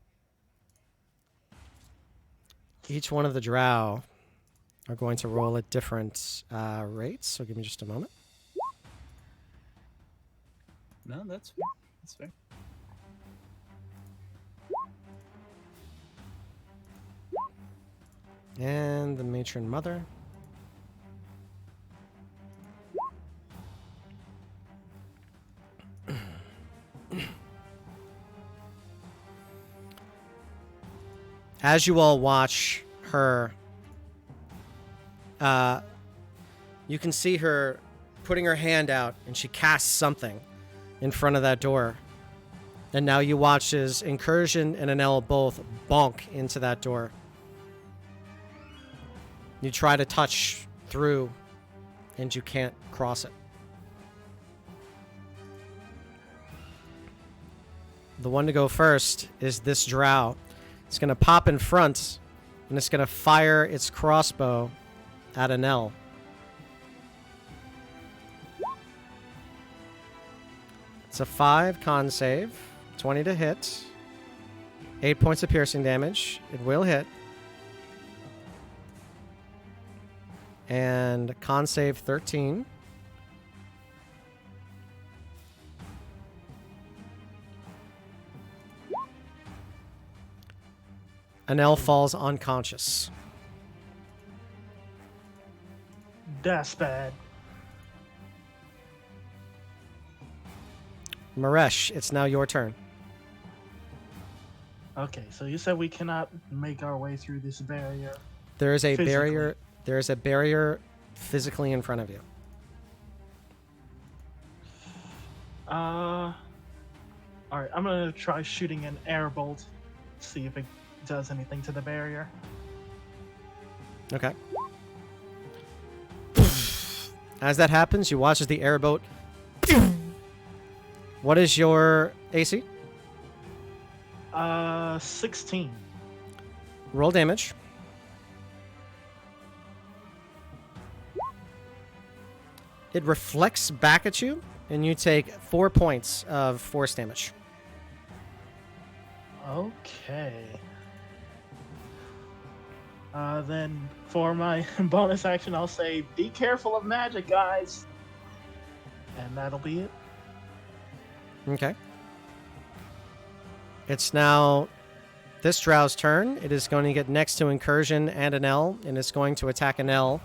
each one of the drow are going to roll at different rates. So give me just a moment. No, that's fair. That's fair. And the matron mother. As you all watch her, you can see her putting her hand out, and she casts something in front of that door. And now you watch as Incursion and Enel both bonk into that door. You try to touch through, and you can't cross it. The one to go first is this drow. It's going to pop in front, and it's going to fire its crossbow at Enel. It's a 5 con save, 20 to hit, 8 points of piercing damage. It will hit. And con save 13. Enel falls unconscious. That's bad. Maresh, it's now your turn. Okay, so you said we cannot make our way through this barrier. There is a Physically. barrier. There is a barrier physically in front of you. Alright, I'm gonna try shooting an air bolt, see if it does anything to the barrier. Okay. As that happens, you watch as the airboat. What is your AC? 16. Roll damage. It reflects back at you, and you take 4 points of force damage. Okay. Then for my bonus action, I'll say, be careful of magic, guys. And that'll be it. Okay. It's now this drow's turn. It is going to get next to Incursion and Enel, and it's going to attack Enel,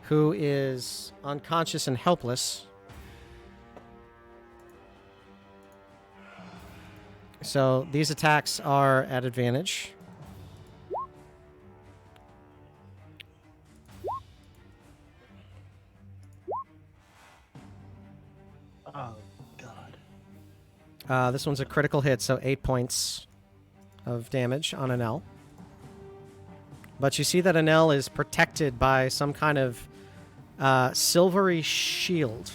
who is unconscious and helpless. So these attacks are at advantage. Oh, God. This one's a critical hit, so 8 points of damage on Enel. But you see that Enel is protected by some kind of silvery shield.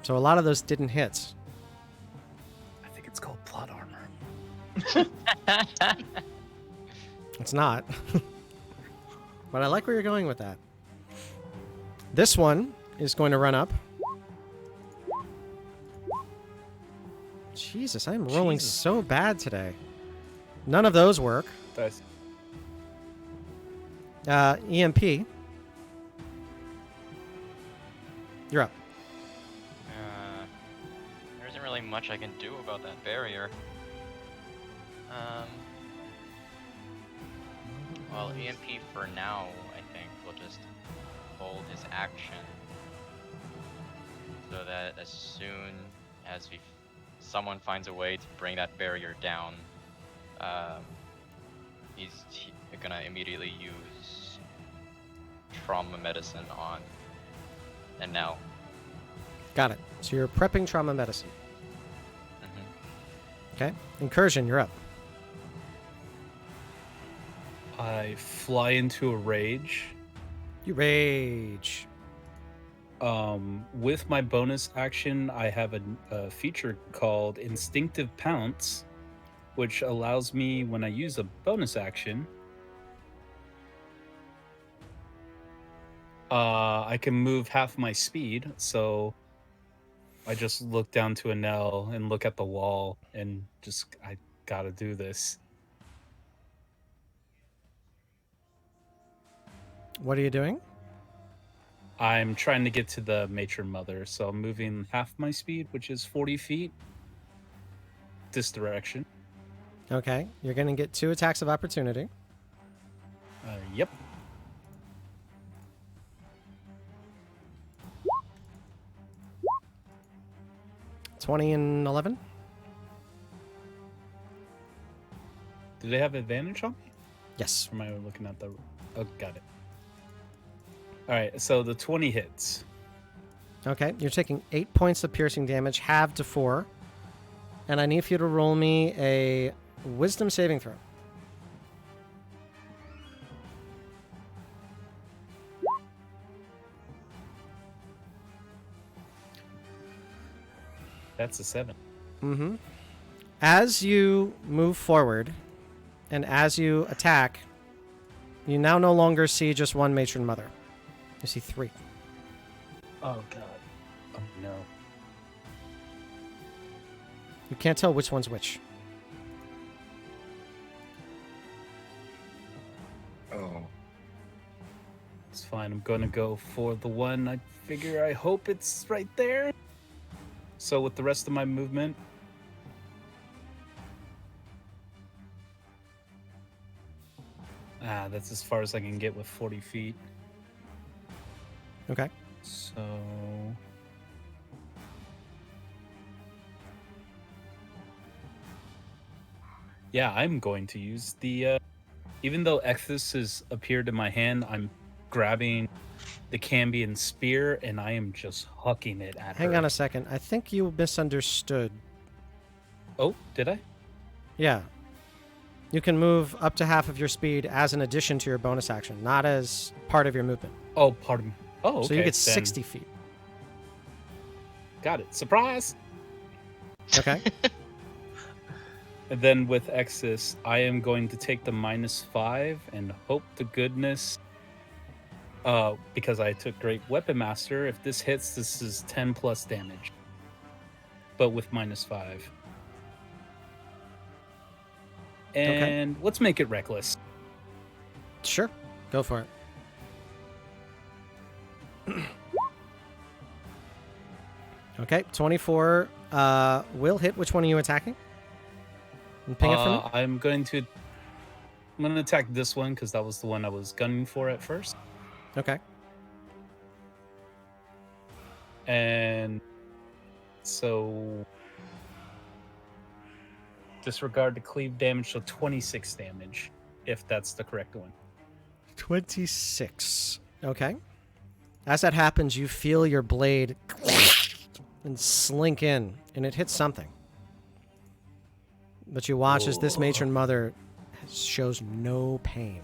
So a lot of those didn't hit. I think it's called plot armor. It's not. But I like where you're going with that. This one is going to run up. Jesus, I'm rolling Jesus. so bad today. None of those work. That's EMP. You're up. There isn't really much I can do about that barrier. Well, EMP for now, I think, will just hold his action. So that as soon as someone finds a way to bring that barrier down, he's gonna immediately use trauma medicine on Enel. Got it. So you're prepping trauma medicine. Mm-hmm. Okay. Incursion, you're up. I fly into a rage. You rage. With my bonus action, I have a feature called Instinctive Pounce, which allows me, when I use a bonus action, I can move half my speed. So I just look down to Enel and look at the wall and just, I gotta do this. What are you doing? I'm trying to get to the matron mother, so I'm moving half my speed, which is 40 feet, this direction. Okay. You're going to get 2 attacks of opportunity. Yep. $20 and $11. Do they have advantage on me? Yes. Or am I looking at the... Oh, got it. Alright, so the 20 hits. Okay. You're taking 8 points of piercing damage, halved to 4. And I need for you to roll me a wisdom saving throw. That's a 7. Mm-hmm. As you move forward and as you attack, you now no longer see just one matron mother. You see 3. Oh god. Oh, no. You can't tell which one's which. Oh. It's fine. I'm gonna go for the one I hope it's right there. So with the rest of my movement... that's as far as I can get with 40 feet. Okay. So... Yeah, I'm going to use the... even though Exthus has appeared in my hand, I'm grabbing the Cambion spear and I am just hucking it at her. Hang on a second. I think you misunderstood. Oh, did I? Yeah. You can move up to half of your speed as an addition to your bonus action, not as part of your movement. Oh, pardon me. Oh, okay. So you get then 60 feet. Got it. Surprise! Okay. And then with Exus, I am going to take the -5 and hope to goodness, because I took Great Weapon Master, if this hits, this is 10 plus damage. But with -5. And let's make it reckless. Sure. Go for it. Okay. 24 will hit. Which one are you attacking? And ping it for me? I'm going to attack this one because that was the one I was gunning for at first. Okay. And so disregard the cleave damage, so 26 damage, if that's the correct one. 26. Okay. As that happens, you feel your blade and slink in, and it hits something. But you watch as this matron mother shows no pain.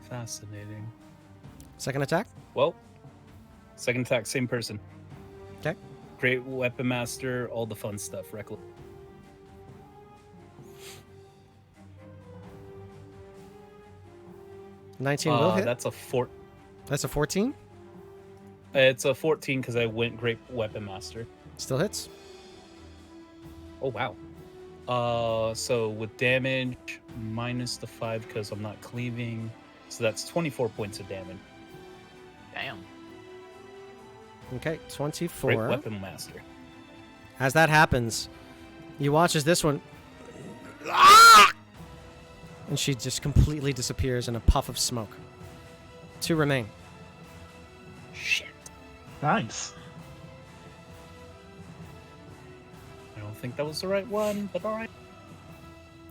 Fascinating. Second attack? Well, second attack, same person. Okay. Great Weapon Master, all the fun stuff. Reckless. 19 will hit. That's a That's a 14. It's a 14 because I went Great Weapon Master. Still hits. Oh wow. So with damage minus the 5 because I'm not cleaving, so that's 24 points of damage. Damn. Okay, 24. Great Weapon Master. As that happens, you watch as this one, ah! And she just completely disappears in a puff of smoke. 2 remain. Shit. Nice. I don't think that was the right one, but all right.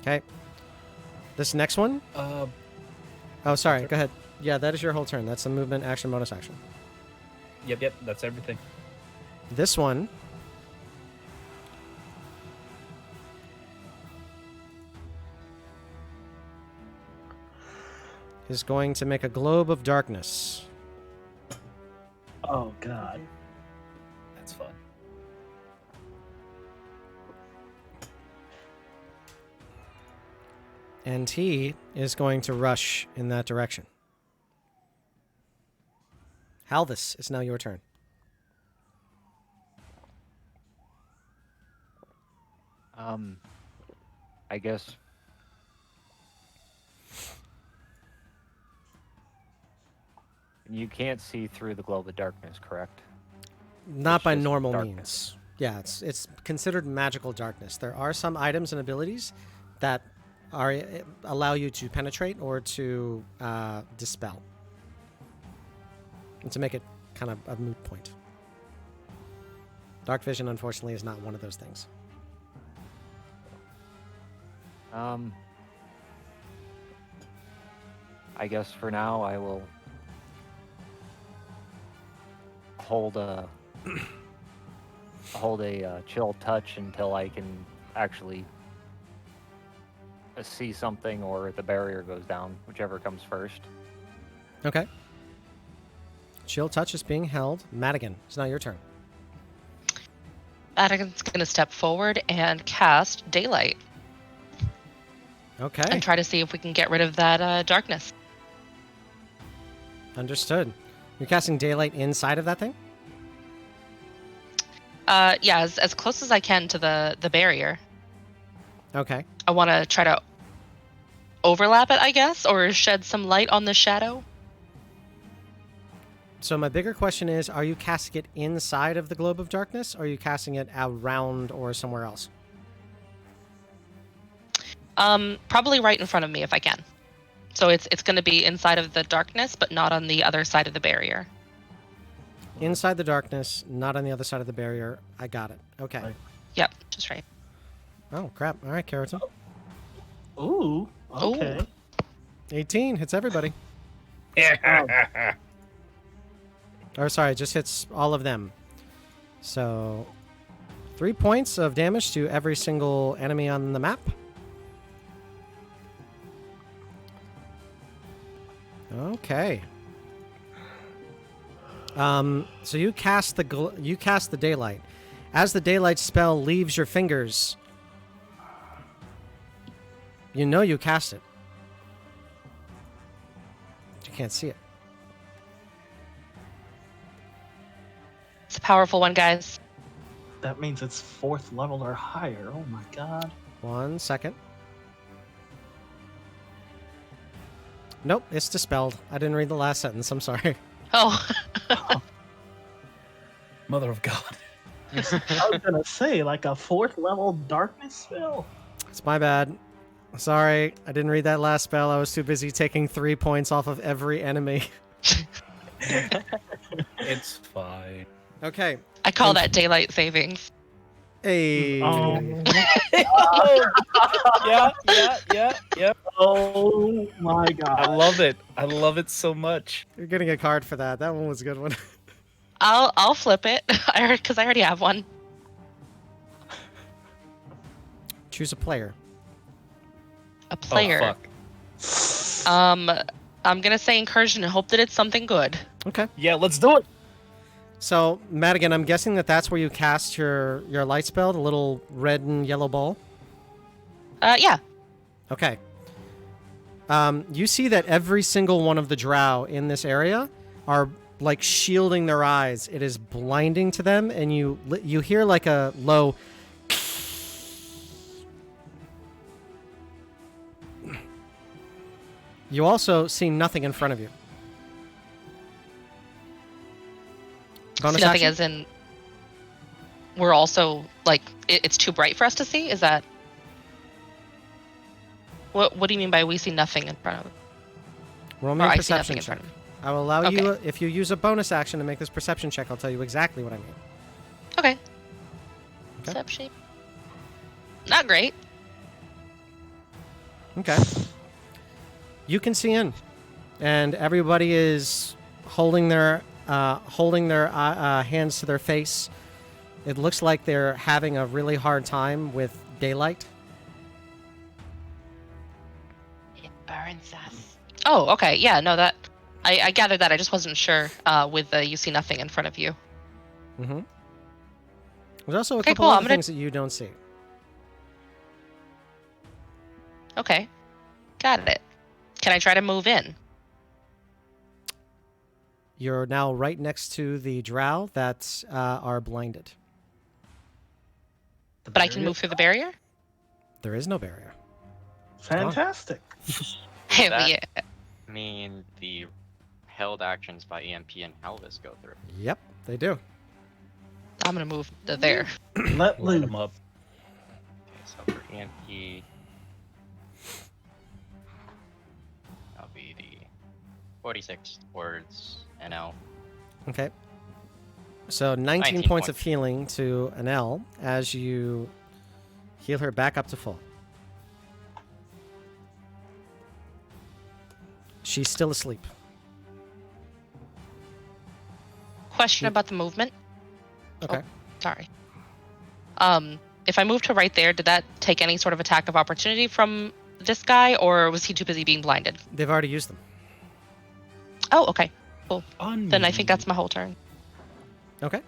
Okay. This next one. Oh, sorry. Go ahead. Yeah, that is your whole turn. That's a movement, action, bonus action. Yep, that's everything. This one. Is going to make a globe of darkness. Oh god. That's fun. And he is going to rush in that direction. Halvis, it's now your turn. I guess you can't see through the globe of darkness, correct? Not It's by just normal darkness. means. Yeah, it's considered magical darkness. There are some items and abilities that allow you to penetrate or to dispel. And to make it kind of a moot point. Dark vision, unfortunately, is not one of those things. I guess for now I will hold a chill touch until I can actually see something or the barrier goes down, whichever comes first. Okay. Chill touch is being held. Madigan, it's now your turn. Madigan's going to step forward and cast Daylight Okay. and try to see if we can get rid of that darkness. Understood. You're casting daylight inside of that thing? Yeah, as close as I can to the barrier. Okay. I want to try to overlap it, I guess, or shed some light on the shadow. So my bigger question is, are you casting it inside of the globe of darkness, or are you casting it around or somewhere else? Probably right in front of me if I can. So it's going to be inside of the darkness, but not on the other side of the barrier. Inside the darkness, not on the other side of the barrier. I got it. Okay. Right. Yep, just right. Oh, crap. All right, Keratin. Ooh. Okay. 18 hits everybody. Or sorry, just hits all of them. So 3 points of damage to every single enemy on the map. Okay. So you cast the daylight. As the daylight spell leaves your fingers, you know you cast it. But you can't see it. It's a powerful one, guys. That means it's 4th level or higher. Oh my god. 1 second. Nope, it's dispelled. I didn't read the last sentence. I'm sorry. Oh, Mother of God. I was gonna say, like a 4th level darkness spell. It's my bad. Sorry, I didn't read that last spell. I was too busy taking 3 points off of every enemy. It's fine. Okay. I call that daylight savings. Hey. Yeah. Oh my I god. love it. I love it so much. You're getting a card for that. That one was a good one. I'll flip it because I already have one. Choose a player. A player. Oh, fuck. I'm gonna say incursion and hope that it's something good. Okay. Yeah, let's do it. So, Madigan, I'm guessing that that's where you cast your light spell, the little red and yellow ball. Yeah. Okay. You see that every single one of the drow in this area are like shielding their eyes. It is blinding to them, and you hear like a low. You also see nothing in front of you. Bonus Nothing action? as in we're also like it's too bright for us to see. Is that what do you mean by we see nothing in front of it? Roll me Or a I see perception nothing in check. front of me. I will allow you, Okay. if you use a bonus action to make this perception check, I'll tell you exactly what I mean. Okay. Perception. Not great. Okay. You can see in, and everybody is holding their hands to their face. It looks like they're having a really hard time with daylight. It burns us. Oh, okay. Yeah, no, that I gathered that. I just wasn't sure with the you see nothing in front of you. Mm-hmm. There's also a Okay, couple cool. other I'm gonna- things that you don't see. Okay. Got it. Can I try to move in? You're now right next to the drow that are blinded. But I can move through the barrier? There is no barrier. Fantastic. Hell that- yeah. mean the held actions by EMP and Halvis go through. Yep, they do. I'm gonna move to there. Let Light loose. 'em up. Okay, so for EMP, that'll be the 46 towards NL. Okay. So 19 19 points of points. healing to Enel as you heal her back up to full. She's still asleep. Question about the movement. Okay. Sorry. If I moved to right there, did that take any sort of attack of opportunity from this guy, or was he too busy being blinded? They've already used them. Oh, okay. On Then I me. think that's my whole turn. Okay.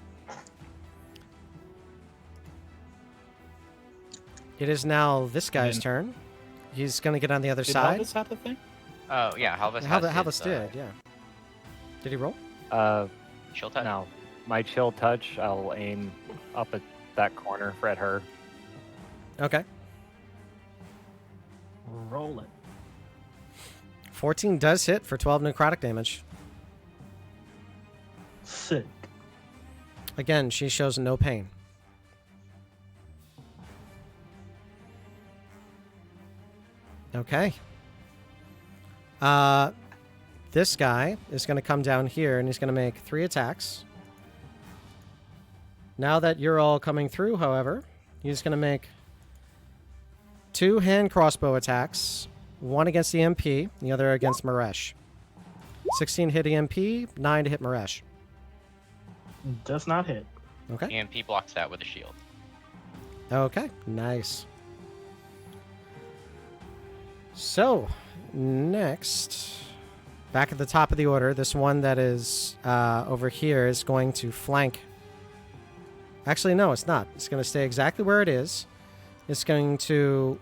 It is now this guy's then- turn. He's going to get on the other Did side. Halvis have the thing? Oh yeah, Halvis. How has the his, did, yeah. Did he roll? Chill touch. No, my chill touch. I'll aim up at that corner for at her. Okay. Roll it. 14 does hit for 12 necrotic damage. Sick. Again, she shows no pain. Okay. This guy is going to come down here and he's going to make 3 attacks. Now that you're all coming through, however, he's going to make 2 hand crossbow attacks, one against the MP, the other against Maresh. 16 hit EMP, 9 to hit Maresh. Does not hit. Okay. EMP blocks that with a shield. Okay, nice. So, next, back at the top of the order, this one that is over here is going to flank. Actually, no, it's not. It's going to stay exactly where it is. It's going to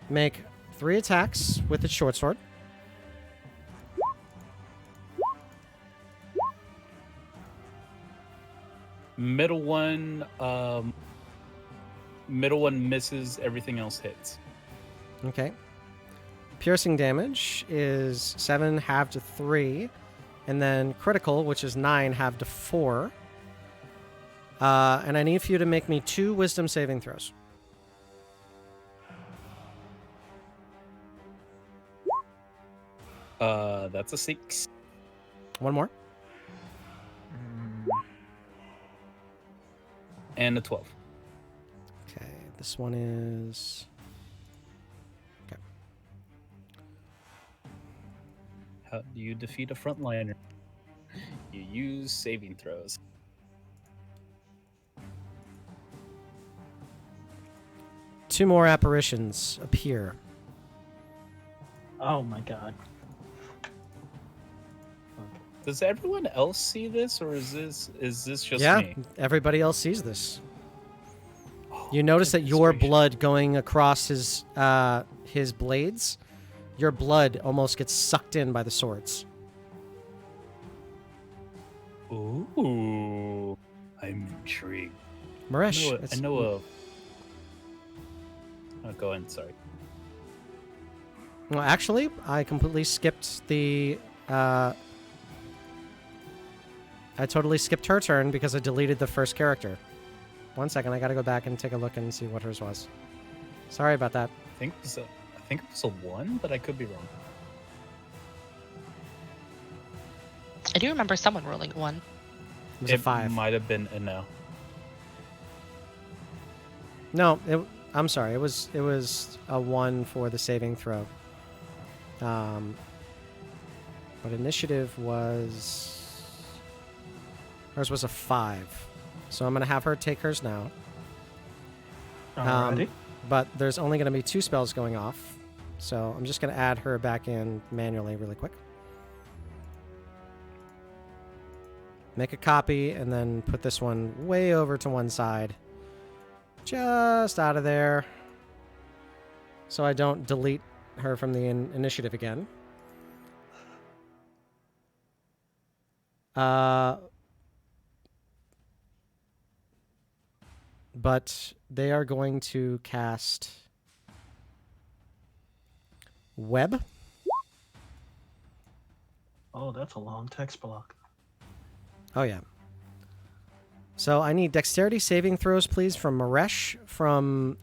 make 3 attacks with its short sword. Middle one misses. Everything else hits. Okay. Piercing damage is 7 halved to 3. And then critical, which is 9 halved to 4. And I need for you to make me 2 wisdom saving throws. That's a 6 One more. and a 12. Okay, this one is... Okay. How do you defeat a frontliner? You use saving throws. Two more apparitions appear. Oh my god. Does everyone else see this, or is this just Yeah, me? everybody else sees this. Oh, You notice that goodness your gracious. blood going across his blades, your blood almost gets sucked in by the swords. Ooh, I'm intrigued. Maresh, I know a. Oh, go ahead. Sorry. Well, actually, I completely skipped the. I totally skipped her turn because I deleted the first character. 1 second, I gotta go back and take a look and see what hers was. Sorry about that. I think it was a 1, but I could be wrong. I do remember someone rolling 1. It was a 5. Might have been a no. No, I'm sorry. It was a 1 for the saving throw. But initiative was hers was a 5. So I'm gonna have her take hers now. Alrighty. But there's only gonna be 2 spells going off. So I'm just gonna add her back in manually really quick. Make a copy and then put this one way over to one side. Just out of there. So I don't delete her from the initiative again. But they are going to cast Web. Oh, that's a long text block. Oh, yeah. So I need dexterity saving throws, please, from Maresh, from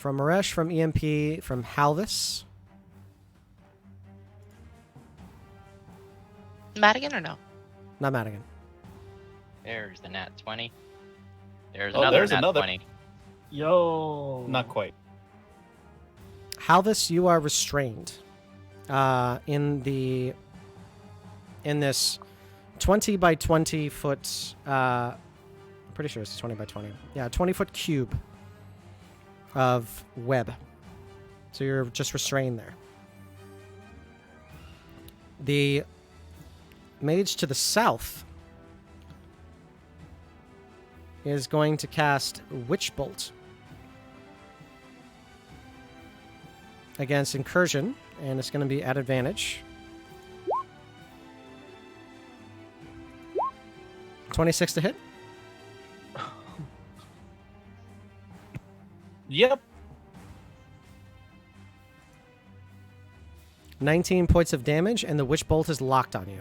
EMP, from Halvis. Madigan or no? Not Madigan. There's the nat 20. There's Oh, another there's nat another. 20. Yo. Not quite. Halvis, you are restrained in this 20 by 20 foot. I'm pretty sure it's 20 by 20. Yeah, 20-foot cube of web. So you're just restrained there. The mage to the south is going to cast Witch Bolt against Incursion, and it's going to be at advantage. 26 to hit. Yep. 19 points of damage, and the Witch Bolt is locked on you.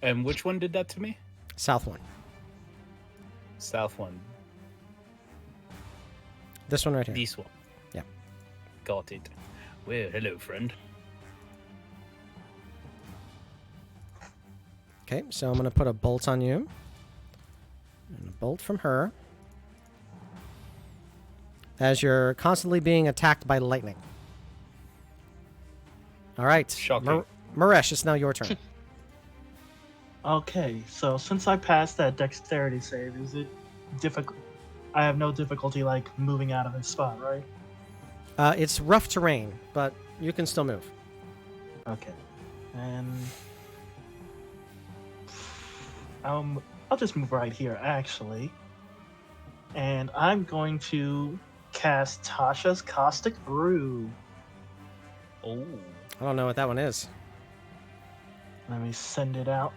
And which one did that to me? South one. South one. This one right here. This one. Yeah. Got it. Well, hello, friend. Okay, so I'm going to put a bolt on you. And a bolt from her. As you're constantly being attacked by lightning. All right. Shocking. Maresh, it's now your turn. Okay, so since I passed that dexterity save, is it difficult? I have no difficulty, like, moving out of this spot, right? It's rough terrain, but you can still move. Okay. And I'll just move right here, actually. And I'm going to cast Tasha's Caustic Brew. Oh. I don't know what that one is. Let me send it out.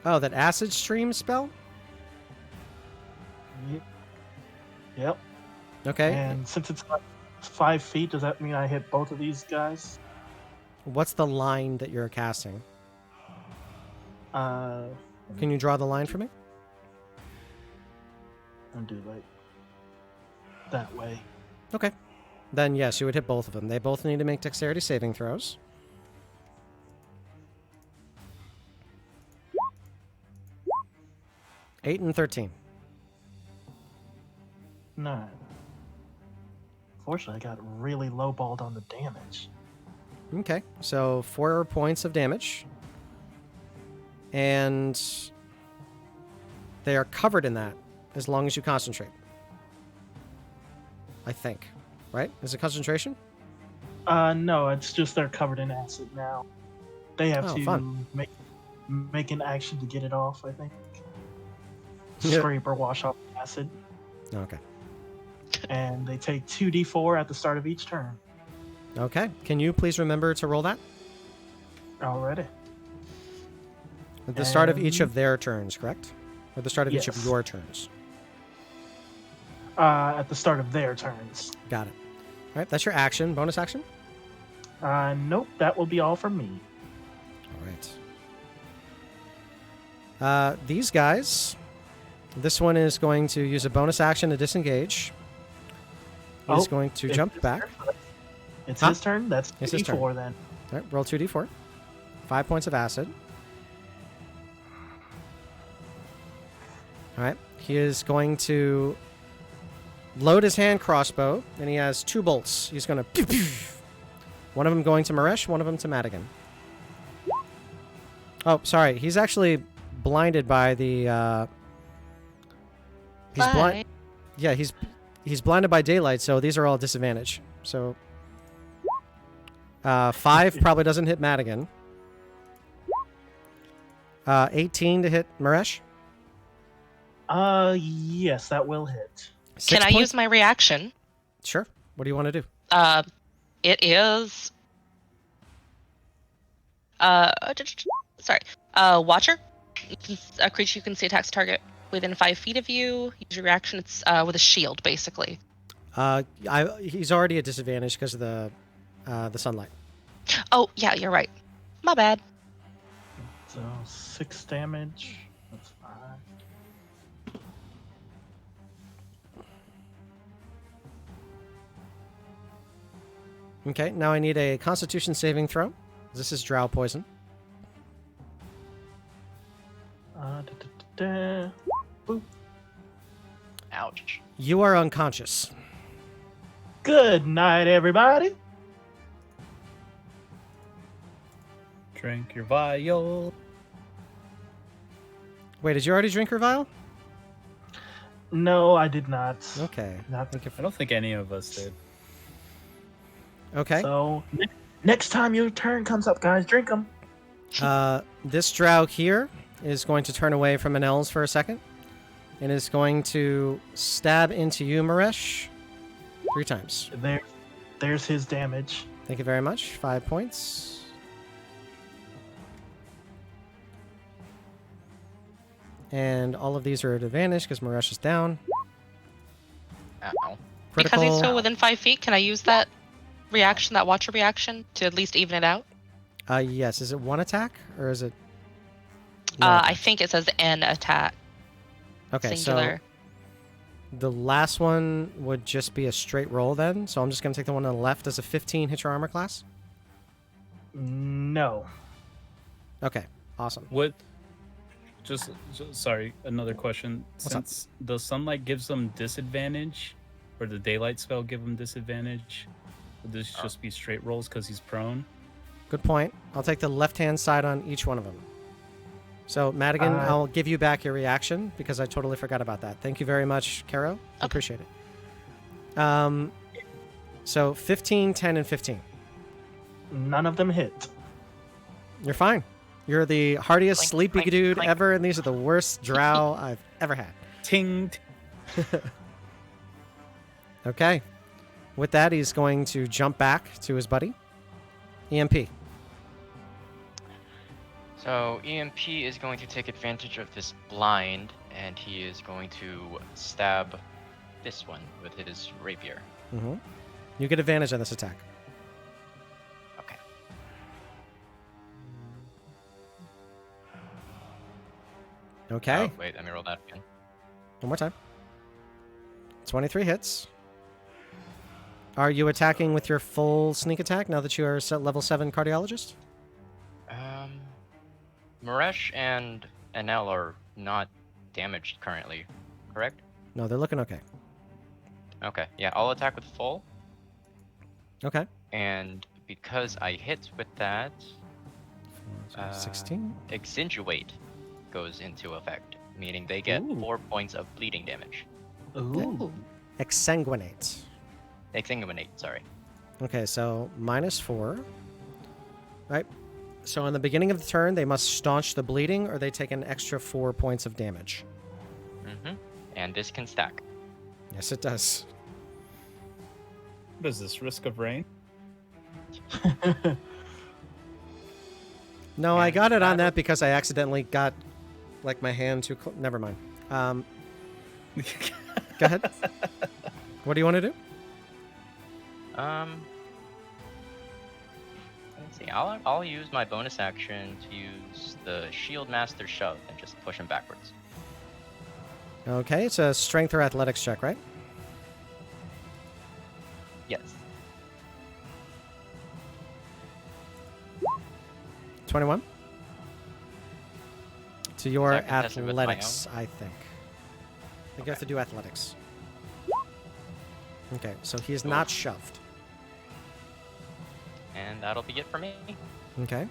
Oh, that acid stream spell? Yep. Okay. And since it's like 5 feet, does that mean I hit both of these guys? What's the line that you're casting? I'll Can you draw the line for me? do like that way. Okay. Then yes, you would hit both of them. They both need to make dexterity saving throws. Eight and 13. 9. Fortunately, I got really lowballed on the damage. Okay, so 4 points of damage. And they are covered in that as long as you concentrate. I think. Right? Is it concentration? No, it's just they're covered in acid now. They have Oh, to fun. make an action to get it off, I think. Yeah. Scrape or wash off the acid. Okay. And they take 2d4 at the start of each turn. Okay. Can you please remember to roll that? Already. At the start of each And- of their turns, correct? Or the start of each of Yes. your turns? At the start of their turns. Got it. All right, that's your action. Bonus action? Nope, that will be all from me. All right. These guys, this one is going to use a bonus action to disengage. He's going to it's jump his back. turn. It's Huh? his turn. That's It's his turn. 2d4 then. All right, roll 2d4. 5 points of acid. All right, he is going to load his hand crossbow, and he has 2 bolts. He's going to pew, pew. One of them going to Maresh, one of them to Madigan. Oh, sorry. He's actually blinded by the. He's Bye. blind. Yeah, he's blinded by daylight, so these are all disadvantage. So 5 probably doesn't hit Madigan. 18 to hit Maresh. Yes, that will hit. 6 Can I points? use my reaction? Sure. What do you want to do? It is. Sorry. Watcher. A creature you can see attacks target within 5 feet of you. Use your reaction. It's with a shield, basically. He's already at disadvantage because of the sunlight. Oh, yeah, you're right. My bad. So 6 damage. That's 5. Okay, now I need a Constitution saving throw. This is Drow poison. Da, da, da. Boop. Ouch. You are unconscious. Good night, everybody. Drink your vial. Wait, did you already drink your vial? No, I did not. Okay. Not I don't think any of us did. Okay. So next time your turn comes up, guys, drink them. This Drow here is going to turn away from Enel Els for a second and is going to stab into you, Maresh, 3 times. There's his damage. Thank you very much. 5 points. And all of these are at advantage because Maresh is down. Ow. Because he's Critical. still within 5 feet, can I use that reaction, that Watcher reaction, to at least even it out? Yes. Is it 1 attack or is it? I think it says an attack. Okay, Singular. so the last one would just be a straight roll then. So I'm just going to take the one on the left. Does a 15 hit your armor class? No. Okay, awesome. What? Sorry, another question. What's up? Since the sunlight gives them disadvantage, or the daylight spell give him disadvantage, would this just be straight rolls because he's prone? Good point. I'll take the left-hand side on each one of them. So, Madigan, I'll give you back your reaction because I totally forgot about that. Thank you very much, Caro. I appreciate it. So, 15, 10, and 15. None of them hit. You're fine. You're the hardiest Clink, sleepy clink, dude clink. ever, and these are the worst drow I've ever had. Ting. Okay. With that, he's going to jump back to his buddy. EMP. So EMP is going to take advantage of this blind, and he is going to stab this one with his rapier. Mm-hmm. You get advantage on this attack. Okay. Okay. Oh, wait, let me roll that again. One more time. 23 hits. Are you attacking with your full sneak attack now that you are level 7 cardiologist? Maresh and Enel are not damaged currently, correct? No, they're looking okay. Okay, yeah, I'll attack with full, Okay. and because I hit with that, 16. Extenuate goes into effect, meaning they get Ooh. 4 points of bleeding damage. Ooh. Exsanguinate. Exsanguinate, sorry. Okay, so -4. Right. So in the beginning of the turn, they must staunch the bleeding, or they take an extra 4 points of damage. Mm-hmm. And this can stack. Yes, it does. What is this? Risk of rain? No, I And got it on that'll- that because I accidentally got, like, my hand too close. Never mind. Go ahead. What do you want to do? Let's see. I'll use my bonus action to use the Shield Master Shove and just push him backwards. Okay, it's a strength or athletics check, right? Yes. 21? To your Is that contested with my athletics, I think. I think you have to do athletics. Okay, so he is not shoved. And that'll be it for me. Okay.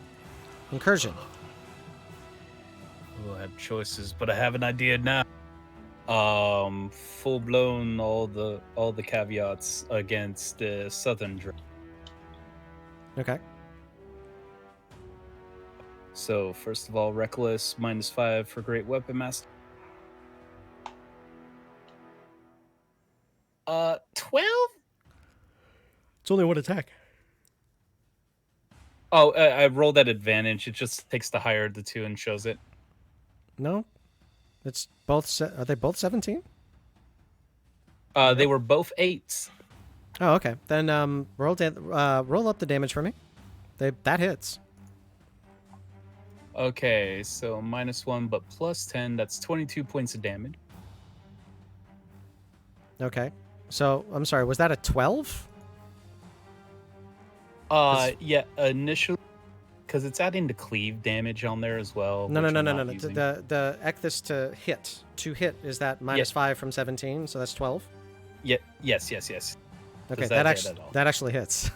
Incursion. Oh, I have choices, but I have an idea now. Full blown, all the caveats against the Southern Drow. Okay. So first of all, reckless -5 for Great Weapon Master. 12. It's only one attack. Oh, I rolled at advantage. It just takes the higher of the two and shows it. No? It's both. Are they both 17? They were both 8s. Oh, okay. Then roll up the damage for me. That hits. Okay, so -1, but +10. That's 22 points of damage. Okay. So, I'm sorry, was that a 12? Yeah, initially, because it's adding the cleave damage on there as well. No. which I'm not The using. Ecthis to hit is that -5 from 17, so that's 12. Yeah, yes. Okay, Does that that hit actually at all? that actually hits.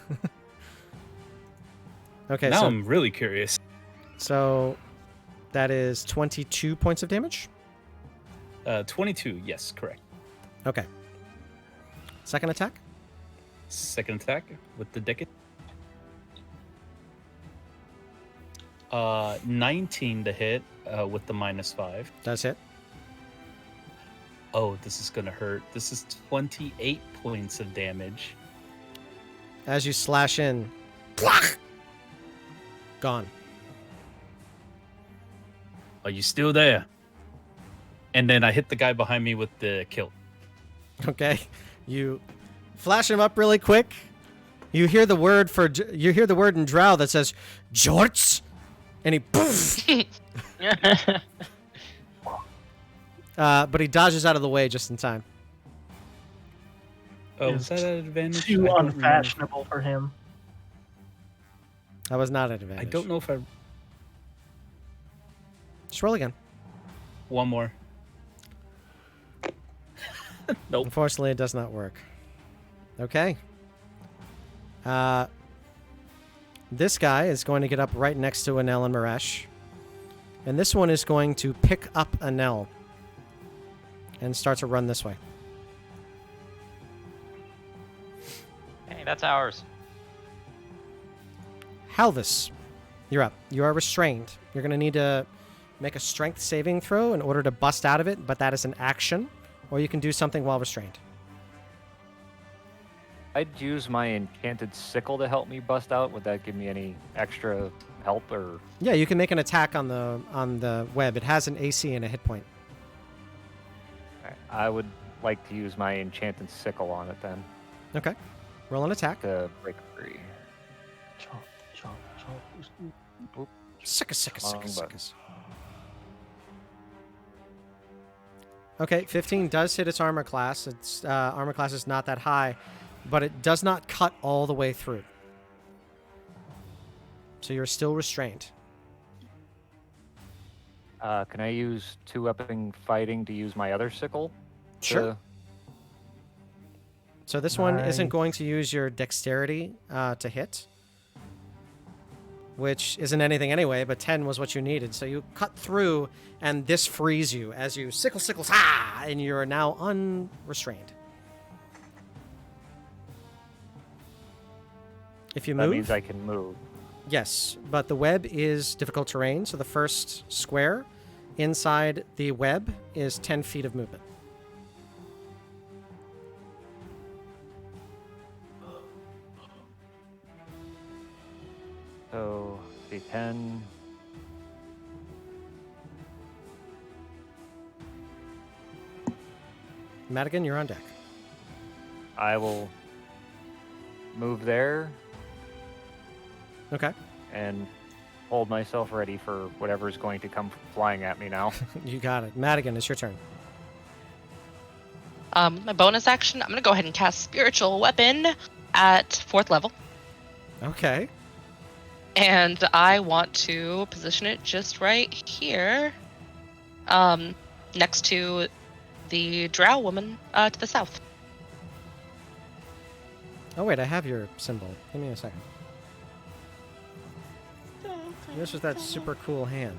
Okay, Now so I'm really curious. so that is 22 points of damage. 22, yes, correct. Okay. Second attack. Second attack with the Dickett. 19 to hit with the -5. Does hit. Oh, this is gonna hurt. This is 28 points of damage. As you slash in, gone. Are you still there? And then I hit the guy behind me with the kill. Okay, you flash him up really quick. You hear the word in Drow that says "Jorts," and he poof. But he dodges out of the way just in time. Oh, Is was that an advantage? Too I don't remember. unfashionable for him. That was not an I advantage. don't know if I. Just roll again. One more. Nope. Unfortunately, it does not work. Okay. This guy is going to get up right next to Enel and Maresh. And this one is going to pick up Enel and start to run this way. Hey, that's ours. Halvis, you're up. You are restrained. You're going to need to make a strength saving throw in order to bust out of it, but that is an action, or you can do something while restrained. I'd use my enchanted sickle to help me bust out. Would that give me any extra help or? Yeah, you can make an attack on the web. It has an AC and a hit point. Alright, I would like to use my enchanted sickle on it then Okay. Roll an attack. to break free. Chomp, chomp. Sicka. Long button. Okay, 15 does hit its armor class. Its armor class is not that high, but it does not cut all the way through. So you're still restrained. Can I use 2-weapon fighting to use my other sickle? Sure. to- So this one isn't Nice. going to use your dexterity to hit, which isn't anything anyway, but 10 was what you needed. So you cut through, and this frees you as you sickles, and you're now unrestrained. If you That move, means I can move. yes, but the web is difficult terrain, so the first square inside the web is 10 feet of movement. So, D10. Madigan, you're on deck. I will move there Okay. and hold myself ready for whatever is going to come flying at me now. You got it. Madigan, it's your turn. My bonus action, I'm gonna go ahead and cast Spiritual Weapon at 4th level, Okay. and I want to position it just right here, next to the Drow woman to the south. Oh, wait, I have your symbol. Give me a second. This was that super cool hand.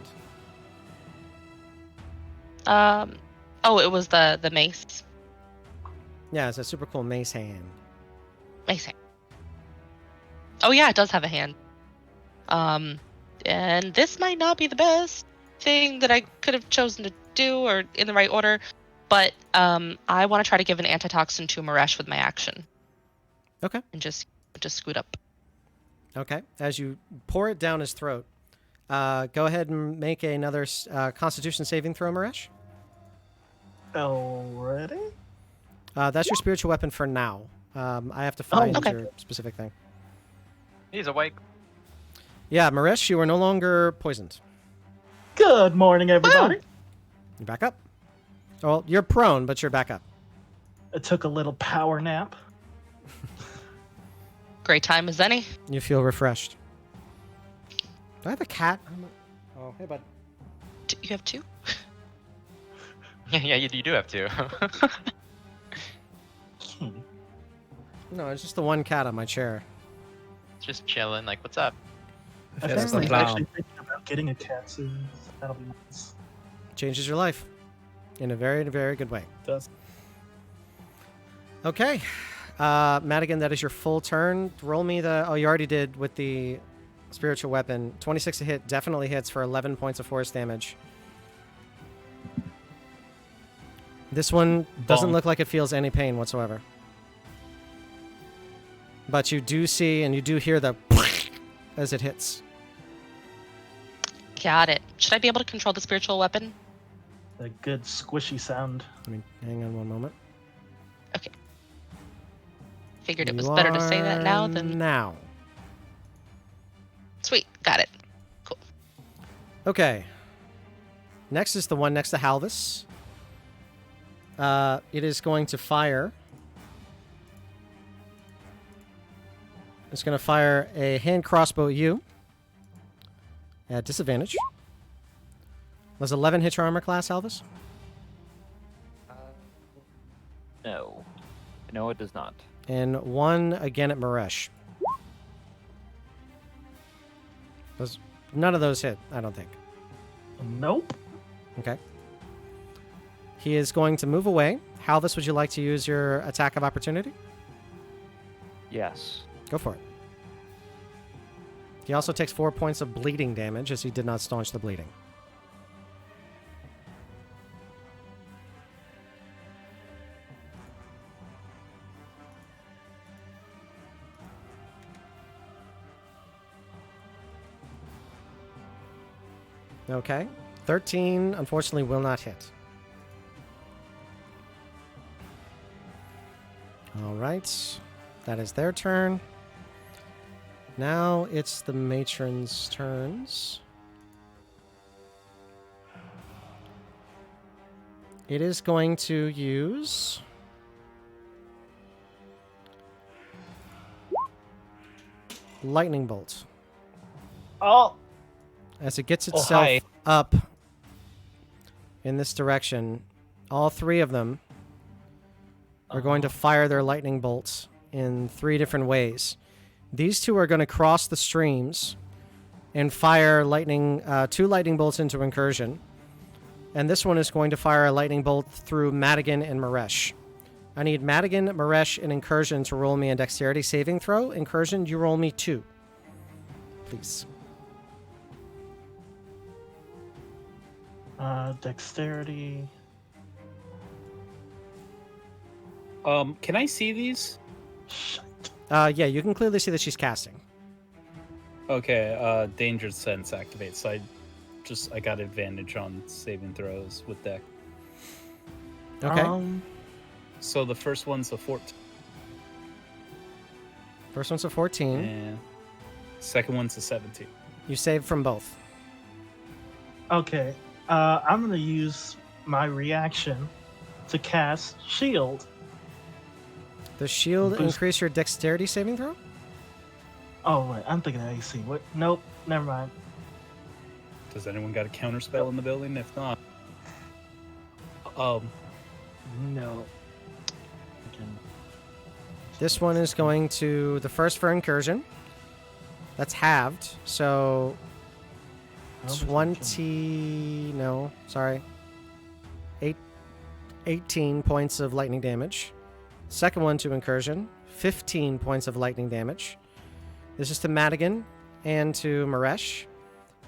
Oh, it was the mace. Yeah, it's a super cool mace hand. Mace hand. Oh yeah, it does have a hand. And this might not be the best thing that I could have chosen to do or in the right order, but I want to try to give an antitoxin to Maresh with my action. Okay. And just scoot up. Okay. As you pour it down his throat, go ahead and make another Constitution saving throw, Maresh. Already? That's your spiritual weapon for now. I have to find okay. your specific thing. He's awake. Yeah, Maresh, you are no longer poisoned. Good morning, everybody. You're back up. Well, you're prone, but you're back up. I took a little power nap. Great time as any. You feel refreshed. Do I have a cat? Oh, hey, bud. You have 2? Yeah, you do have to. No, it's just the one cat on my chair. Just chilling, like, what's up? I That's think the I'm plan. actually thinking about getting a cat soon. That'll be nice. Changes your life in a very, very good way. Does. Okay. Madigan, that is your full turn. Roll me the... Oh, you already did with the spiritual weapon. 26 to hit definitely hits for 11 points of force damage. This one doesn't Bonk. look like it feels any pain whatsoever. But you do see and you do hear the as it hits. Got it. Should I be able to control the spiritual weapon? A good squishy sound. I mean, hang on one moment. Figured it was You better to say that now are than... now. Sweet. Got it. Cool. Okay. Next is the one next to Halvis. It is going to fire. It's going to fire a hand crossbow at you. At disadvantage. Was 11 hit your armor class, Halvis? No. No, it does not. And 1 again at Maresh. None of those hit, I don't think. Nope. Okay. He is going to move away. Halvis, would you like to use your attack of opportunity? Yes. Go for it. He also takes 4 points of bleeding damage as he did not staunch the bleeding. Okay. 13, unfortunately, will not hit. All right. That is their turn. Now it's the matron's turns. It is going to use... Lightning Bolt. Oh, As it gets Oh, itself hi. up in this direction, all 3 of them are going to fire their lightning bolts in 3 different ways. These 2 are going to cross the streams and fire 2 lightning bolts into incursion. And this one is going to fire a lightning bolt through Madigan and Maresh. I need Madigan, Maresh, and Incursion to roll me a dexterity saving throw. Incursion, you roll me 2. Please. Dexterity. Can I see these? Shit. Yeah, you can clearly see that she's casting. Okay, danger sense activates. So I got advantage on saving throws with deck. Okay. So the first one's a 14. First one's a 14. And second one's a 17. You save from both. Okay. I'm gonna use my reaction to cast Shield. Does shield Boost. increase your dexterity saving throw? Oh wait, I'm thinking of AC. What? Nope. Never mind. Does anyone got a counter spell in the building? If not, No. This one is going to the first for Incursion. That's halved, so 20. No, sorry. 18 points of lightning damage. Second one to Incursion, 15 points of lightning damage. This is to Madigan and to Maresh.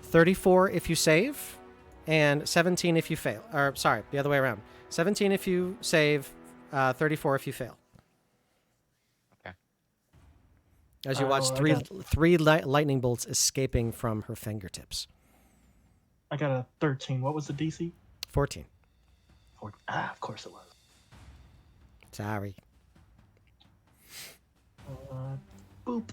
34 if you save, and 17 if you fail. Or, sorry, the other way around. 17 if you save, 34 if you fail. Okay. As you watch I three lightning bolts escaping from her fingertips. I got a 13. What was the DC? 14. Of course it was. Sorry. Boop.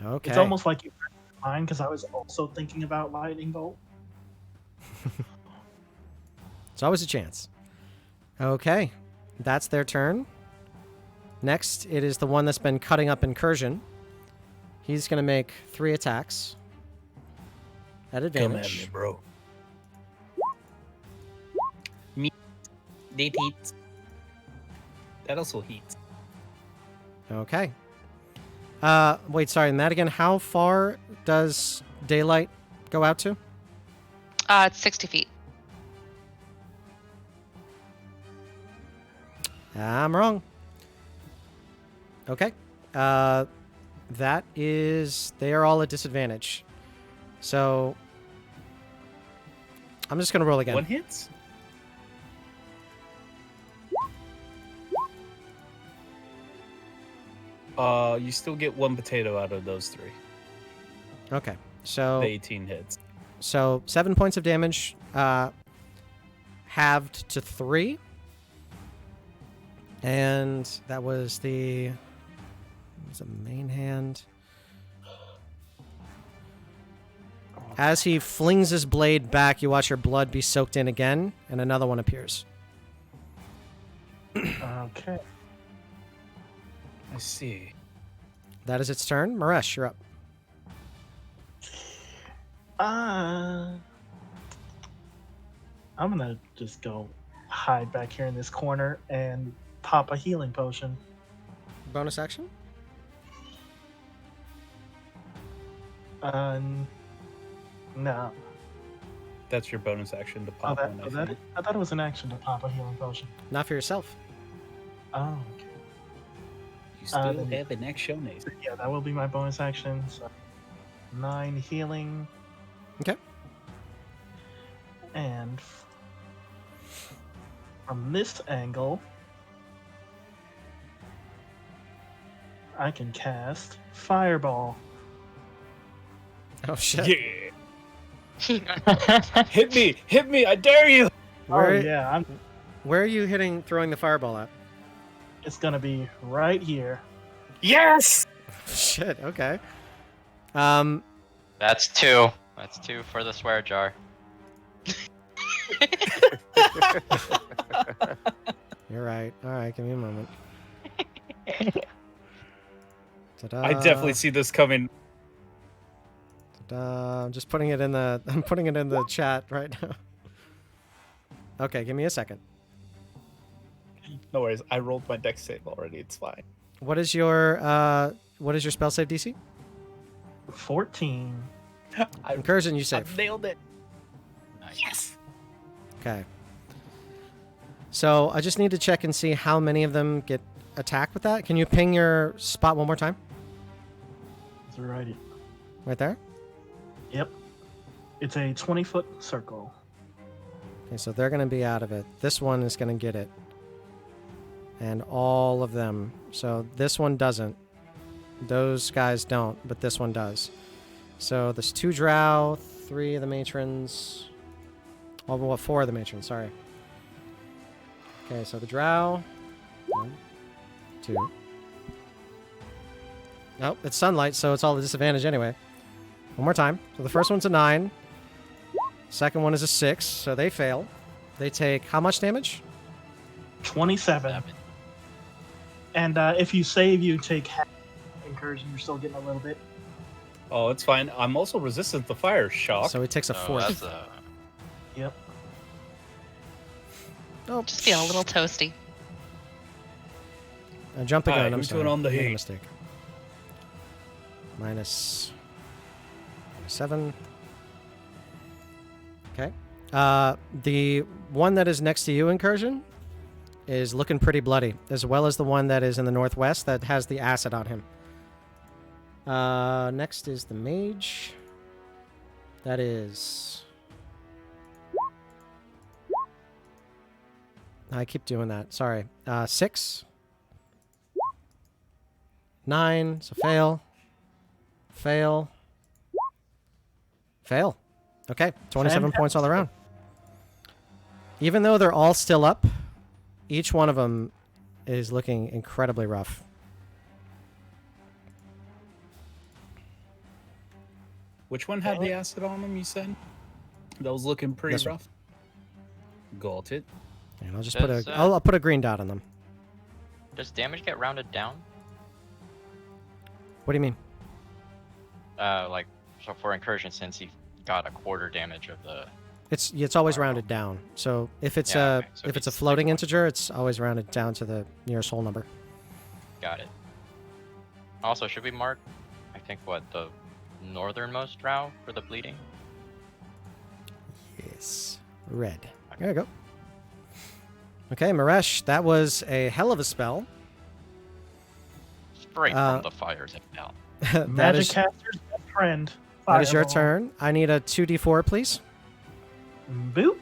Okay. It's almost like you read my mind because I was also thinking about lightning bolt. It's always a chance. Okay. That's their turn. Next, it is the one that's been cutting up Incursion. He's going to make 3 attacks. At advantage. come at me, bro. Me, they heat. That also heats. Okay. Wait, sorry, Madigan, how far does daylight go out to? It's 60 feet. I'm wrong. Okay. That is... They are all at disadvantage. So... I'm just going to roll again. One hits? You still get 1 potato out of those 3. Okay. So... The 18 hits. So 7 points of damage, halved to 3. And that was the... Was the main hand. As he flings his blade back, you watch your blood be soaked in again, and another one appears. Okay. I see. That is its turn. Maresh, you're up. I'm gonna just go hide back here in this corner and pop a healing potion. Bonus action? No. That's your bonus action to pop one. Was that it? I thought it was an action to pop a healing potion. Not for yourself. Oh, okay. You still then- have an action. Yeah, that will be my bonus action. So 9 healing. Okay. And from this angle, I can cast Fireball. Oh, shit. Yeah. Hit me, I dare you. Where, Oh yeah, where are you throwing the fireball at? it's gonna be right here. Yes. Shit, okay. That's 2. That's 2 for the swear jar. You're right. All right, give me a moment. Ta-da. I definitely see this coming. I'm just putting it in the. I'm putting it in the chat right now. Okay, give me a second. No worries, I rolled my dex save already. It's fine. What is your spell save DC? 14. Incursion, you I save. nailed it. Nice. Yes. Okay. So I just need to check and see how many of them get attacked with that. Can you ping your spot one more time? That's alrighty. Right there? Yep. It's a 20-foot circle. Okay, so they're going to be out of it. This one is going to get it. And all of them. So this one doesn't. Those guys don't, but this one does. So there's 2 Drow, 3 of the matrons. Oh, well, 4 of the matrons, sorry. Okay, so the Drow. 1, 2. Nope, it's sunlight, so it's all a disadvantage anyway. One more time. So the first one's a 9. Second one is a 6, so they fail. They take how much damage? 27. And if you save, you take half. Incursion, you're still getting a little bit. Oh, it's fine. I'm also resistant to fire shock. So he takes a 4. That's a... Yep. Oh, Just feeling a little toasty. Jump the gun. Hi, I'm who's sorry. doing on the I made a heat? mistake. Minus 7. Okay. The one that is next to you, Incursion, is looking pretty bloody, as well as the one that is in the northwest that has the acid on him. Next is the mage. That is... I keep doing that. Sorry. 6. 9. So fail. Fail. Fail. Okay. 27 points all around. Even though they're all still up, each one of them is looking incredibly rough. Which one had the acid on them, you said? That was looking pretty This one. rough. Got it. And I'll just Does, put a I'll put a green dot on them. Does damage get rounded down? What do you mean? Like, so for incursion, since he got a quarter damage of the... It's always rounded down. So if it's Yeah, a okay. So if it's a he's floating 6 integer, it's always rounded down to the nearest whole number. Got it. Also, should we mark, I think, what, the northernmost drow for the bleeding? Yes. Red. There you go. Okay, Maresh, that was a hell of a spell. Straight Uh, from the fires of hell. that Magic is caster's best friend. that is your Fireball. turn. I need a 2d4, please. Boop.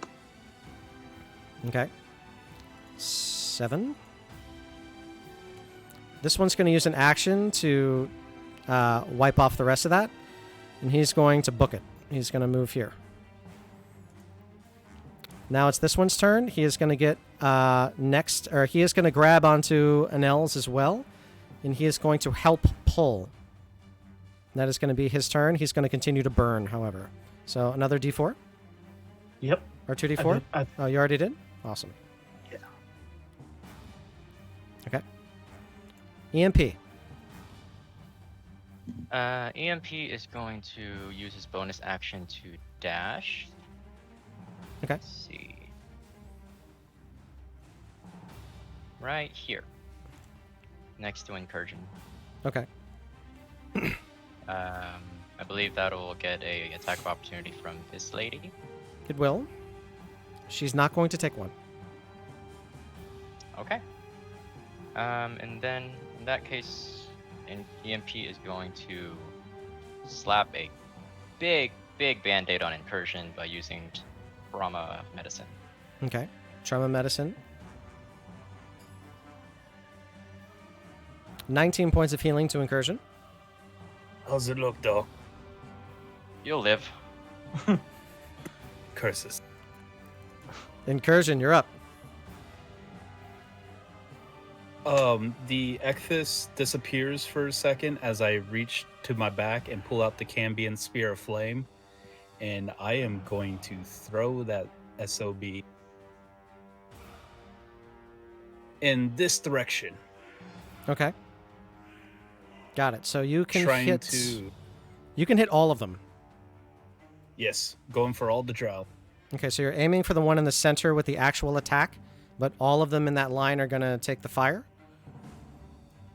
Okay. 7. This one's going to use an action to wipe off the rest of that. And he's going to book it. He's going to move here. Now it's this one's turn. He is going to get next, or he is going to grab onto Enel's as well. And he is going to help pull. That is going to be his turn. He's going to continue to burn, however. So another d4? Yep. Or 2d4? I Oh, you already did? Awesome. Yeah. Okay. EMP. EMP is going to use his bonus action to dash. Okay. Let's see. Right here. Next to incursion. Okay. I believe that'll get a attack of opportunity from this lady. It will. She's not going to take one. Okay. And then in that case, EMP is going to slap a big band-aid on incursion by using trauma medicine. Okay. Trauma medicine. 19 points of healing to incursion. How's it look, though? You'll live. Curses. Incursion, you're up. The Ecthys disappears for a second as I reach to my back and pull out the Cambion Spear of Flame, and I am going to throw that SOB in this direction. Okay. Got it. So you can trying hit. to... You can hit all of them. Yes, going for all the Drow. Okay, so you're aiming for the one in the center with the actual attack, but all of them in that line are going to take the fire?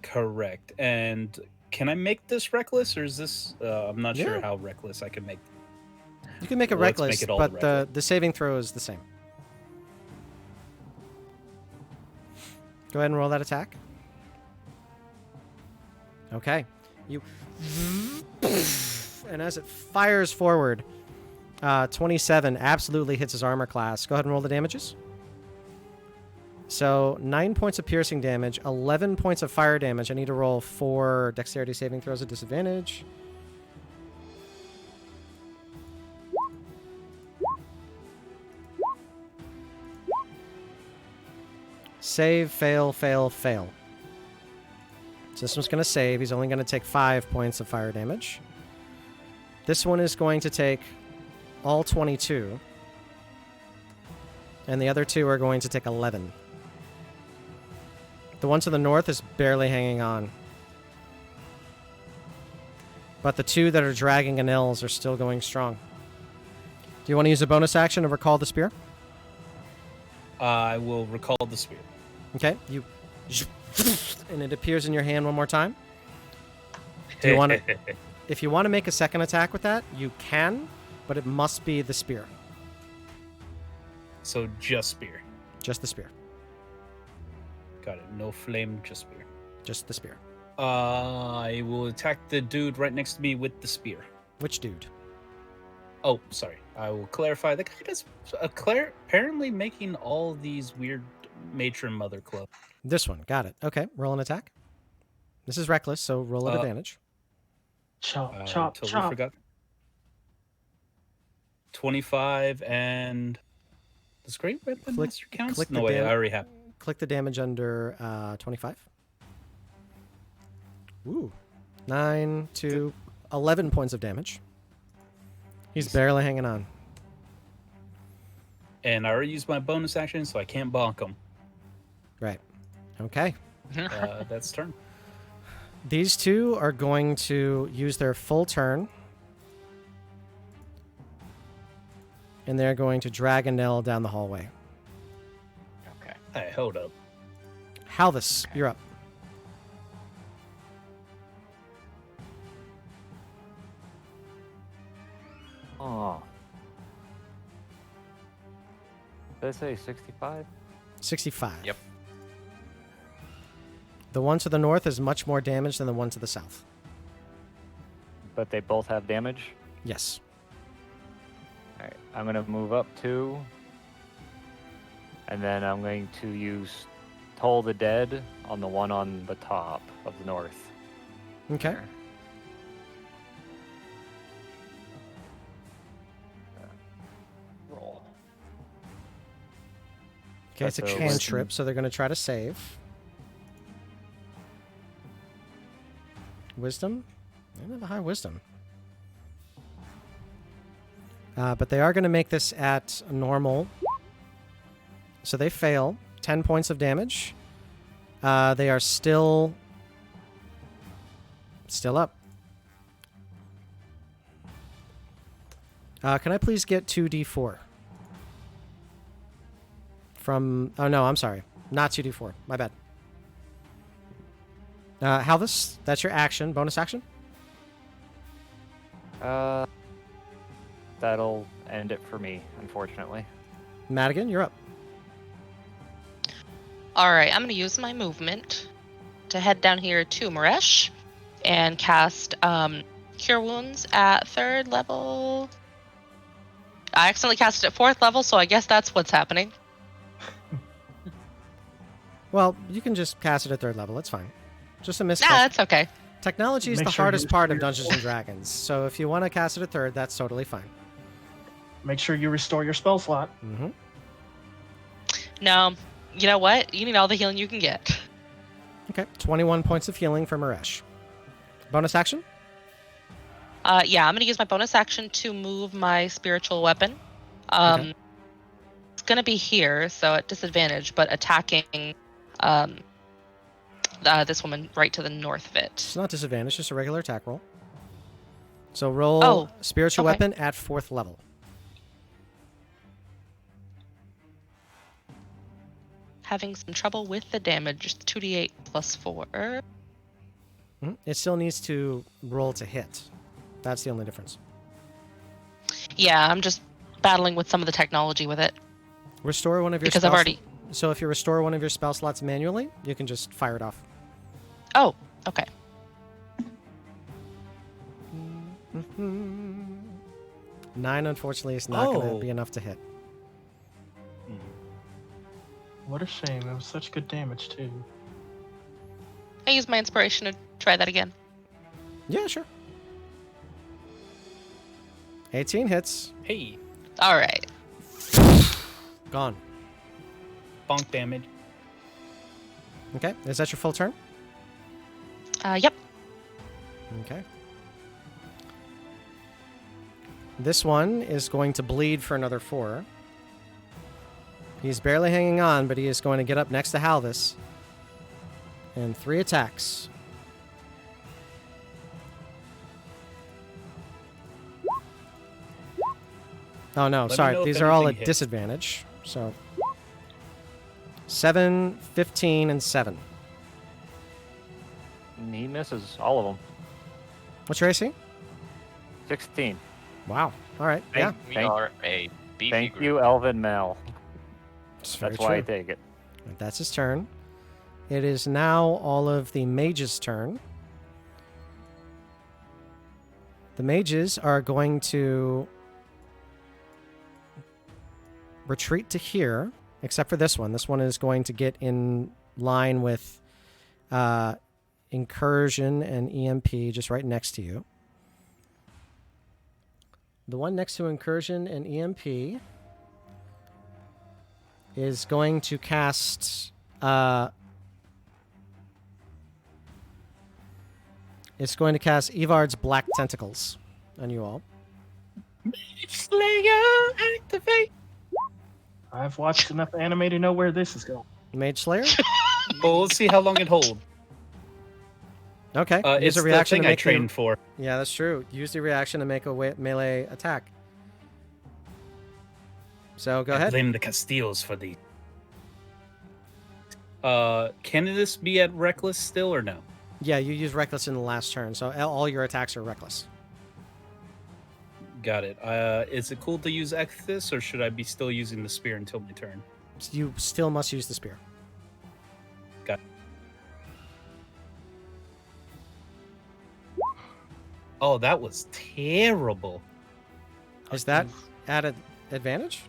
Correct. And can I make this reckless, or is this... I'm not sure Yeah. how reckless I can make. You can make it Let's reckless, make it all but reckless. the saving throw is the same. Go ahead and roll that attack. Okay. You... And as it fires forward, 27 absolutely hits his armor class. Go ahead and roll the damages. So 9 points of piercing damage, 11 points of fire damage. I need to roll 4 dexterity saving throws at disadvantage. Save, fail, fail, fail. So this one's going to save. He's only going to take 5 points of fire damage. This one is going to take all 22. And the other two are going to take 11. The one to the north is barely hanging on. But the two that are dragging Enel Els are still going strong. Do you want to use a bonus action to recall the spear? I will recall the spear. Okay. You... And it appears in your hand one more time. Do you want to... If you want to make a second attack with that, you can, but it must be the spear. So just spear. Just the spear. Got it. No flame, just spear. Just the spear. I will attack the dude right next to me with the spear. Which dude? Oh, sorry. I will clarify. The guy does apparently making all these weird matron mother club. This one. Got it. Okay. Roll an attack. This is reckless, so roll at advantage. Chop, I chop, totally chop. forgot. 25 and does Great Weapon Master count? click No the way, dam- I already have. Click the damage under 25. Ooh. 9 to 11 points of damage. He's barely hanging on. And I already used my bonus action, so I can't bonk him. Right. Okay. That's turn. These two are going to use their full turn. And they're going to drag Enel down the hallway. Okay. Hey, hold up. Halvis, you're up. Oh. Did I say 65? 65. Yep. The one to the north is much more damage than the one to the south. But they both have damage? Yes. Alright, I'm going to move up 2. And then I'm going to use Toll the Dead on the one on the top of the north. Okay. Roll. Okay, it's a That's a cantrip, so they're going to try to save. Wisdom? They don't have a high wisdom. But they are going to make this at normal. So they fail. 10 points of damage. They are still up. Can I please get 2d4? From... Oh, no, I'm sorry. Not 2d4. My bad. Halvis, that's your action. Bonus action? That'll end it for me, unfortunately. Madigan, you're up. All right, I'm going to use my movement to head down here to Maresh and cast Cure Wounds at 3rd level. I accidentally cast it at 4th level, so I guess that's what's happening. Well, you can just cast it at 3rd level. It's fine. Just a miss. Nah, that's okay. Technology is Make the sure hardest you part of restore Dungeons your and Dragons. So if you want to cast it at 3rd, that's totally fine. Make sure you restore your spell slot. Mm-hmm. No, you know what? You need all the healing you can get. Okay. 21 points of healing for Maresh. Bonus action? Yeah, I'm going to use my bonus action to move my spiritual weapon. Okay. It's going to be here, so at disadvantage, but attacking this woman right to the north of it. It's not disadvantage, just a regular attack roll. So roll spiritual okay. weapon at 4th level. Having some trouble with the damage. 2d8 plus 4. Mhm. It still needs to roll to hit. That's the only difference. Yeah, I'm just battling with some of the technology with it. Restore one of your Because spell I've already... So if you restore one of your spell slots manually, you can just fire it off. Oh, okay. 9, unfortunately, is not going to be enough to hit. What a shame. It was such good damage, too. I use my inspiration to try that again. Yeah, sure. 18 hits. Hey, All right. Gone. bonk damage. Okay, is that your full turn? Yep. Okay. This one is going to bleed for another 4. He's barely hanging on, but he is going to get up next to Halvis. And 3 attacks. Oh no, Let me know sorry. if These are all anything at hits. disadvantage. So 7, 15, and 7. And he misses all of them. What's your AC? 16. Wow. All right. Yeah. We Thank- are a beefy Thank group. you, Elvin Mel. It's very That's why I true. take it. That's his turn. It is now all of the mages' turn. The mages are going to retreat to here, except for this one. This one is going to get in line with Incursion and EMP just right next to you. The one next to Incursion and EMP is going to cast it's going to cast Evard's Black Tentacles on you all. Slayer, activate. I've watched enough anime to know where this is going. Mage Slayer? Well, let's see how long it holds. Okay. Use It's a the reaction thing to I make trained for. Yeah, that's true. Use the reaction to make a melee attack. So go I ahead. blame the Castillos for the. Can this be at reckless still or no? Yeah, you use reckless in the last turn, so all your attacks are reckless. Got it. Is it cool to use Exodus, or should I be still using the spear until my turn? So you still must use the spear. Got it. Oh, that was terrible. Is that at an advantage?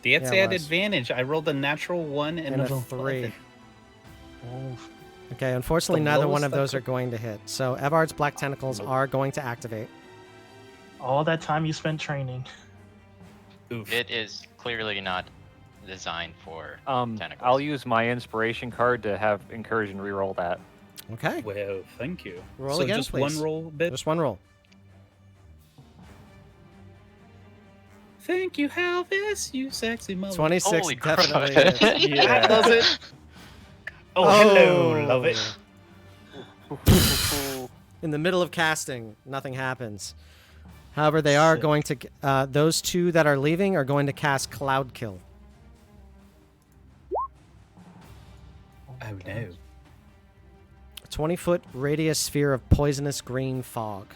That's Yeah, it at was. advantage. I rolled a natural 1 and, And a 11. 3. Oh, Okay, unfortunately, The neither one lowest of I those are could- going to hit. So Evard's Black Tentacles are going to activate. all that time you spent training. Oof. It is clearly not designed for tentacles. I'll use my inspiration card to have Incursion reroll that. Okay, Well, thank you. Roll so again, just please. one roll bit. just one roll. Thank you, Halvis, you sexy mother. 26 Holy definitely crap. hits. That does it. Oh, hello, love it. In the middle of casting, nothing happens. However, they are going to... those 2 that are leaving are going to cast Cloud Kill. Oh no. A 20-foot radius sphere of poisonous green fog.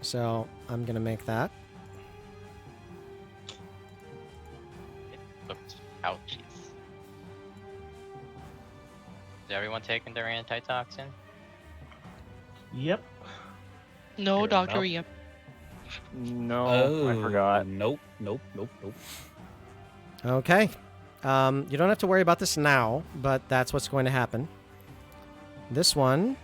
So, I'm going to make that. Oops. Ouchies. Is everyone taking their antitoxin? Yep. No, Fair Dr. enough. Ian. No, I forgot. Nope. Okay. You don't have to worry about this now, but that's what's going to happen. This one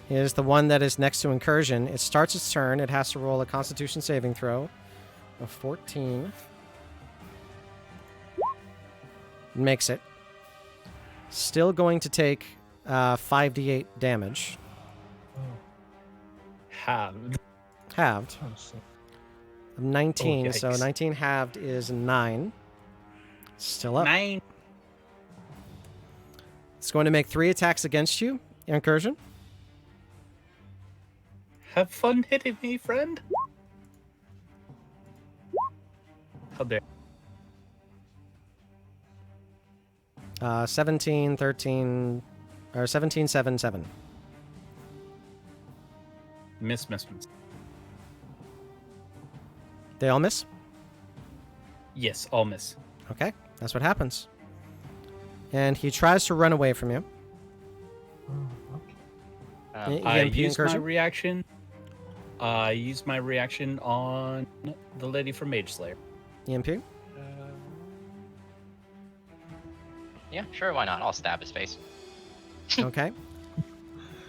is the one that is next to Incursion. It starts its turn. It has to roll a Constitution saving throw of 14. Makes it. Still going to take 5d8 damage. Halved. Halved. Oh, so- 19, Oh, so yikes. 19 halved is 9. Still up. 9. It's going to make 3 attacks against you, Incursion. Have fun hitting me, friend. How dare. 17, 13, or 17, 7, 7. Miss. They all miss? Yes, all miss. Okay, that's what happens. And he tries to run away from you. I EMP use my incursion? reaction. I use my reaction on the lady from Mage Slayer. EMP? Yeah, sure, why not? I'll stab his face. Okay.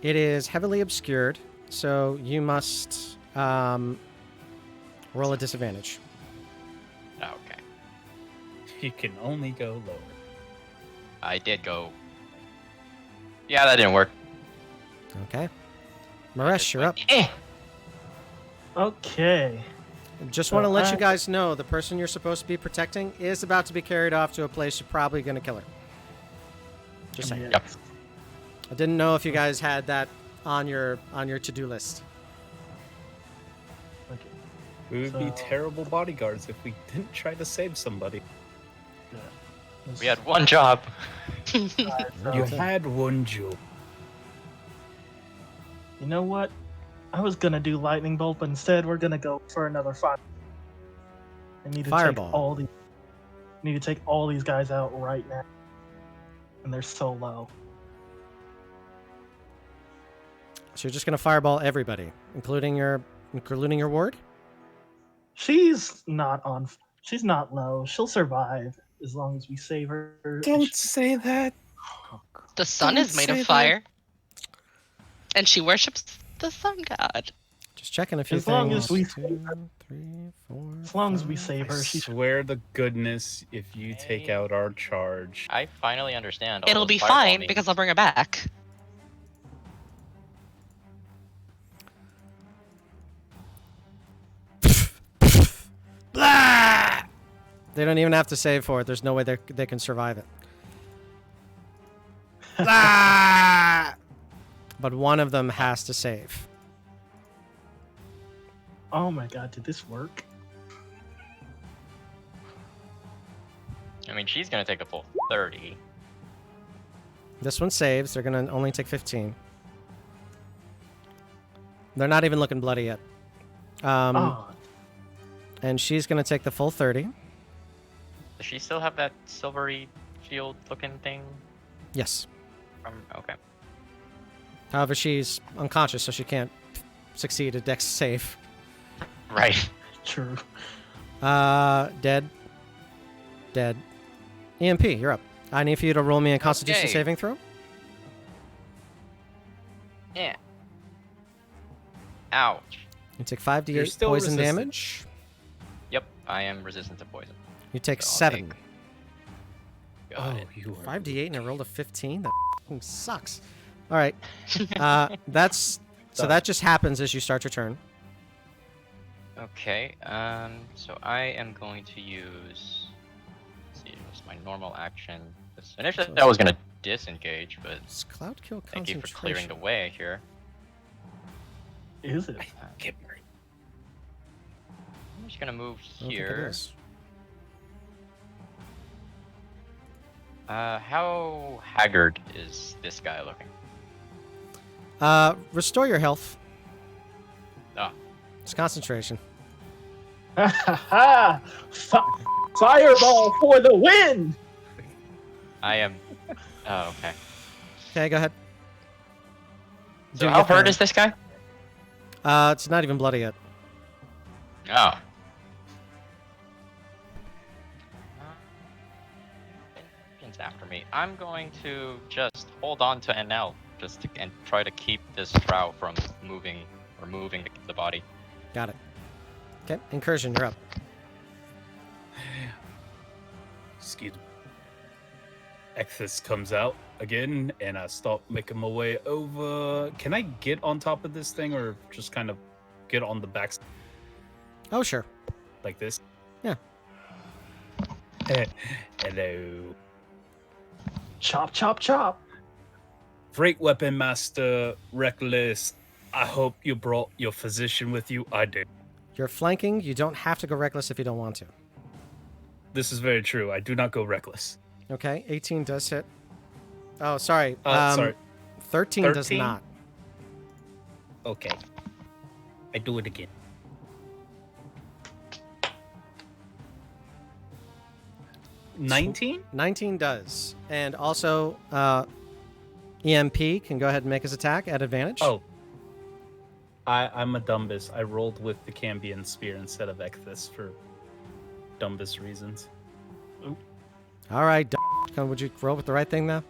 It is heavily obscured, so you must roll a disadvantage. Okay. You can only go lower. I did go. Yeah, that didn't work. Okay. Maresh, you're up. Okay. Just want to let you I- guys know the person you're supposed to be protecting is about to be carried off to a place you're probably going to kill her. Just saying. Yep. I didn't know if you guys had that on your to-do list. Okay. We would be So- terrible bodyguards if we didn't try to save somebody. We had one job. You Okay. had one job. You know what? I was gonna do lightning bolt, but instead we're gonna go for another fire. I need to Fireball. take all these. Need to take all these guys out right now, and they're so low. So you're just going to fireball everybody, including your ward? She's not on. She's not low. She'll survive as long as we save her. Don't say that. The sun Don't is made say of that. fire. And she worships the sun god. Just checking a few As long things. as we- 2, 3, 4, As long as we 5. save I her, she. swear to goodness, if you take Hey. out our charge, I finally understand. all It'll those be fireball fine memes. because I'll bring her back. Blah! They don't even have to save for it. There's no way they can survive it. Blah! But one of them has to save. Oh my god! Did this work? I mean, she's gonna take a full 30. This one saves. They're going to only take 15. They're not even looking bloody yet. Oh, And she's going to take the full 30. Does she still have that silvery shield-looking thing? Yes. Okay. However, she's unconscious, so she can't succeed a dex save. Right. true. Dead. Dead. EMP, you're up. I need for you to roll me a Constitution Okay. saving throw. Yeah. Ouch. You take You're 5d8 still poison resistant. damage. Yep, I am resistant to poison. You take So I'll 7. take- Got it. you are 5d8 and I rolled a 15? That f***ing sucks. All right. So that just happens as you start your turn. Okay, so I am going to use. Let's see, what's my normal action? Initially, I was gonna disengage, but It's Cloud Kill thank you concentration. for clearing the way here. Is it? Get married. I'm just gonna move I don't think it here. is. How haggard is this guy looking? Restore your health. Ah, It's concentration. Fireball for the win! I am. Oh, okay. Okay, go ahead. So Do how your hurt thing. is this guy? It's not even bloody yet. Oh. It's after me. I'm going to just hold on to Enel, and try to keep this drow from moving the body. Got it. Okay, incursion, you're up. Excuse me. Exodus comes out again, and I start making my way over. Can I get on top of this thing, or just kind of get on the back Oh, sure. like this? Yeah. Hello. Chop, chop, chop. Freight Weapon Master Reckless. I hope you brought your physician with you. I did. You're flanking. You don't have to go reckless if you don't want to. This is very true. I do not go reckless. Okay, 18 does hit. Oh, sorry. Sorry. 13 does 13? not. Okay. I do it again. 19? 19 does. And also, EMP can go ahead and make his attack at advantage. Oh. I'm a Dumbus. I rolled with the Cambion Spear instead of Ecthys for Dumbus reasons. All right. Would you roll with the right thing now?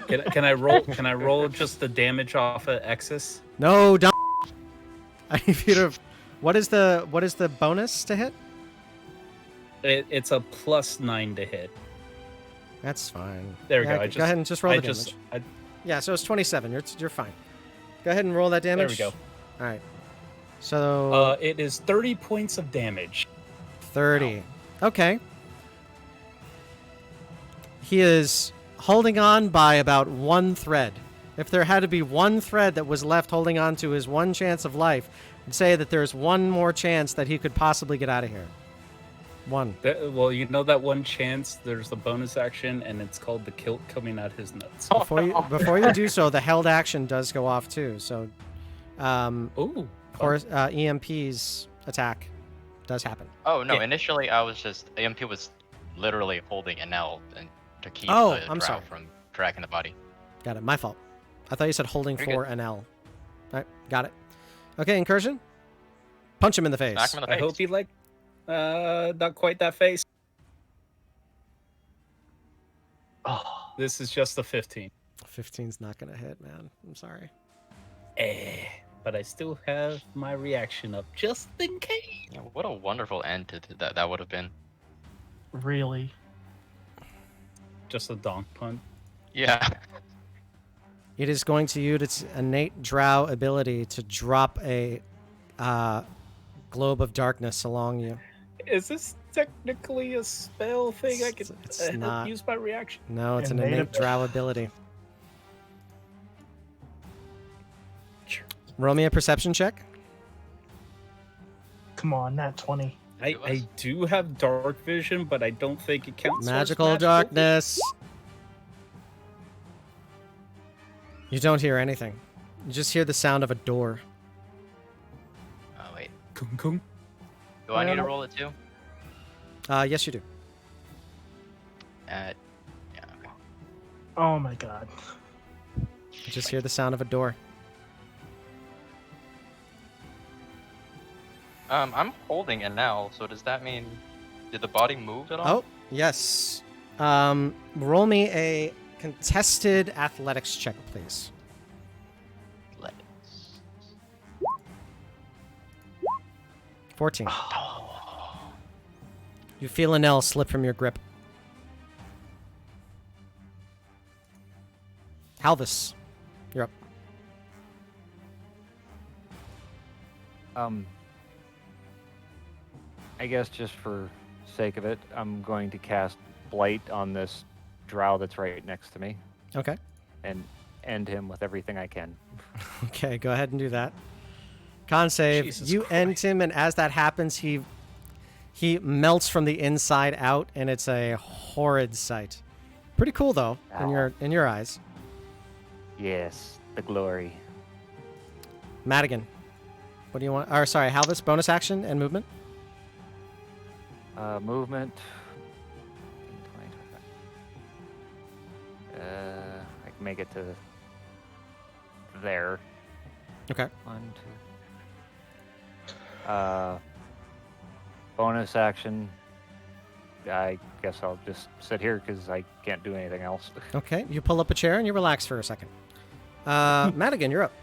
Can I roll? Can I roll just the damage off of Exus? No, don't. I need you to. What is the bonus to hit? It's a +9 to hit. That's fine. There we Yeah, go. go ahead and just roll the damage. Yeah, so it's 27. You're fine. Go ahead and roll that damage. There we go. All right. So it is 30 points of damage. 30. Wow. Okay. He is holding on by about one thread. If there had to be one thread that was left holding on to his one chance of life, I'd say that there's one more chance that he could possibly get out of here. One. Well, you know that one chance, there's the bonus action, and it's called the kilt coming out his nuts. Before you do so, the held action does go off too. So, Ooh. EMP's attack does happen. Oh no! Yeah. Initially, I was just EMP was literally holding Enel and to keep Oh, the I'm Drow sorry. from cracking the body. Got it. My fault. I thought you said holding You're for an L. All right, got it. Okay, incursion. Punch him in the face. Smack him in the I face. hope he not quite that face. Oh, This is just a 15. 15's not gonna hit, man. I'm sorry. But I still have my reaction up just in case. yeah, what a wonderful end to that would have been. Really? Just a donk punt. Yeah. It is going to use its innate Drow ability to drop a globe of darkness along you. Is this technically a spell thing? I could It's not. use my reaction. No, it's an Innate innate Drow ability. Roll me a perception check. Come on, not 20. I do have dark vision, but I don't think it counts. as Magical darkness. You don't hear anything. You just hear the sound of a door. Oh wait. Kung kung. Do I need to roll it too? Yes, you do. Yeah. Okay. Oh my god. You just hear the sound of a door. I'm holding Enel, so does that mean did the body move at all? Oh, yes. Roll me a contested athletics check, please. Let's. 14. You feel an L slip from your grip. Halvis, you're up. I guess just for sake of it, I'm going to cast Blight on this drow that's right next to me Okay. and end him with everything I can. Okay, go ahead and do that. Con save. Jesus You end Christ. him, and as that happens, he melts from the inside out, and it's a horrid sight. Pretty cool though, in your eyes. Yes, the glory. Madigan, what do you want? Or sorry, Halvis, bonus action and movement. Movement. 20, I can make it to there. Okay. 1, 2. Bonus action. I guess I'll just sit here because I can't do anything else. Okay. You pull up a chair and you relax for a second. Madigan, you're up.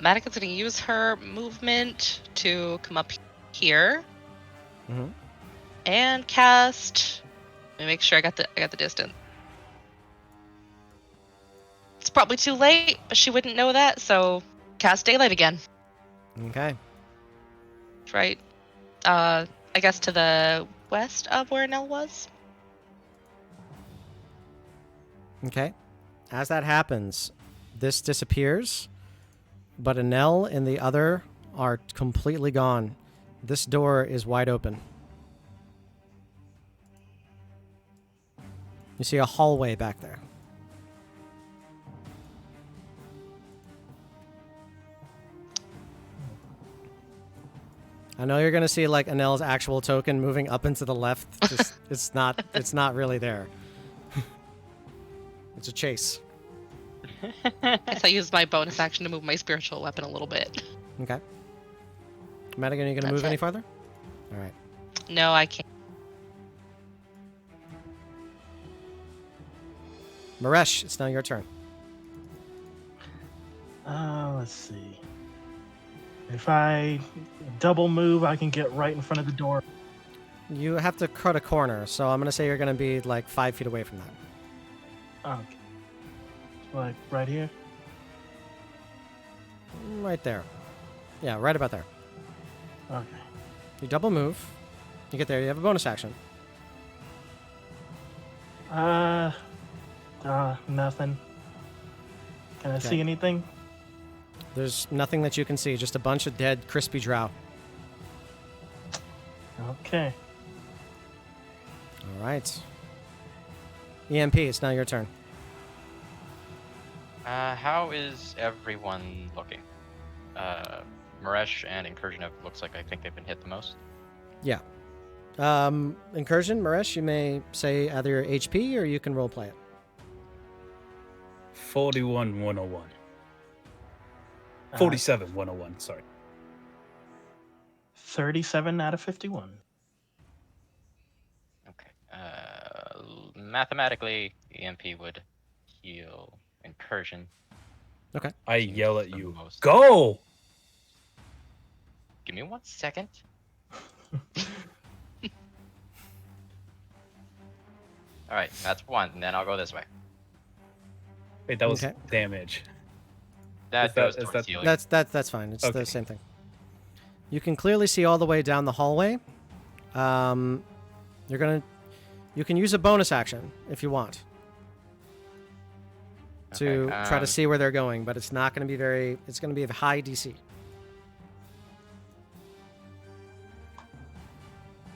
Madigan's going to use her movement to come up here Mm-hmm. and cast. Let me make sure I got the distance. It's probably too late, but she wouldn't know that, so cast daylight again. Okay. Right. I guess to the west of where Nell was. Okay. As that happens, this disappears, but Enel and the other are completely gone. This door is wide open. You see a hallway back there. I know you're gonna see like Enel's actual token moving up and to the left. Just, it's not really there. It's a chase. Guess I used my bonus action to move my spiritual weapon a little bit. Okay. Madigan, are you gonna That's move any it. farther? All right. No, I can't. Maresh, it's now your turn. Let's see. If I double move, I can get right in front of the door. You have to cut a corner, so I'm gonna say you're gonna be like 5 feet away from that. Okay. Like right here? Right there. Yeah, right about there. Okay. You double move. You get there. You have a bonus action. Nothing. Can I Okay. see anything? There's nothing that you can see. Just a bunch of dead, crispy drow. Okay. All right. EMP, it's now your turn. How is everyone looking? Maresh and Incursion looks like I think they've been hit the most. Yeah. Incursion, Maresh, you may say either your HP or you can roleplay it. 41 101. 47 101, sorry. 37 out of 51. Okay. Mathematically, EMP would heal Incursion. Okay. I Seems yell at the you. most. Go! Give me 1 second. All right, that's 1, and then I'll go this way. Wait, that was Okay. damage. That Is that- goes is towards that- healing. That's fine. It's Okay. the same thing. You can clearly see all the way down the hallway. You can use a bonus action if you want to Okay, try to see where they're going, but it's not going to be very. It's going to be a high DC.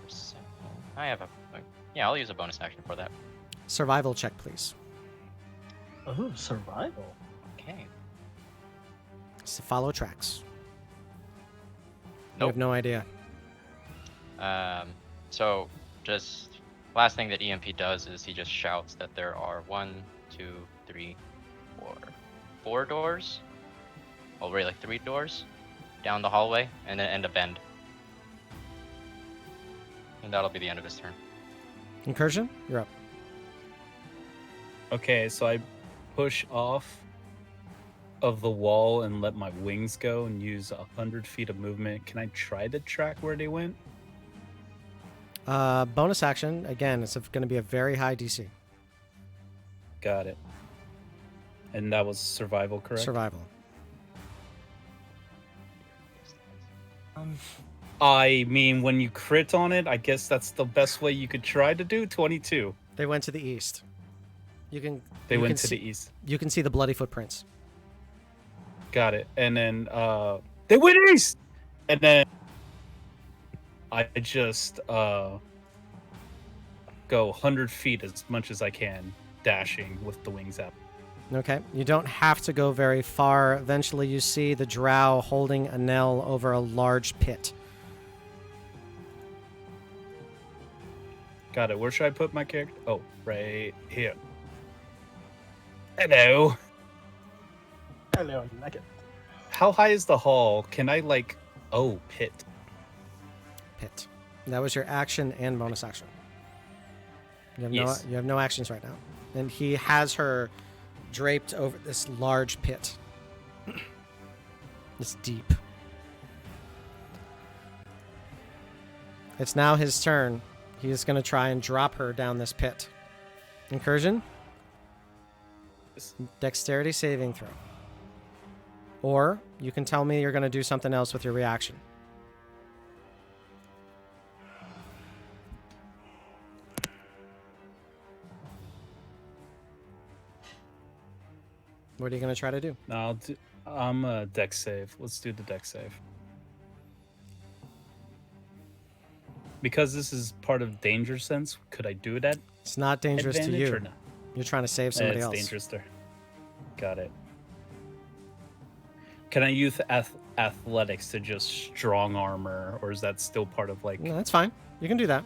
So, I have yeah, I'll use a bonus action for that. Survival check, please. Oh, survival. Okay. So follow tracks. You Nope. have no idea. So just last thing that EMP does is he just shouts that there are 1, 2, 3, 4 doors. Well, really 3 doors down the hallway, and then end a bend. And that'll be the end of his turn. Incursion, you're up. Okay, so I push off of the wall and let my wings go and use 100 feet of movement. Can I try to track where they went? Bonus action. Again, it's going to be a very high DC. Got it. And that was survival, correct? Survival. I mean, when you crit on it, I guess that's the best way you could try to do. 22. They went to the east. You can. They you went can to see, the east. You can see the bloody footprints. Got it. And then they went east. And then I just go 100 feet as much as I can, dashing with the wings out. Okay. You don't have to go very far. Eventually, you see the drow holding Enel over a large pit. Got it. Where should I put my character? Oh, right here. Hello. Hello, Nugget. How high is the hall? Can I like? Oh, pit. Pit. That was your action and bonus action. You have Yes. no. You have no actions right now, and he has her draped over this large pit. It's deep. It's now his turn. He is going to try and drop her down this pit. Incursion. Dexterity saving throw. Or you can tell me you're going to do something else with your reaction. What are you going to try to do? No, I'm a dex save. Let's do the dex save. Because this is part of danger sense, could I do it at It's not dangerous to advantage you. or no? You're trying to save somebody It's else. dangerous there. Got it. Can I use athletics to just strong armor, or is that still part of like? No, that's fine. You can do that.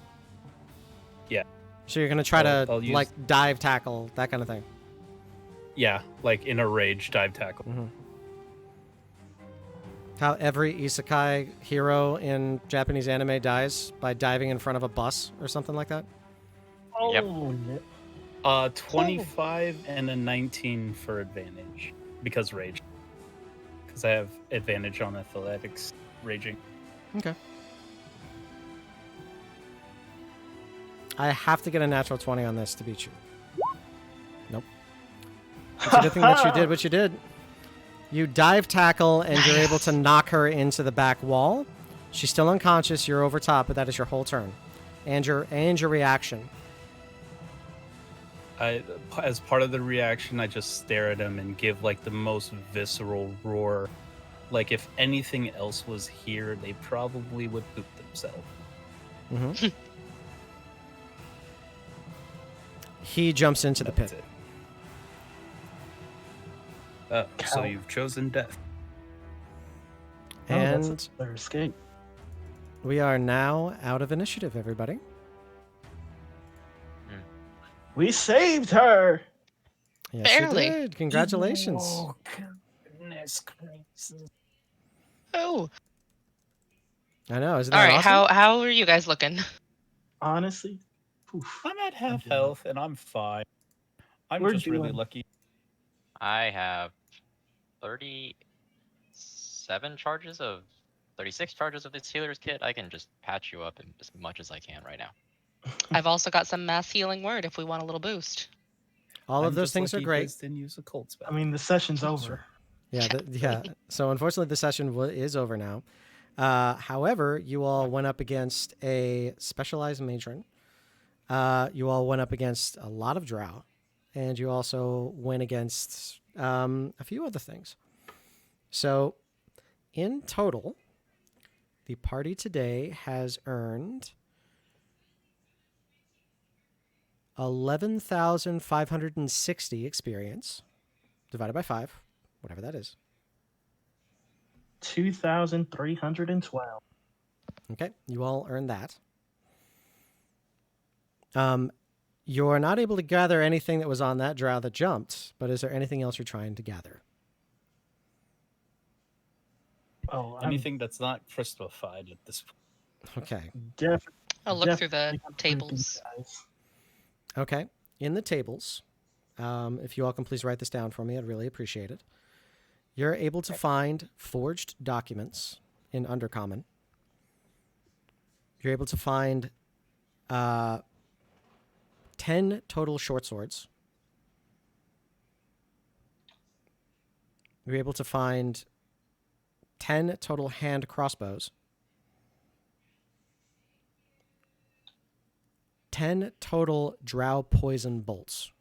Yeah. So you're gonna try I'll to use- like dive, tackle, that kind of thing. Yeah, like in a rage dive tackle. Mm-hmm. How every isekai hero in Japanese anime dies by diving in front of a bus or something like that. Yep. Oh, yeah. 25 and a 19 for advantage because rage. Because I have advantage on athletics raging. Okay. I have to get a natural 20 on this to beat you. Nope. It's a good thing that you did what you did. You dive tackle and you're able to knock her into the back wall. She's still unconscious. You're over top, but that is your whole turn, and your reaction. As part of the reaction, I just stare at him and give like the most visceral roar. Like if anything else was here, they probably would poop themselves. Mm-hmm. He jumps into the That's pit. it. So Cow. you've chosen death. Oh, that's And their escape. we are now out of initiative, everybody. We saved her. Yes, Barely. you did. Congratulations. Oh, goodness gracious. Oh. I know. Isn't All that right. awesome? How are you guys looking? Honestly, poof. I'm at half doing health and I'm fine. I'm We're just really doing- lucky. I have 37 charges of 36 charges of this healer's kit. I can just patch you up as much as I can right now. I've also got some mass healing word if we want a little boost. All of I'm those just things are lucky great. Biz didn't use a cold spell. I mean, the session's over. Yeah, yeah. So unfortunately, the session is over now. However, you all went up against a specialized matron. You all went up against a lot of drow, and you also went against a few other things. So, in total, the party today has earned 11,560 experience divided by 5, whatever that is. 2,312. Okay, you all earned that. You're not able to gather anything that was on that drow that jumped, but is there anything else you're trying to gather? Oh, I'm Anything that's not crystallified at this point. Okay. definitely. I'll look through the definitely gonna print these tables. guys. Okay. In the tables, if you all can please write this down for me, I'd really appreciate it. You're able to find forged documents in Undercommon. You're able to find 10 total short swords. You're able to find 10 total hand crossbows. 10 total drow poison bolts.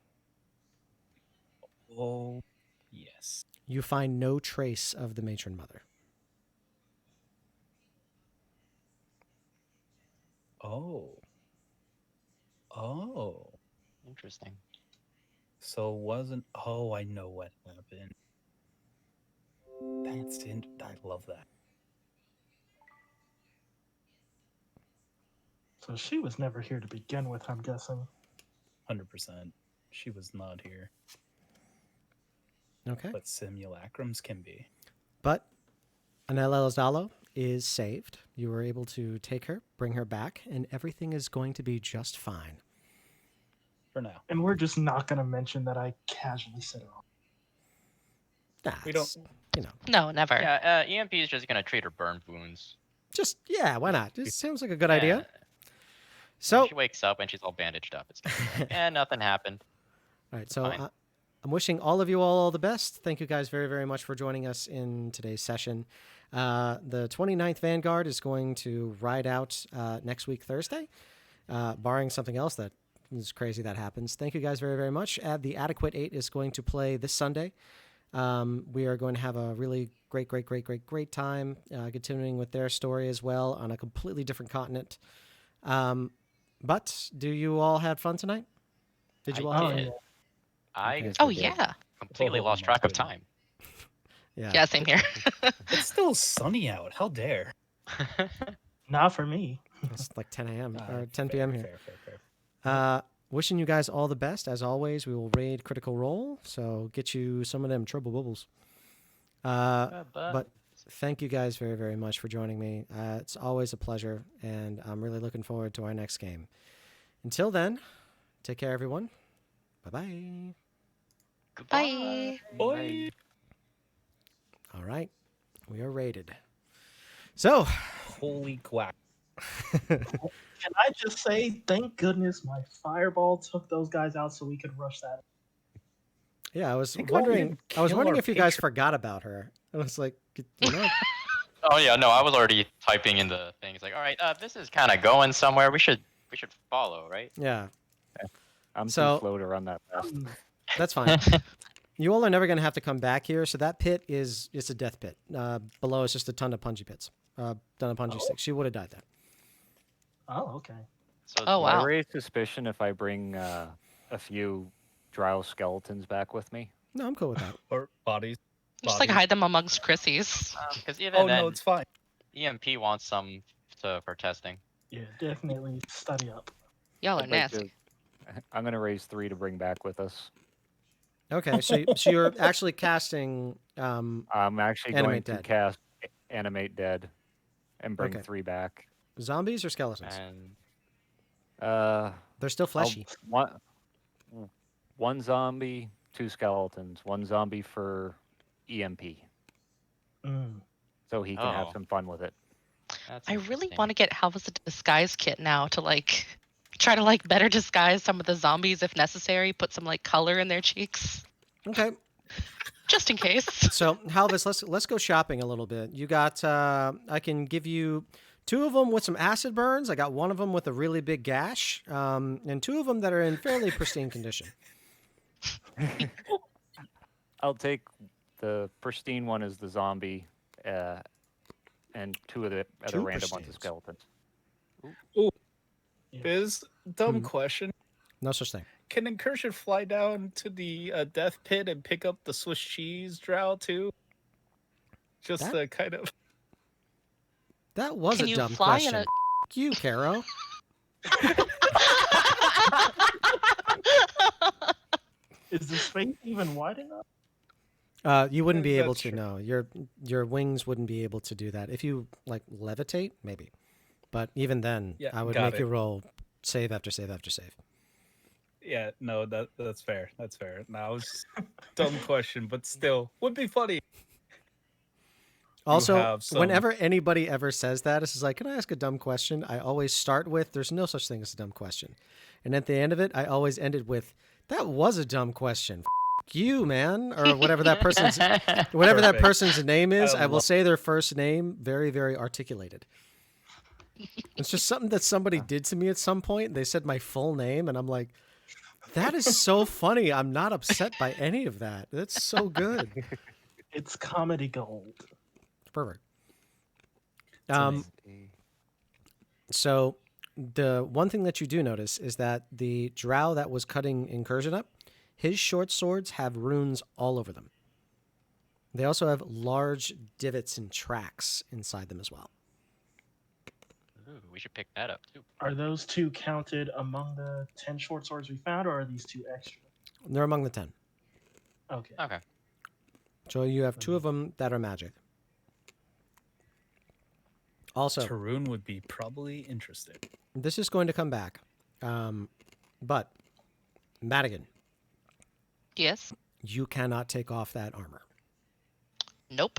Oh, yes. You find no trace of the matron mother. Oh. Oh. Interesting. So wasn't. Oh, I know what happened. I love that. So she was never here to begin with, I'm guessing. 100%. She was not here. Okay. But simulacrums can be. But Enel Els Dalo is saved. You were able to take her, bring her back, and everything is going to be just fine. For now. And we're just not going to mention that I casually set her off. Nah, We don't- it's, you know, No, never. Yeah, EMP is just gonna treat her burn wounds. just, yeah, why not? It seems like a good Yeah. idea. When So, she wakes up and she's all bandaged up. It's gonna be like, nothing happened. all right, so fine. I'm wishing all of you all the best. Thank you guys very, very much for joining us in today's session. The 29th Vanguard is going to ride out next week, Thursday, barring something else that is crazy that happens. Thank you guys very, very much. The Adequate 8 is going to play this Sunday. We are going to have a really great time continuing with their story as well on a completely different continent. But do you all have fun tonight? Did you all? I did. I Okay. Oh we did. yeah. completely Oh, lost my track of goodness. time. Yeah, same here. It's still sunny out. How dare? Not for me. It's like 10 a.m. Ah, or 10 fair, p.m. here. fair. Wishing you guys all the best. As always, we will raid Critical Role, so get you some of them trouble bubbles. But thank you guys very, very much for joining me. It's always a pleasure, and I'm really looking forward to our next game. Until then, take care, everyone. Bye-bye. Bye. Boy. All right, we are raided. So, Holy quack. Can I just say, thank goodness my fireball took those guys out so we could rush that. yeah, I was Think about wondering. it. I was Kill wondering our if you guys patron. forgot about her. I was like, Oh yeah, no, I was already typing in the things like, all right, this is kind of going somewhere. We should follow, right? yeah, I'm So- too slow to run that fast. that's fine. You all are never going to have to come back here. So that pit is it's a death pit. Below is just a ton of punji pits, ton of punji sticks. She would have died there. Oh, okay. So Oh, Do I wow. raise suspicion if I bring a few drow skeletons back with me? No, I'm cool with that. Or bodies. Just like hide them amongst Chrissy's. because even Oh then, no, it's fine. EMP wants some for testing. Yeah, definitely study up. Y'all are I'd like nasty. I'm gonna raise 3 to bring back with us. Okay, so you're actually casting. I'm actually going Animate to Dead. cast Animate Dead and bring Okay. 3 back. Zombies or skeletons? And They're still fleshy. One zombie, 2 skeletons. 1 zombie for EMP, Mm. so he can have Oh. some fun with it. that's I really interesting. want to get Halva's disguise kit now to like try to like better disguise some of the zombies if necessary. Put some like color in their cheeks, Okay, just in case. so Halvis, let's go shopping a little bit. You got. I can give you 2 of them with some acid burns. I got 1 of them with a really big gash, and 2 of them that are in fairly pristine condition. I'll take the pristine one as the zombie, and 2 of the other 2 random ones as pristines. skeletons. Biz, dumb Mhm. question. No such thing. Can Incursion fly down to the death pit and pick up the Swiss cheese drow too? Just That- the kind of. That was Can a you dumb fly question. in a? F- you, Caro. Is the space even wide enough? You wouldn't be able That's to. true. No, your wings wouldn't be able to do that. If you like levitate, maybe, but even then, Yeah, I would got make you it. roll save after save after save. Yeah, no, that's fair. That's fair. No, it's dumb question, but still would be funny. Also, have some- whenever anybody ever says that, it's just like, "Can I ask a dumb question?" I always start with, "There's no such thing as a dumb question," and at the end of it, I always end it with, "That was a dumb question." F- you, man, or whatever that person's whatever that Perfect. person's name is. I will love- say their first name very, very articulated. It's just something that somebody did to me at some point. They said my full name, and I'm like, that is so funny. I'm not upset by any of that. That's so good. It's comedy gold. Perfect. It's amazing. So the one thing that you do notice is that the drow that was cutting Incursion up, his short swords have runes all over them. They also have large divots and tracks inside them as well. Ooh, we should pick that up too. Are those 2 counted among the 10 short swords we found, or are these 2 extra? They're among the 10. Okay. Okay. So you have 2 of them that are magic. Also, Tarun would be probably interested. this is going to come back. But, Madigan, Yes. you cannot take off that armor. Nope.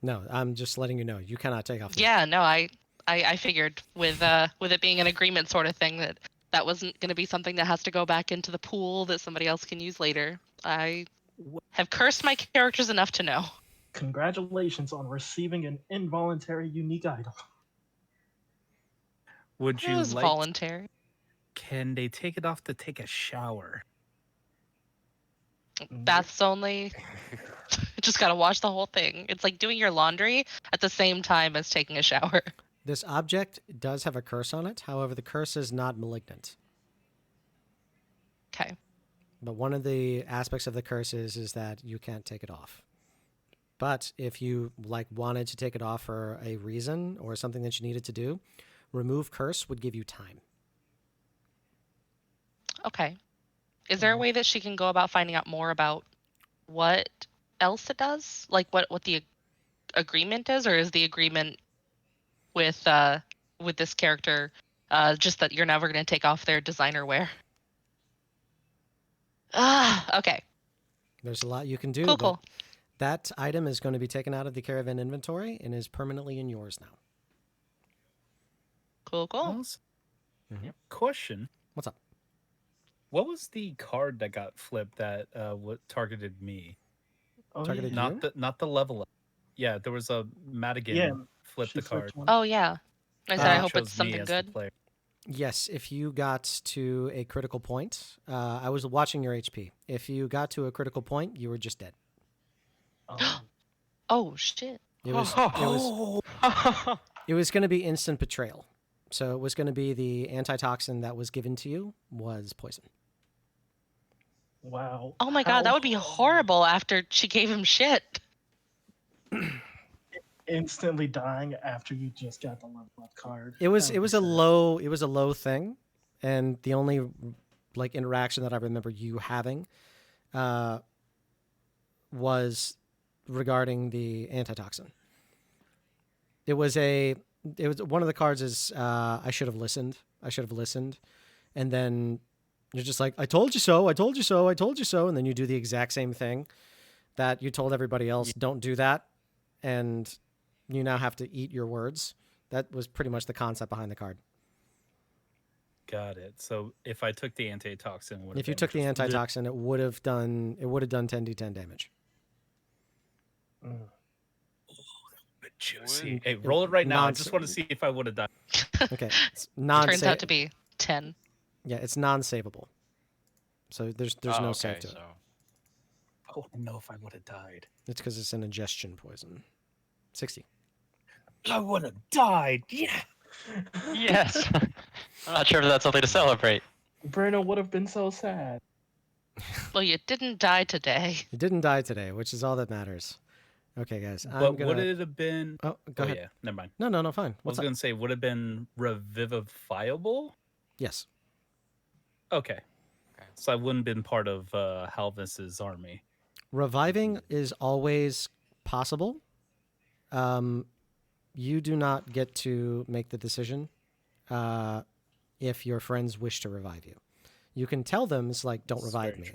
No, I'm just letting you know. You cannot take off. Yeah. No. I figured with it being an agreement sort of thing that wasn't going to be something that has to go back into the pool that somebody else can use later. I have cursed my characters enough to know. Congratulations on receiving an involuntary unique item. Would It you was like? voluntary. Can they take it off to take a shower? Baths only. Just gotta wash the whole thing. It's like doing your laundry at the same time as taking a shower. This object does have a curse on it. However, the curse is not malignant. Okay. But one of the aspects of the curse is that you can't take it off. But if you wanted to take it off for a reason or something that you needed to do, remove curse would give you time. Okay. Is there a way that she can go about finding out more about what else it does? Like what the agreement is, or is the agreement with this character just that you're never going to take off their designer wear? Okay. There's a lot you can do, Cool, but cool. that item is going to be taken out of the caravan inventory and is permanently in yours now. Cool, cool. Awesome. Mhm. Question. What's up? What was the card that got flipped that what targeted me? Oh, Targeted yeah. you? Not the level up. Yeah, there was a Madigan Yeah, flipped she the card. flipped one. Oh yeah. I said I Uh, hope it's chose me something as the good. player. Yes, if you got to a critical point, I was watching your HP. If you got to a critical point, you were just dead. Oh. Oh shit. It was going to be instant betrayal. So it was going to be the antitoxin that was given to you was poison. Wow. Oh my god, that would be horrible after she gave him shit. Instantly dying after you just got the level up card. It was That it would was be a sad. low thing, and the only interaction that I remember you having was regarding the antitoxin. It was one of the cards is I should have listened. And then you're just like, I told you so, I told you so, I told you so, and then you do the exact same thing that you told everybody else, don't do that, and you now have to eat your words. That was pretty much the concept behind the card. Got it. So if I took the antitoxin, would If you took the antitoxin, it would have done 10d10 damage. juicy. Hey, roll it right now. I just want to see if I would have died. Okay, it's Turns out to be 10. Yeah, it's non-savable. So there's no save to it. I want to know if I would have died. It's because it's an ingestion poison. 60. I would have died. Yeah. Yes. I'm not sure if that's something to celebrate. Bruno would have been so sad. Well, you didn't die today. You didn't die today, which is all that matters. Okay, guys. But would it have been? Oh, go ahead. Yeah, never mind. No, fine. I was What's up? going to say, would have been revivifiable? Yes. Okay. So I wouldn't have been part of Halvis's army. Reviving is always possible. You do not get to make the decision if your friends wish to revive you. You can tell them, it's like, don't revive me.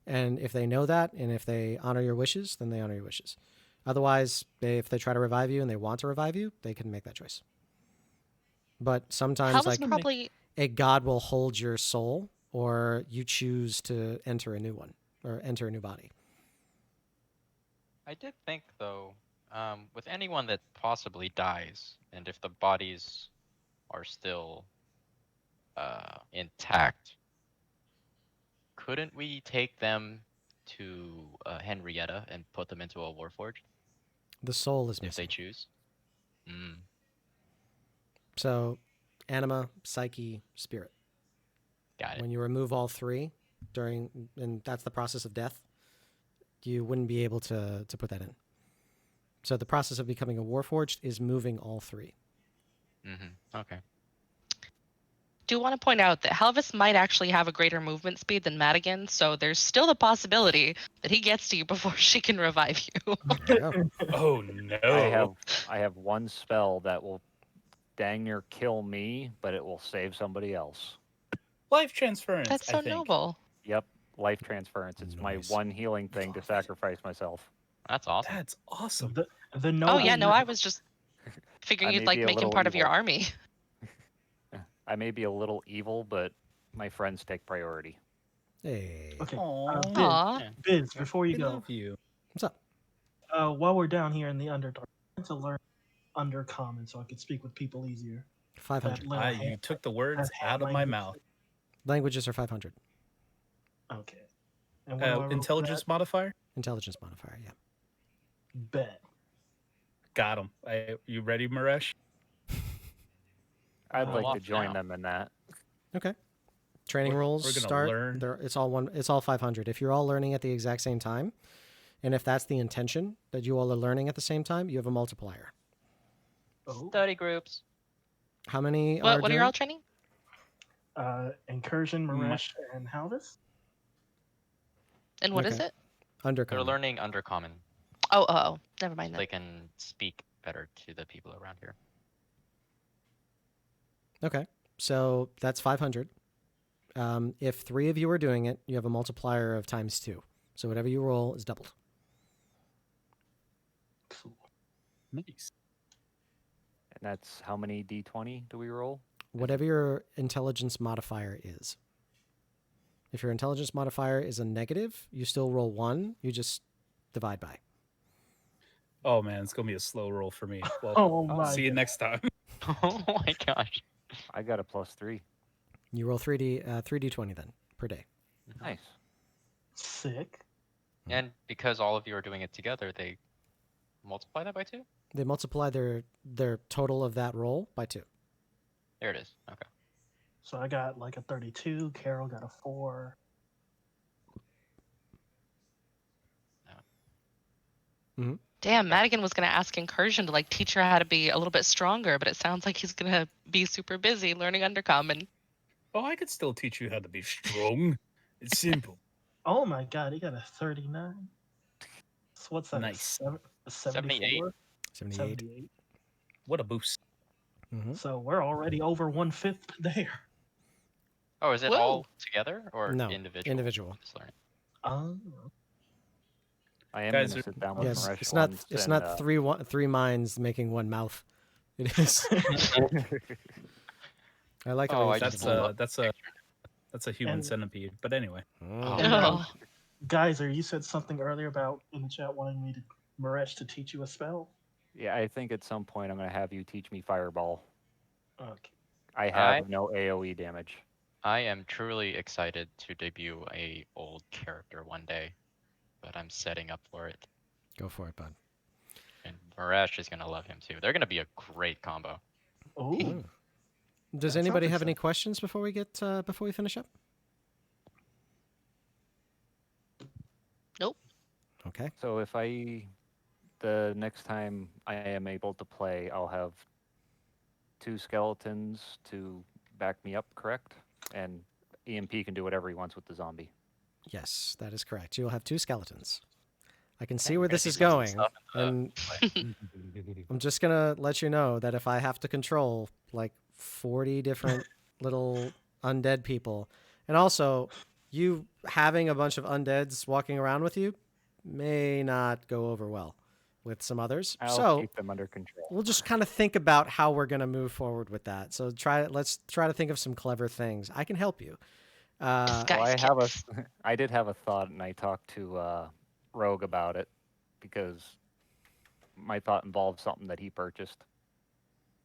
And if they know that, and if they honor your wishes, then they honor your wishes. Otherwise, if they try to revive you and they want to revive you, they can make that choice. But sometimes, probably a god will hold your soul, or you choose to enter a new one, or enter a new body. I did think, though, with anyone that possibly dies, and if the bodies are still intact, couldn't we take them to Henrietta and put them into a Warforged The soul is if missing. they choose? So, anima, psyche, spirit. Got it. When you remove all three and that's the process of death, you wouldn't be able to put that in. So the process of becoming a Warforged is moving all three. Okay. do want to point out that Halvis might actually have a greater movement speed than Madigan, so there's still the possibility that he gets to you before she can revive you. Yeah. Oh no! I have one spell that will dang near kill me, but it will save somebody else. Life transference. That's so I think. noble. Yep, life transference. It's my one healing thing to sacrifice myself. That's awesome. That's awesome. The Oh yeah, no, noble- I was just figuring I you'd may like be a make him little part of your evil. army. I may be a little evil, but my friends take priority. Hey. Okay. Aww. Aw. Biz, before you I go, love you. What's up? while we're down here in the Underdark, I want to learn Undercommon so I could speak with people easier. 500. little You hand- took the words that hand out of my language. mouth. Languages are 500. Okay. And what do I roll for Intelligence that? modifier. Intelligence modifier, yeah. Bet. Got him. You ready, Maresh? I'd Oh, like to off join now. them in that. Okay. Training We're rolls gonna start. learn. It's all 500. If you're all learning at the exact same time, And if that's the intention that you all are learning at the same time, you have a multiplier. Oh. Study groups. How many are What are you doing all training? Incursion, Maresh, and Halvis. And what is Okay. it? They're undercommon? learning undercommon. Oh, never mind So then. they can speak better to the people around here. Okay, so that's 500. If 3 of you are doing it, you have a multiplier of times 2. So whatever you roll is doubled. Cool. Nice. And that's how many d20 do we roll? Whatever your intelligence modifier is. If your intelligence modifier is a negative, you still roll 1. You just divide by. Oh man, it's gonna be a slow roll for me. Well, Oh I'll my see you God. next time. Oh my gosh. I got a +3. You roll 3d20 then per day. Nice. Sick. And because all of you are doing it together, they multiply that by 2? They multiply their total of that roll by 2. There it is. Okay. So I got like a 32. Carol got a 4. Damn, Madigan was gonna ask Incursion to like teach her how to be a little bit stronger, but it sounds like he's gonna be super busy learning Undercommon. Oh, I could still teach you how to be strong. It's simple. Oh my God, he got a 39. So what's that? Nice. A 74? 78. 78. What a boost. Mm-hmm. So we're already over 1/5 there. Oh, is it Whoa. all together or No, individual? individual. Just learning? Oh. I am Guys going are- to sit down with Yes, Maresh it's not once it's and, not three minds making one mouth. It is. I like Oh, how I you just think about That's a human And- centipede. But anyway, it. Oh. And, Oh, Geyser, you said something earlier about in the chat wanting me to Maresh to teach you a spell. Yeah, I think at some point I'm going to have you teach me Fireball. Okay. I have no AoE damage. I am truly excited to debut a old character one day, but I'm setting up for it. Go for it, bud. And Marash is gonna love him too. They're gonna be a great combo. Ooh. Mm. Does That anybody sounds have any exciting. questions before we finish up? Nope. Okay. So if the next time I am able to play, I'll have 2 skeletons to back me up, correct? And EMP can do whatever he wants with the zombie. Yes, that is correct. You'll have 2 skeletons. I can see we're where gonna this see is some going, stuff in and I'm just gonna let you know that if I have to control like 40 different little undead people, and also you having a bunch of undeads walking around with you may not go over well with some others. I'll So keep them under control. we'll just kind of think about how we're gonna move forward with that. So let's try to think of some clever things. I can help you. Disguise Well, kits. I did have a thought, and I talked to Rogue about it because my thought involved something that he purchased.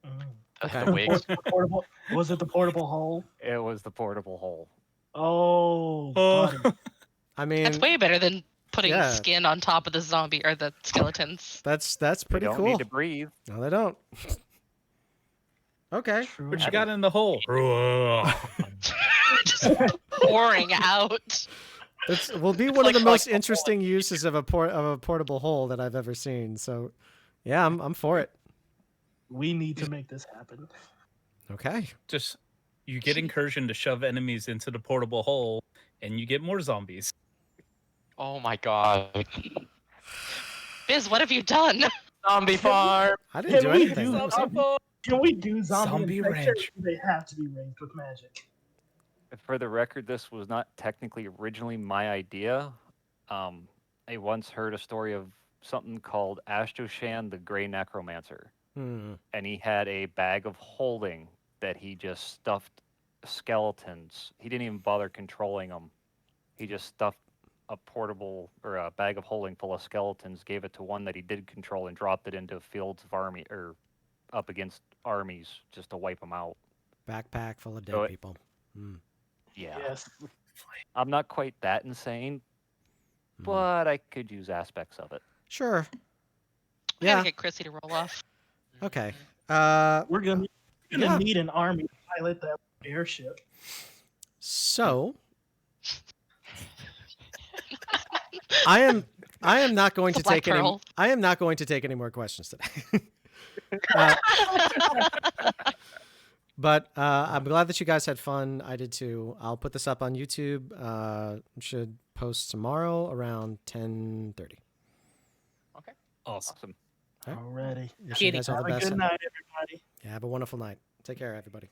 Mm. Okay. The wigs. Portable, was it the portable hole? It was the portable hole. Oh, Oh. buddy. I mean, That's way better than putting yeah. skin on top of the zombie or the skeletons. that's They pretty don't cool. need to breathe. No, they don't. Okay. True. what you got in the hole? Just pouring out. This will be one of like the most collectible interesting uses of a portable hole that I've ever seen. So, yeah, I'm for it. We need to make this happen. Okay. Just you get incursion to shove enemies into the portable hole, and you get more zombies. Oh my god. Biz, what have you done? Zombie farm. I didn't do Can we anything. do That was zombie- him. Can we do zombie Zombie infection? ranch. They have to be raised with magic. For the record, this was not technically originally my idea. I once heard a story of something called Ashtoshan the Grey Necromancer, Hmm. and he had a bag of holding that he just stuffed skeletons. He didn't even bother controlling them. He just stuffed a portable or a bag of holding full of skeletons, gave it to one that he did control, and dropped it into fields of army or up against armies just to wipe them out. Backpack full of dead So it- people. Hmm. Yeah, Yes. I'm not quite that insane, Hmm. but I could use aspects of it. Sure. We Yeah. gotta get Chrissy to roll off. Okay. We're gonna Yeah. need an army to pilot that airship. So I am I am not going to Black take any. Pearl. I am not going to take any more questions today. Uh, but I'm glad that you guys had fun. I did too. I'll put this up on YouTube. Should post tomorrow around 10:30. Okay. Awesome. Awesome. All right. Alrighty. Wish you guys all Have the a best. good night, everybody. Yeah, have a wonderful night. Take care, everybody.